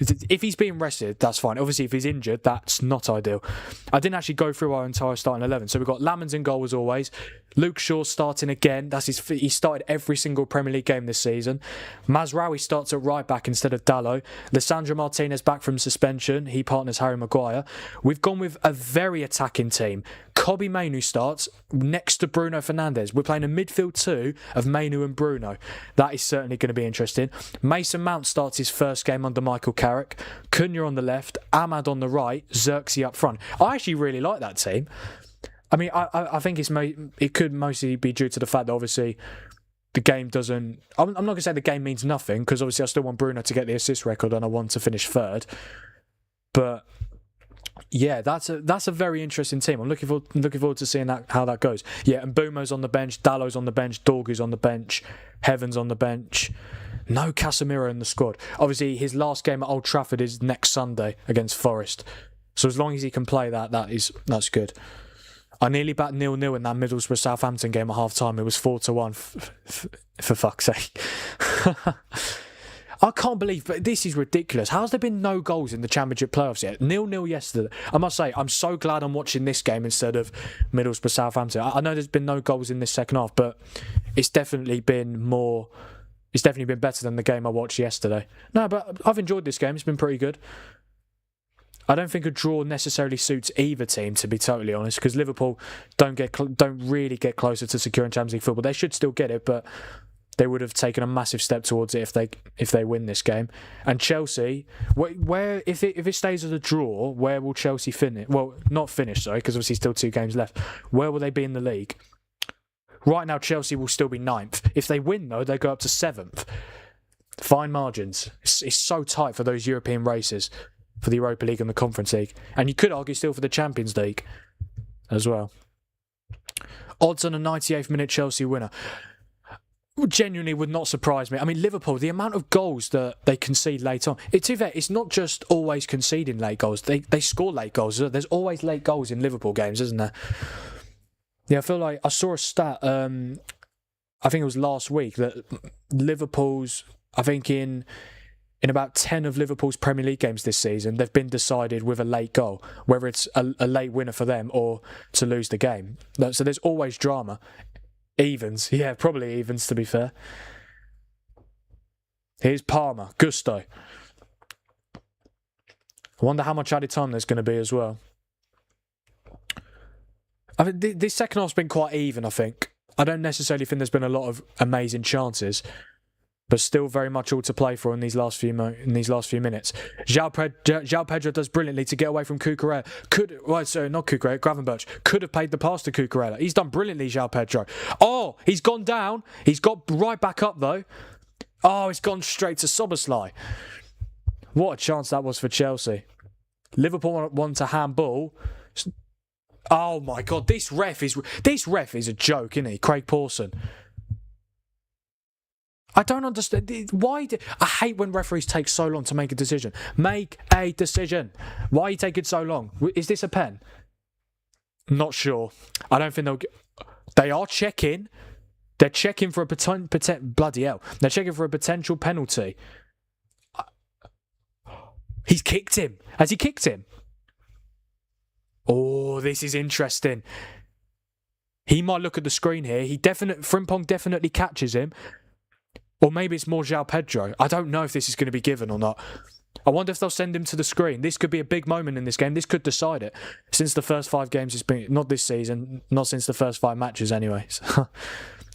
If he's being rested, that's fine. Obviously, if he's injured, that's not ideal. I didn't actually go through our entire starting 11. So we've got Lamans in goal as always. Luke Shaw starting again. He started every single Premier League game this season. Mazraoui starts at right back instead of Dalot. Lissandro Martinez back from suspension. He partners Harry Maguire. We've gone with a very attacking team. Kobbie Mainoo starts next to Bruno Fernandes. We're playing a midfield two of Mainoo and Bruno. That is certainly going to be interesting. Mason Mount starts his first game under Michael Carrick. Cunha on the left, Ahmad on the right, Xerxes up front. I actually really like that team. I mean, I think it could mostly be due to the fact that obviously the game doesn't... I'm not going to say the game means nothing, because obviously I still want Bruno to get the assist record and I want to finish third. But yeah, that's a very interesting team. I'm looking forward to seeing how that goes. Yeah, and Mbumo's on the bench, Dallow's on the bench, Dorgu's on the bench, Heaven's on the bench. No Casemiro in the squad. Obviously, his last game at Old Trafford is next Sunday against Forest. So as long as he can play that's good. I nearly backed 0-0 in that Middlesbrough-Southampton game at half-time. It was 4-1, for fuck's sake. I can't believe, but this is ridiculous. How's there been no goals in the Championship playoffs yet? 0-0 yesterday. I must say, I'm so glad I'm watching this game instead of Middlesbrough-Southampton. I know there's been no goals in this second half, but it's definitely been better than the game I watched yesterday. No, but I've enjoyed this game. It's been pretty good. I don't think a draw necessarily suits either team, to be totally honest, because Liverpool don't really get closer to securing Champions League football. They should still get it, but they would have taken a massive step towards it if they win this game. And Chelsea, if it stays as a draw, where will Chelsea finish? Well, not finish, sorry, because obviously still 2 games left. Where will they be in the league? Right now, Chelsea will still be 9th. If they win, though, they go up to 7th. Fine margins. It's so tight for those European races, for the Europa League and the Conference League. And you could argue still for the Champions League as well. Odds on a 98th minute Chelsea winner genuinely would not surprise me. I mean, Liverpool, the amount of goals that they concede late on. It's not just always conceding late goals. They score late goals. There's always late goals in Liverpool games, isn't there? Yeah, I feel like I saw a stat, I think it was last week, that Liverpool's, I think in about 10 of Liverpool's Premier League games this season, they've been decided with a late goal, whether it's a late winner for them or to lose the game. So there's always drama. Evens. Yeah, probably evens, to be fair. Here's Palmer. Gusto. I wonder how much added time there's going to be as well. I mean, this second half's been quite even, I think. I don't necessarily think there's been a lot of amazing chances, but still very much all to play for in these last few minutes. João Pedro does brilliantly to get away from Cucurella. Gravenberch could have played the pass to Cucurella. He's done brilliantly, João Pedro. Oh, he's gone down. He's got right back up though. Oh, it's gone straight to Szoboszlai. What a chance that was for Chelsea. Liverpool want to handball. Oh my God, this ref is a joke, isn't he? Craig Pawson. I don't understand. I hate when referees take so long to make a decision. Make a decision. Why are you taking so long? Is this a pen? Not sure. I don't think they are checking. They're checking for a bloody hell. They're checking for a potential penalty. He's kicked him. Has he kicked him? Oh, this is interesting. He might look at the screen here. Frimpong definitely catches him. Or maybe it's more João Pedro. I don't know if this is going to be given or not. I wonder if they'll send him to the screen. This could be a big moment in this game. This could decide it. Since the first 5 games, it's been... Not this season. Not since the first 5 matches, anyway.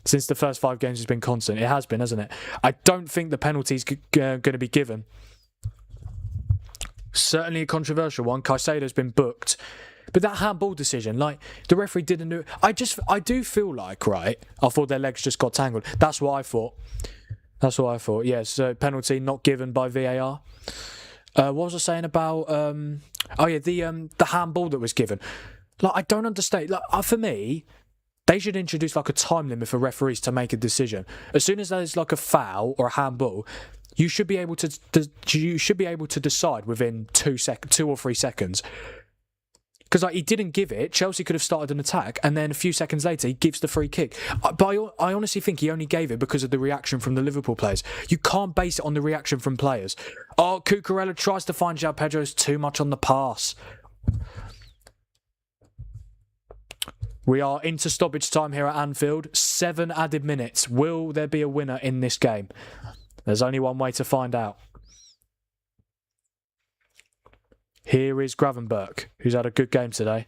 Since the first 5 games, it's been constant. It has been, hasn't it? I don't think the penalty's going to be given. Certainly a controversial one. Caicedo's been booked. But that handball decision, like, the referee didn't do it. I do feel like, right, I thought their legs just got tangled. That's what I thought. Yes, so penalty not given by VAR. What was I saying about... the handball that was given. Like, I don't understand. Like, for me, they should introduce like a time limit for referees to make a decision. As soon as there's like a foul or a handball, you should be able to decide within 2 or 3 seconds. Because he didn't give it. Chelsea could have started an attack, and then a few seconds later, he gives the free kick. But I honestly think he only gave it because of the reaction from the Liverpool players. You can't base it on the reaction from players. Oh, Cucurella tries to find João Pedro. It's too much on the pass. We are into stoppage time here at Anfield. 7 added minutes. Will there be a winner in this game? There's only one way to find out. Here is Gravenberch, who's had a good game today.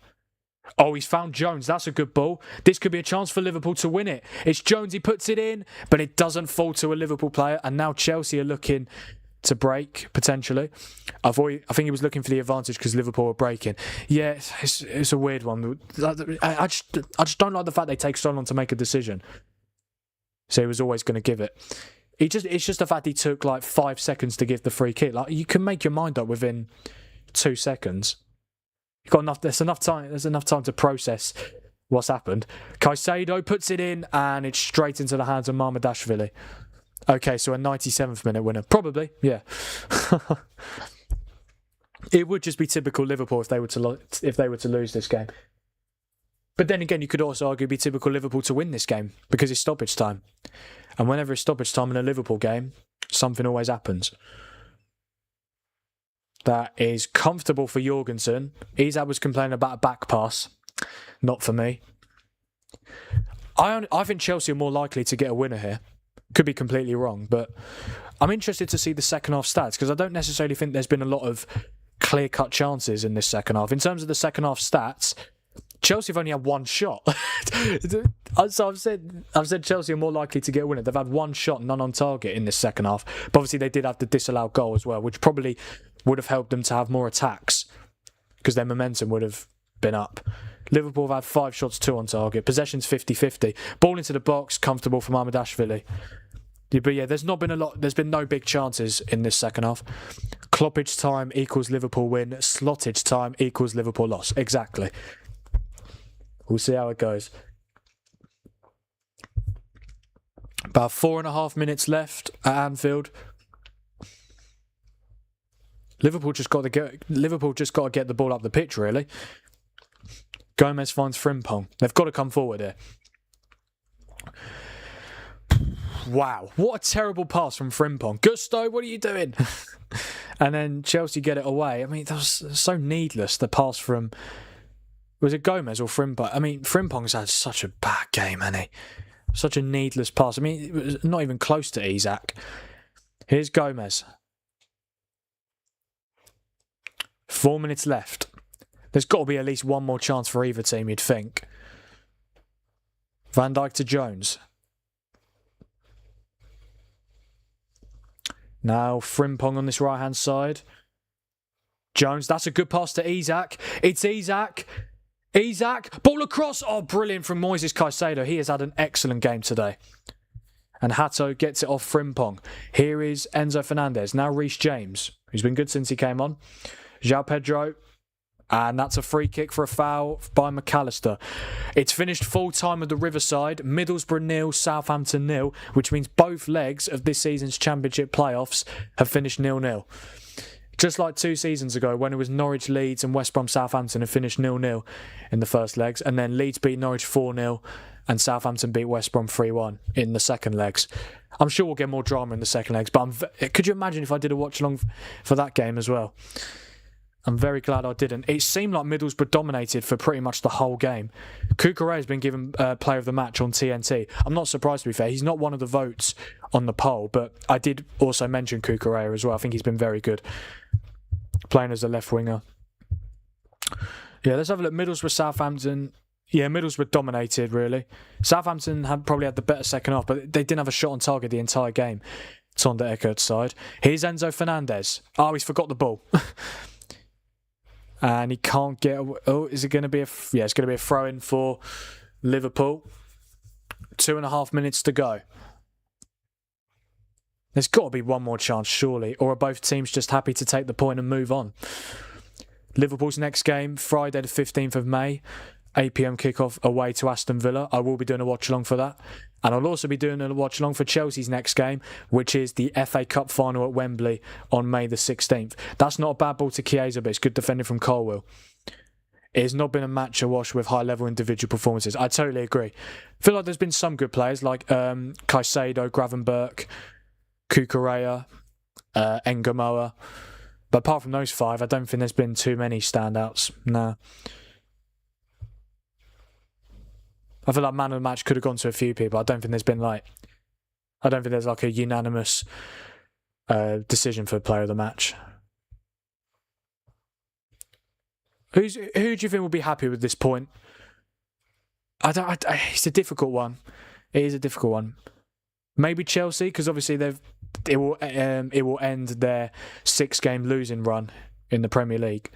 Oh, he's found Jones. That's a good ball. This could be a chance for Liverpool to win it. It's Jones. He puts it in, but it doesn't fall to a Liverpool player. And now Chelsea are looking to break, potentially. I think he was looking for the advantage because Liverpool were breaking. Yeah, it's a weird one. I just don't like the fact they take so long to make a decision. So he was always going to give it. It's just the fact he took like 5 seconds to give the free kick. Like, you can make your mind up within 2 seconds. You've got enough. There's enough time to process what's happened. Caicedo puts it in, and it's straight into the hands of Mamardashvili. Okay, so a 97th minute winner, probably. Yeah. It would just be typical Liverpool if they were to lose this game. But then again, you could also argue it'd be typical Liverpool to win this game because it's stoppage time, and whenever it's stoppage time in a Liverpool game, something always happens. That is comfortable for Jorgensen. Isak was complaining about a back pass. Not for me. I think Chelsea are more likely to get a winner here. Could be completely wrong, but I'm interested to see the second half stats because I don't necessarily think there's been a lot of clear-cut chances in this second half. In terms of the second half stats, Chelsea have only had one shot. So I've said Chelsea are more likely to get a winner. They've had one shot, none on target in this second half. But obviously they did have the disallowed goal as well, which probably would have helped them to have more attacks because their momentum would have been up. Liverpool have had 5 shots, 2 on target. Possession's 50-50. Ball into the box, comfortable for Mamardashvili. But yeah, there's been no big chances in this second half. Cloppage time equals Liverpool win. Slottage time equals Liverpool loss. Exactly. We'll see how it goes. About 4.5 minutes left at Anfield. Liverpool just got to get the ball up the pitch, really. Gomez finds Frimpong. They've got to come forward here. Wow, what a terrible pass from Frimpong. Gusto, what are you doing? And then Chelsea get it away. I mean, that was so needless, the pass from... Was it Gomez or Frimpong? I mean, Frimpong's had such a bad game, hasn't he? Such a needless pass. I mean, it was not even close to Isak. Here's Gomez. 4 minutes left. There's got to be at least one more chance for either team, you'd think. Van Dijk to Jones. Now Frimpong on this right-hand side. Jones, that's a good pass to Isak. It's Isak. Isak, ball across. Oh, brilliant from Moises Caicedo. He has had an excellent game today. And Hato gets it off Frimpong. Here is Enzo Fernandez. Now Reece James, who's been good since he came on. João Pedro. And that's a free kick for a foul by McAllister. It's finished full time at the Riverside. Middlesbrough 0, Southampton 0, which means both legs of this season's Championship playoffs have finished 0-0. Just like 2 seasons ago when it was Norwich, Leeds and West Brom, Southampton have finished 0-0 in the first legs. And then Leeds beat Norwich 4-0 and Southampton beat West Brom 3-1 in the second legs. I'm sure we'll get more drama in the second legs, but could you imagine if I did a watch-along for that game as well? I'm very glad I didn't. It seemed like Middlesbrough dominated for pretty much the whole game. Cucurella has been given player of the match on TNT. I'm not surprised, to be fair. He's not one of the votes on the poll, but I did also mention Cucurella as well. I think he's been very good playing as a left winger. Yeah, let's have a look. Middlesbrough, Southampton. Yeah, Middlesbrough dominated, really. Southampton probably had the better second half, but they didn't have a shot on target the entire game. It's on the Eckert's side. Here's Enzo Fernandez. Oh, he's forgot the ball. And he can't get... Oh, is it going to be a... Yeah, it's going to be a throw-in for Liverpool. 2.5 minutes to go. There's got to be one more chance, surely. Or are both teams just happy to take the point and move on? Liverpool's next game, Friday the 15th of May. 8 PM kickoff away to Aston Villa. I will be doing a watch-along for that. And I'll also be doing a watch-along for Chelsea's next game, which is the FA Cup final at Wembley on May the 16th. That's not a bad ball to Chiesa, but it's good defending from Colwill. It has not been a match awash with high-level individual performances. I totally agree. I feel like there's been some good players like Caicedo, Gravenberch, Cucurella, Engamoa. But apart from those 5, I don't think there's been too many standouts. No. I feel like man of the match could have gone to a few people. I don't think there's like a unanimous decision for player of the match. Who do you think will be happy with this point? It's a difficult one. It is a difficult one. Maybe Chelsea, because obviously it will end their 6-game losing run in the Premier League.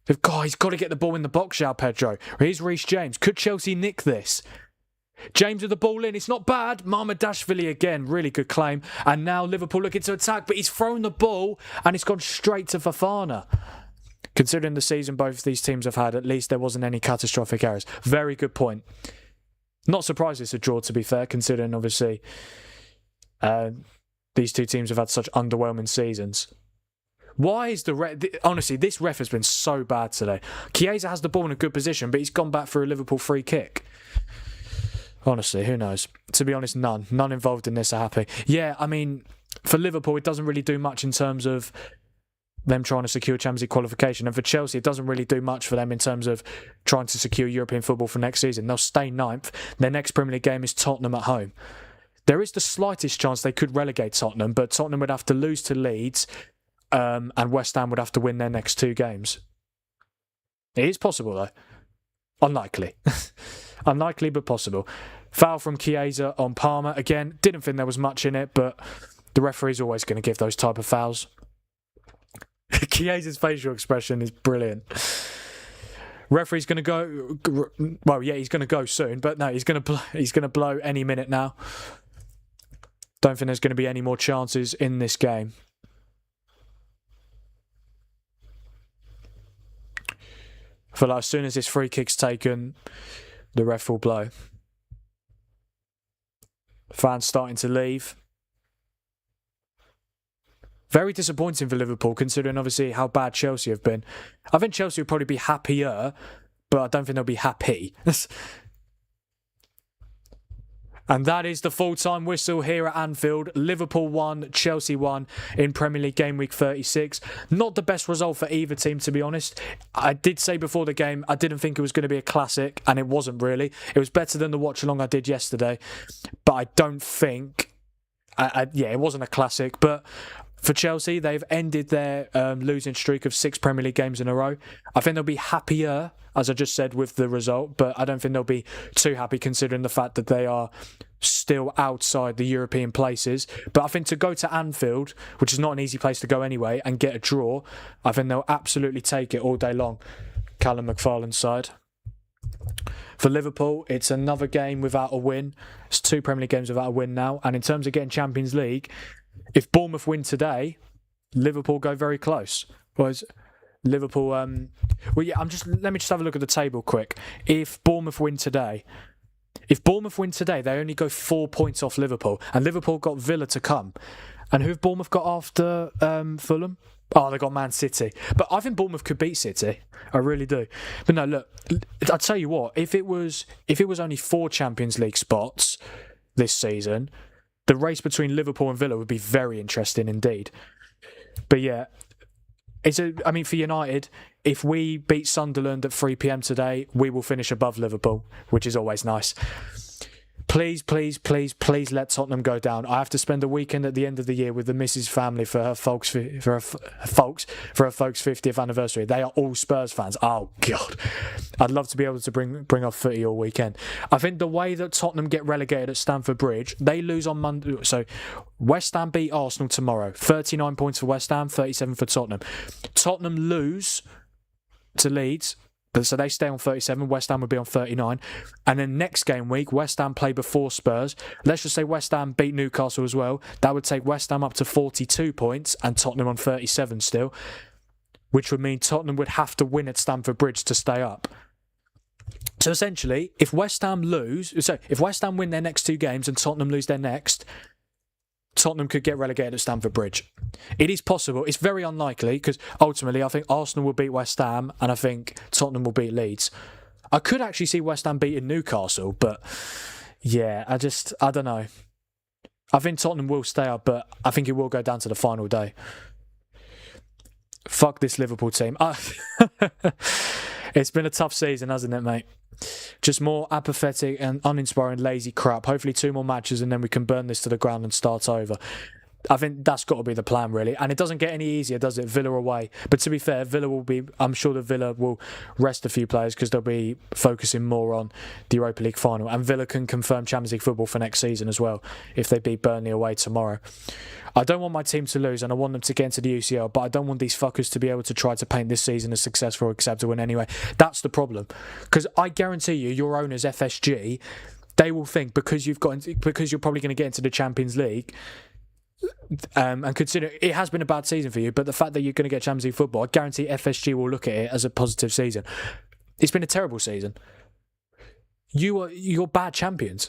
He's got to get the ball in the box, João Pedro. Here's Reece James. Could Chelsea nick this? James with the ball in. It's not bad. Mamardashvili again. Really good claim. And now Liverpool looking to attack, but he's thrown the ball and it's gone straight to Fofana. Considering the season both of these teams have had, at least there wasn't any catastrophic errors. Very good point. Not surprised it's a draw, to be fair, considering obviously these two teams have had such underwhelming seasons. Why is honestly, this ref has been so bad today. Chiesa has the ball in a good position, but he's gone back for a Liverpool free kick. Honestly, who knows? To be honest, none involved in this are happy. Yeah, I mean, for Liverpool, it doesn't really do much in terms of them trying to secure Champions League qualification. And for Chelsea, it doesn't really do much for them in terms of trying to secure European football for next season. They'll stay 9th. Their next Premier League game is Tottenham at home. There is the slightest chance they could relegate Tottenham, but Tottenham would have to lose to Leeds and West Ham would have to win their next 2 games. It is possible, though. Unlikely. Unlikely, but possible. Foul from Chiesa on Palmer. Again, didn't think there was much in it, but the referee's always going to give those type of fouls. Chiesa's facial expression is brilliant. Referee's going to go. Well, yeah, he's going to go soon, but no, he's going to blow any minute now. Don't think there's going to be any more chances in this game. I feel like as soon as this free kick's taken, the ref will blow. Fans starting to leave. Very disappointing for Liverpool, considering obviously how bad Chelsea have been. I think Chelsea will probably be happier, but I don't think they'll be happy. And that is the full-time whistle here at Anfield. Liverpool 1, Chelsea 1 in Premier League Game Week 36. Not the best result for either team, to be honest. I did say before the game, I didn't think it was going to be a classic, and it wasn't really. It was better than the watch-along I did yesterday, but I don't think... yeah, it wasn't a classic, but... For Chelsea, they've ended their losing streak of 6 Premier League games in a row. I think they'll be happier, as I just said, with the result, but I don't think they'll be too happy considering the fact that they are still outside the European places. But I think to go to Anfield, which is not an easy place to go anyway, and get a draw, I think they'll absolutely take it all day long. Callum McFarlane's side. For Liverpool, it's another game without a win. It's 2 Premier League games without a win now. And in terms of getting Champions League... If Bournemouth win today, Liverpool go very close. Whereas Liverpool, let me just have a look at the table quick. If Bournemouth win today, they only go 4 points off Liverpool, and Liverpool got Villa to come. And who have Bournemouth got after Fulham? Oh, they got Man City. But I think Bournemouth could beat City. I really do. But no, look, I'll tell you what. If it was only 4 Champions League spots this season, the race between Liverpool and Villa would be very interesting indeed. But yeah, for United, if we beat Sunderland at 3 p.m. today, we will finish above Liverpool, which is always nice. Please, please, please, please let Tottenham go down. I have to spend a weekend at the end of the year with the Mrs. family for her folks' 50th anniversary. They are all Spurs fans. Oh God, I'd love to be able to bring off footy all weekend. I think the way that Tottenham get relegated at Stamford Bridge, they lose on Monday. So West Ham beat Arsenal tomorrow. 39 points for West Ham, 37 for Tottenham. Tottenham lose to Leeds. So they stay on 37, West Ham would be on 39. And then next game week, West Ham play before Spurs. Let's just say West Ham beat Newcastle as well. That would take West Ham up to 42 points and Tottenham on 37 still, which would mean Tottenham would have to win at Stamford Bridge to stay up. So essentially, if West Ham win their next 2 games and Tottenham lose their next, Tottenham could get relegated at Stamford Bridge. It is possible. It's very unlikely because ultimately I think Arsenal will beat West Ham and I think Tottenham will beat Leeds. I could actually see West Ham beating Newcastle, but yeah, I don't know. I think Tottenham will stay up, but I think it will go down to the final day. Fuck this Liverpool team. It's been a tough season, hasn't it, mate? Just more apathetic and uninspiring, lazy crap. Hopefully 2 more matches and then we can burn this to the ground and start over. I think that's got to be the plan, really. And it doesn't get any easier, does it? Villa away. But to be fair, Villa will be... I'm sure that Villa will rest a few players because they'll be focusing more on the Europa League final. And Villa can confirm Champions League football for next season as well if they beat Burnley away tomorrow. I don't want my team to lose and I want them to get into the UCL, but I don't want these fuckers to be able to try to paint this season as successful or acceptable in any way. That's the problem. Because I guarantee you, your owners, FSG, they will think because you're probably going to get into the Champions League... and consider it has been a bad season for you, but the fact that you're going to get Champions League football, I guarantee FSG will look at it as a positive season. It's been a terrible season. You're bad champions.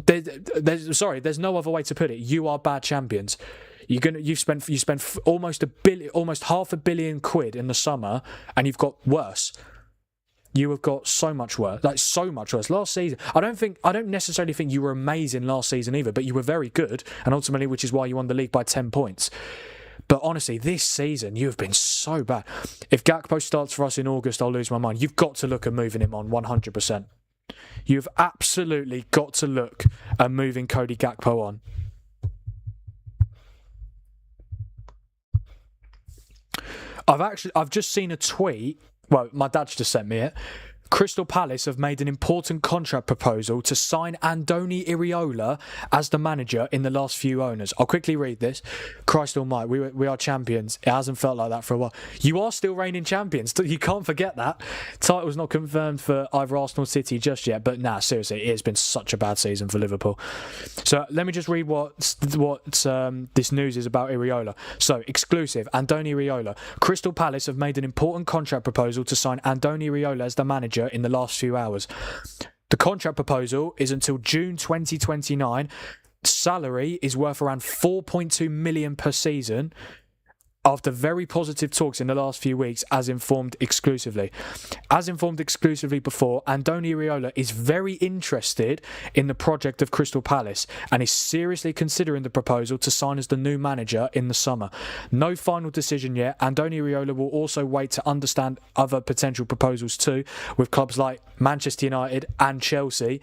There's no other way to put it. You are bad champions. You spent almost £500 million in the summer, and you've got worse. You have got so much worse. Like, so much worse. Last season, I don't necessarily think you were amazing last season either, but you were very good, and ultimately, which is why you won the league by 10 points. But honestly, this season, you have been so bad. If Gakpo starts for us in August, I'll lose my mind. You've got to look at moving him on 100%. You've absolutely got to look at moving Cody Gakpo on. I've just seen a tweet. Well, my dad's just sent me it. Crystal Palace have made an important contract proposal to sign Andoni Iraola as the manager in the last few owners. I'll quickly read this. Christ almighty, we are champions. It hasn't felt like that for a while. You are still reigning champions. You can't forget that. Title's not confirmed for either Arsenal or City just yet, but seriously, it has been such a bad season for Liverpool. So let me just read what this news is about Iraola. So, exclusive, Andoni Iraola. Crystal Palace have made an important contract proposal to sign Andoni Iraola as the manager in the last few hours. The contract proposal is until June 2029. Salary is worth around 4.2 million per season. After very positive talks in the last few weeks, as informed exclusively. As informed exclusively before, Andoni Iraola is very interested in the project of Crystal Palace and is seriously considering the proposal to sign as the new manager in the summer. No final decision yet. Andoni Iraola will also wait to understand other potential proposals too, with clubs like Manchester United and Chelsea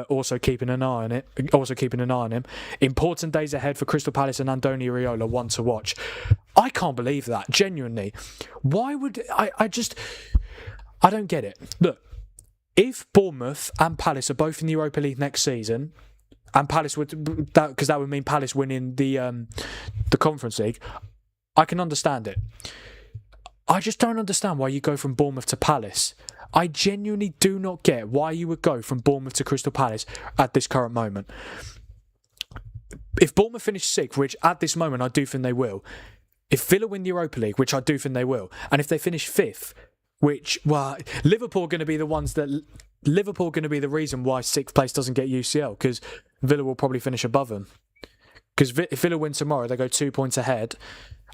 also keeping an eye on him. Important days ahead for Crystal Palace and Andoni Iraola, one to watch. I can't believe that, genuinely. Why would... I don't get it. Look, if Bournemouth and Palace are both in the Europa League next season, and Palace would... because that would mean Palace winning the Conference League, I can understand it. I just don't understand why you go from Bournemouth to Palace. I genuinely do not get why you would go from Bournemouth to Crystal Palace at this current moment. If Bournemouth finish 6th, which at this moment I do think they will... If Villa win the Europa League, which I do think they will, and if they finish 5th, which, well, Liverpool are going to be the reason why 6th place doesn't get UCL, because Villa will probably finish above them. Because if Villa win tomorrow, they go 2 points ahead,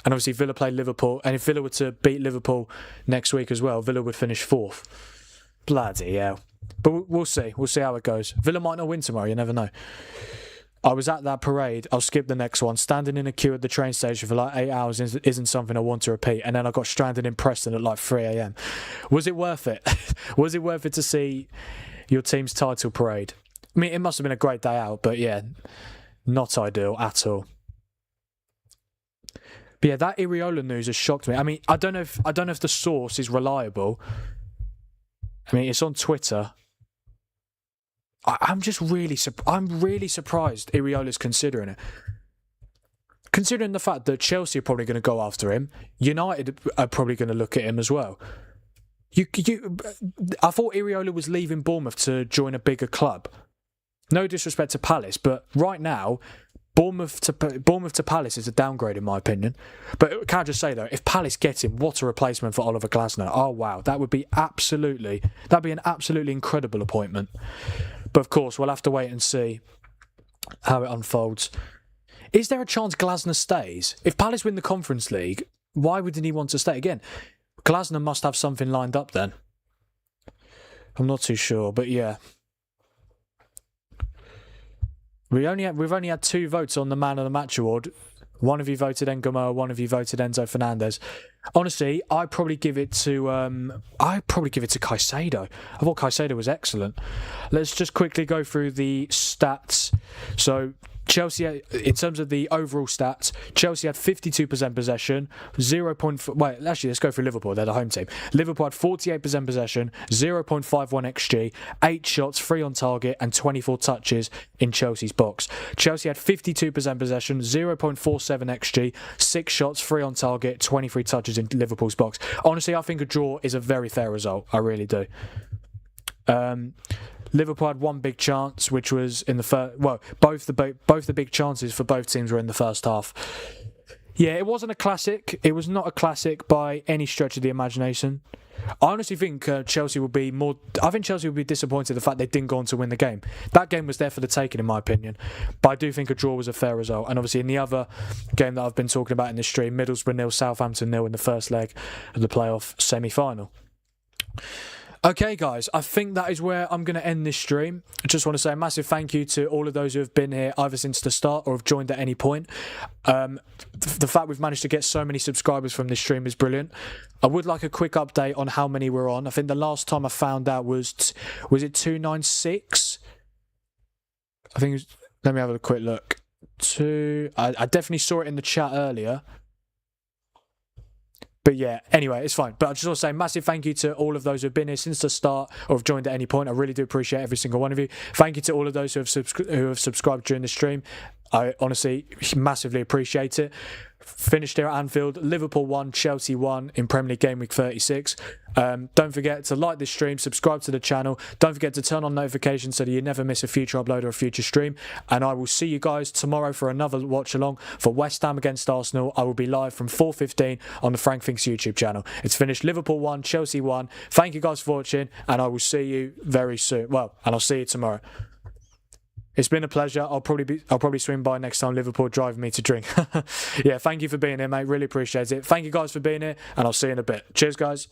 and obviously Villa play Liverpool, and if Villa were to beat Liverpool next week as well, Villa would finish 4th. Bloody hell. But we'll see. We'll see how it goes. Villa might not win tomorrow, you never know. I was at that parade. I'll skip the next one. Standing in a queue at the train station for like 8 hours isn't something I want to repeat. And then I got stranded in Preston at like 3 a.m. Was it worth it? Was it worth it to see your team's title parade? I mean, it must have been a great day out, but yeah, not ideal at all. But yeah, that Iraola news has shocked me. I mean, I don't know if the source is reliable. I mean, it's on Twitter. I'm really surprised Iraola's considering it. Considering the fact that Chelsea are probably going to go after him, United are probably going to look at him as well. I thought Iraola was leaving Bournemouth to join a bigger club. No disrespect to Palace, but right now, Bournemouth to Palace is a downgrade in my opinion. But can I just say though, if Palace get him, what a replacement for Oliver Glasner. Oh wow, that'd be an absolutely incredible appointment. But of course, we'll have to wait and see how it unfolds. Is there a chance Glasner stays? If Palace win the Conference League, why wouldn't he want to stay? Again, Glasner must have something lined up then. I'm not too sure, but yeah. We've only had 2 votes on the Man of the Match award. One of you voted Ngoma, one of you voted Enzo Fernandez. Honestly, I'd probably give it to Caicedo. I thought Caicedo was excellent. Let's just quickly go through the stats. So Chelsea, in terms of the overall stats, Chelsea had 52% possession, 0. Wait, actually, let's go through Liverpool. They're the home team. Liverpool had 48% possession, 0.51 XG, 8 shots, 3 on target, and 24 touches in Chelsea's box. Chelsea had 52% possession, 0.47 XG, 6 shots, 3 on target, 23 touches in Liverpool's box. Honestly, I think a draw is a very fair result. I really do. Liverpool had one big chance, which was in the first. Well, both the big chances for both teams were in the first half. Yeah, it wasn't a classic. It was not a classic by any stretch of the imagination. I honestly think Chelsea will be more. I think Chelsea will be disappointed the fact they didn't go on to win the game. That game was there for the taking, in my opinion. But I do think a draw was a fair result. And obviously, in the other game that I've been talking about in this stream, Middlesbrough 0, Southampton 0 in the first leg of the playoff semi-final. Okay, guys, I think that is where I'm going to end this stream. I just want to say a massive thank you to all of those who have been here either since the start or have joined at any point. The fact we've managed to get so many subscribers from this stream is brilliant. I would like a quick update on how many we're on. I think the last time I found out was it 296? I think it was, let me have a quick look. I definitely saw it in the chat earlier. But yeah, anyway, it's fine. But I just want to say massive thank you to all of those who have been here since the start or have joined at any point. I really do appreciate every single one of you. Thank you to all of those who have subscribed during the stream. I honestly massively appreciate it. Finished here at Anfield. Liverpool 1, Chelsea 1 in Premier League Game Week 36. Don't forget to like this stream, subscribe to the channel. Don't forget to turn on notifications so that you never miss a future upload or a future stream. And I will see you guys tomorrow for another watch along for West Ham against Arsenal. I will be live from 4:15 on the Frank Thinks YouTube channel. It's finished. Liverpool 1, Chelsea 1. Thank you guys for watching, and I will see you very soon. Well, and I'll see you tomorrow. It's been a pleasure. I'll probably swing by next time Liverpool drive me to drink. Yeah, thank you for being here, mate. Really appreciate it. Thank you guys for being here, and I'll see you in a bit. Cheers, guys.